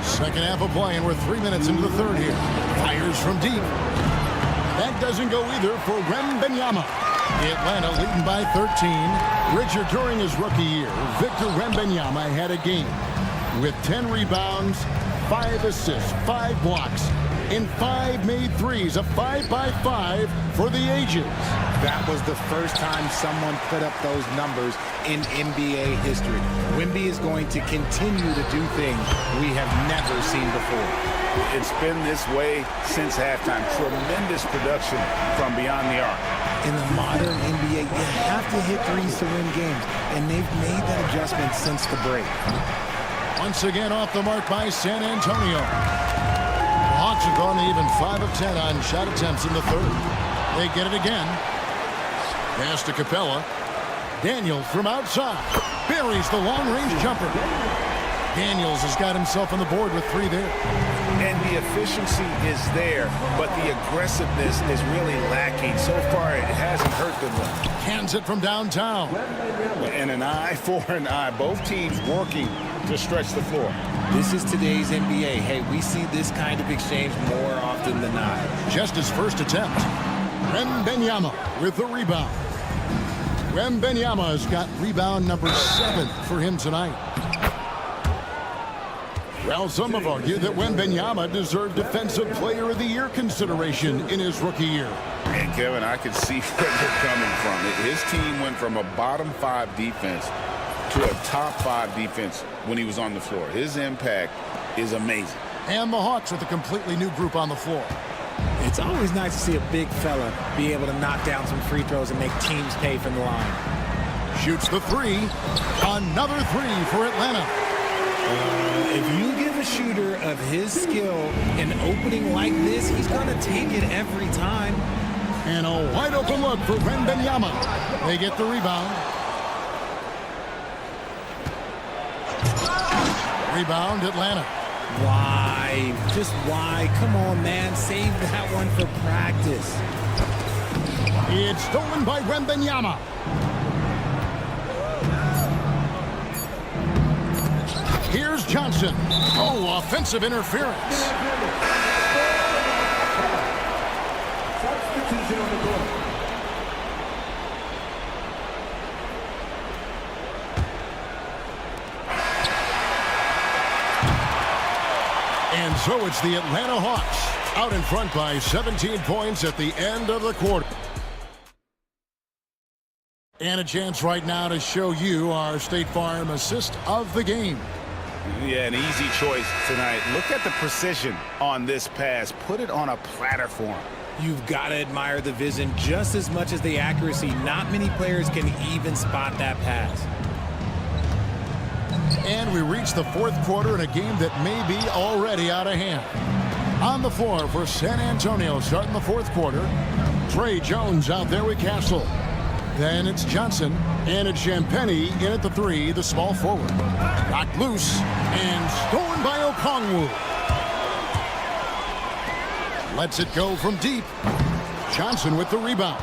Second half of play, and we're 3 minutes into the third here. Fires from deep. That doesn't go either for Wembanyama. Atlanta leading by 13. Richard, during his rookie year, Victor Wembanyama had a game with 10 rebounds, 5 assists, 5 blocks, and 5 made threes. A 5-by-5 for the ages. That was the first time someone put up those numbers in NBA history. Wemby is going to continue to do things we have never seen before. It's been this way since halftime. Tremendous production from beyond the arc. In the modern NBA, you have to hit threes to win games, and they've made that adjustment since the break. Once again off the mark by San Antonio. The Hawks have gone to even 5 of 10 on shot attempts in the third. They get it again. Pass to Capella. Daniels from outside. Buries the long-range jumper. Daniels has got himself on the board with 3 there. And the efficiency is there, but the aggressiveness is really lacking. So far, it hasn't hurt them. Hands it from downtown. And an eye for an eye. Both teams working to stretch the floor. This is today's NBA. Hey, we see this kind of exchange more often than not. Just his first attempt. Wembanyama with the rebound. Wembanyama has got rebound number 7 for him tonight. Well, some have argued that Wembanyama deserved Defensive Player of the Year consideration in his rookie year. And Kevin, I can see where they're coming from. His team went from a bottom 5 defense to a top 5 defense when he was on the floor. His impact is amazing. And the Hawks with a completely new group on the floor. It's always nice to see a big fella be able to knock down some free throws and make teams pay from the line. Shoots the 3. Another 3 for Atlanta. If you give a shooter of his skill an opening like this, he's going to take it every time. And a wide open look for Wembanyama. They get the rebound. Rebound, Atlanta. Why? Just why? Come on, man. Save that one for practice. It's stolen by Wembanyama. Here's Johnson. Oh, offensive interference. Substitution on the court. And so it's the Atlanta Hawks out in front by 17 points at the end of the quarter. And a chance right now to show you our State Farm assist of the game. Yeah, an easy choice tonight. Look at the precision on this pass. Put it on a platter for him. You've got to admire the vision just as much as the accuracy. Not many players can even spot that pass. And we reach the fourth quarter in a game that may be already out of hand. On the floor for San Antonio starting the fourth quarter. Trey Jones out there with Castle. Then it's Johnson, and it's Champagnie in at the 3, the small forward. Knocked loose and stolen by Okongwu. Lets it go from deep. Johnson with the rebound.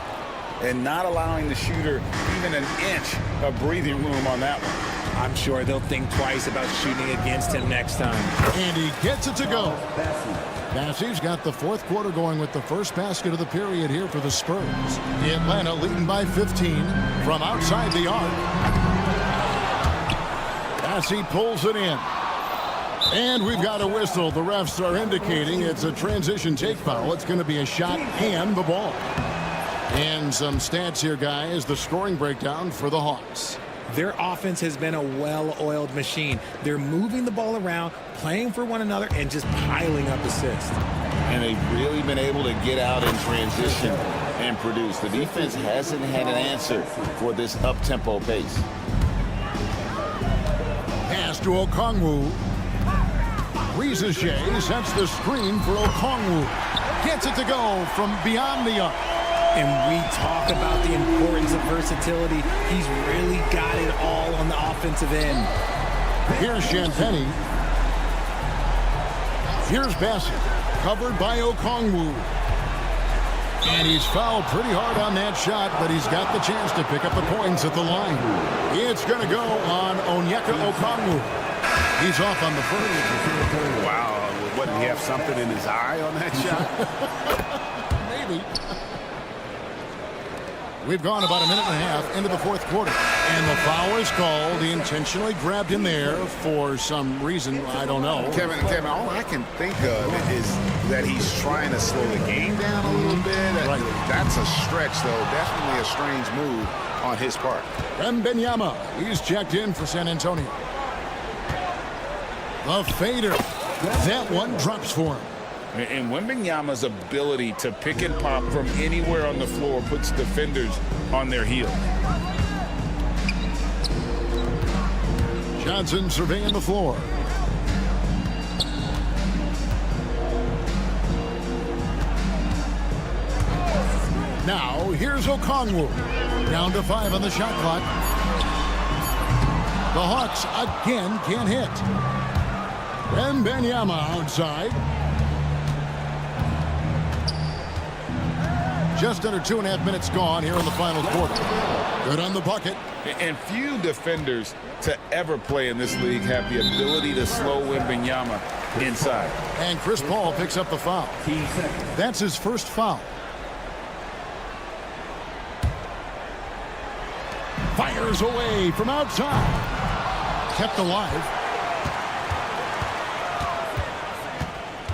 And not allowing the shooter even an inch of breathing room on that one. I'm sure they'll think twice about shooting against him next time. And he gets it to go. Bassey's got the fourth quarter going with the first basket of the period here for the Spurs. Atlanta leading by 15 from outside the arc. Bassey pulls it in. And we've got a whistle. The refs are indicating it's a transition take foul. It's going to be a shot and the ball. And some stats here, guys. The scoring breakdown for the Hawks. their offense has been a well-oiled machine. They're moving the ball around, playing for one another, and just piling up assists. And they've really been able to get out in transition and produce. The defense hasn't had an answer for this up-tempo pace. Pass to Okongwu. Rizachet sets the screen for Okongwu. Gets it to go from beyond the arc. And we talk about the importance of versatility. He's really got it all on the offensive end. Here's Champagny. Here's Bassett. Covered by Okongwu. And he's fouled pretty hard on that shot, but he's got the chance to pick up the points at the line. It's going to go on Onyeka Okongwu. He's off on the first. Wow. What, did he have something in his eye on that shot? Maybe. We've gone about a minute and a half into the fourth quarter. And the foul is called. He intentionally grabbed him there for some reason. I don't know. Kevin, all I can think of is that he's trying to slow the game down a little bit. Right. That's a stretch, though. Definitely a strange move on his part. Wembanyama, he's checked in for San Antonio. The fader. That one drops for him. And Wembanyama's ability to pick and pop from anywhere on the floor puts defenders on their heels. Johnson surveying the floor. Now, here's Okongwu. Down to 5 on the shot clock. The Hawks again can't hit. Wembanyama outside. Just under 2.5 minutes gone here in the final quarter. Good on the bucket. And few defenders to ever play in this league have the ability to slow Wembanyama inside. And Chris Paul picks up the foul. That's his first foul. Fires away from outside. Kept alive.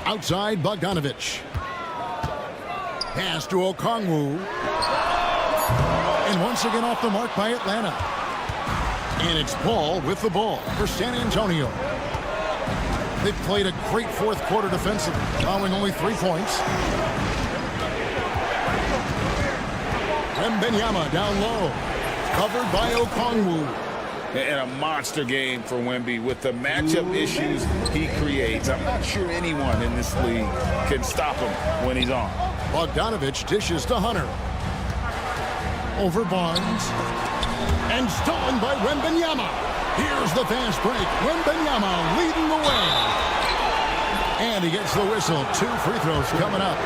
Outside Bogdanovich. Pass to Okongwu. And once again off the mark by Atlanta. And it's Paul with the ball for San Antonio. They've played a great fourth quarter defensively, allowing only 3 points. Wembanyama down low. Covered by Okongwu. And a monster game for Wemby with the matchup issues he creates. I'm not sure anyone in this league can stop him when he's on. Bogdanovich dishes to Hunter. Over Barnes. And stolen by Wembanyama. Here's the fast break. Wembanyama leading the way. And he gets the whistle. 2 free throws coming up.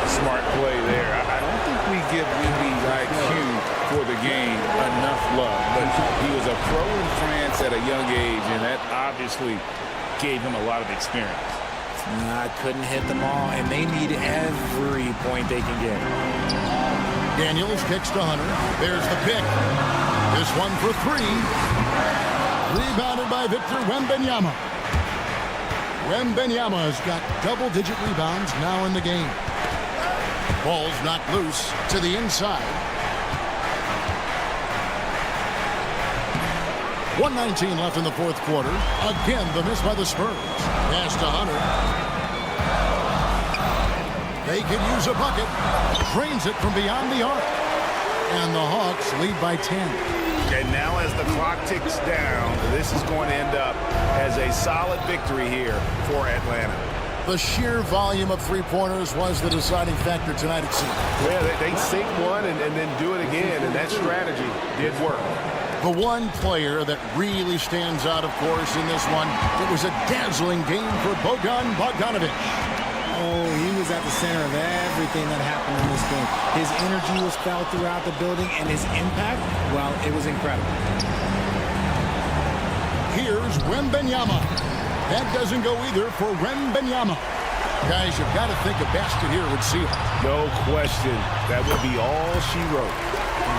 Smart play there. I don't think we give Wemby's IQ for the game enough love. But he was a pro in France at a young age, and that obviously gave him a lot of experience. Couldn't hit them all, and they need every point they can get. Daniels kicks to Hunter. There's the pick. This one for 3. Rebounded by Victor Wembanyama. Wembanyama's got double-digit rebounds now in the game. Ball's knocked loose to the inside. 1:19 left in the fourth quarter. Again, the miss by the Spurs. Pass to Hunter. They could use a bucket. Drains it from beyond the arc. And the Hawks lead by 10. And now as the clock ticks down, this is going to end up as a solid victory here for Atlanta. The sheer volume of three-pointers was the deciding factor tonight, it seemed. Yeah, they sink one and then do it again, and that strategy did work. The one player that really stands out, of course, in this one, it was a dazzling game for Bogdanovich. Oh, he was at the center of everything that happened in this game. His energy was felt throughout the building, and his impact, well, it was incredible. Here's Wembanyama. That doesn't go either for Wembanyama. Guys, you've got to think a basket here would seal. No question. That would be all she wrote.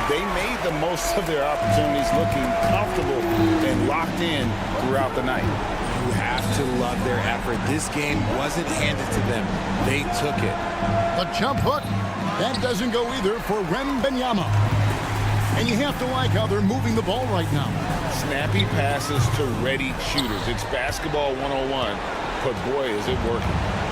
They made the most of their opportunities, looking comfortable and locked in throughout the night. You have to love their effort. This game wasn't handed to them. They took it. The jump hook. That doesn't go either for Wembanyama. And you have to like how they're moving the ball right now. Snappy passes to ready shooters. It's basketball 101, but boy, is it working.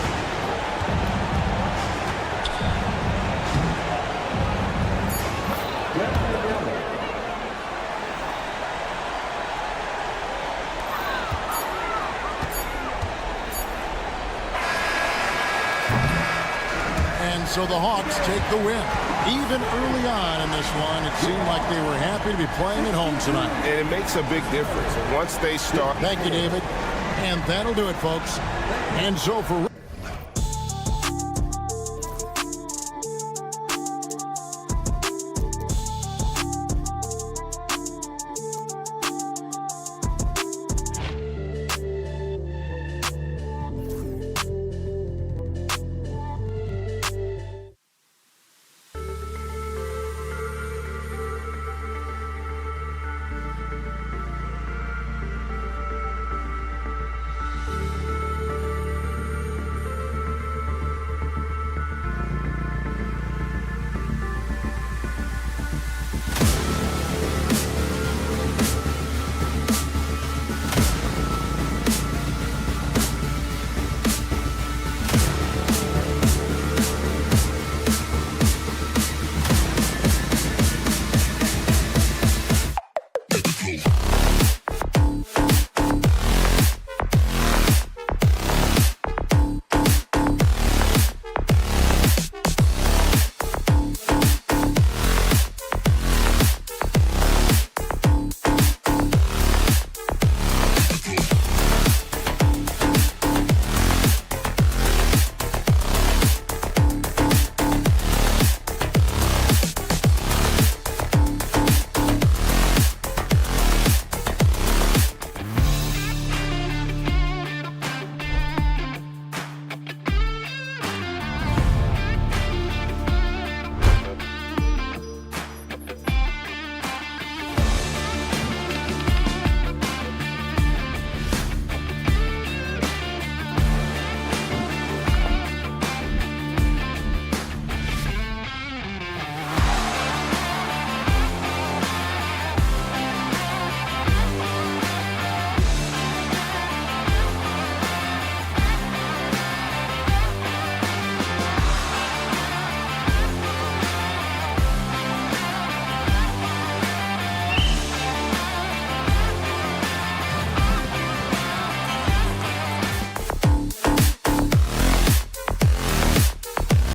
And so the Hawks take the win. Even early on in this one, it seemed like they were happy to be playing at home tonight. And it makes a big difference once they start. Thank you, David. And that'll do it, folks. And so for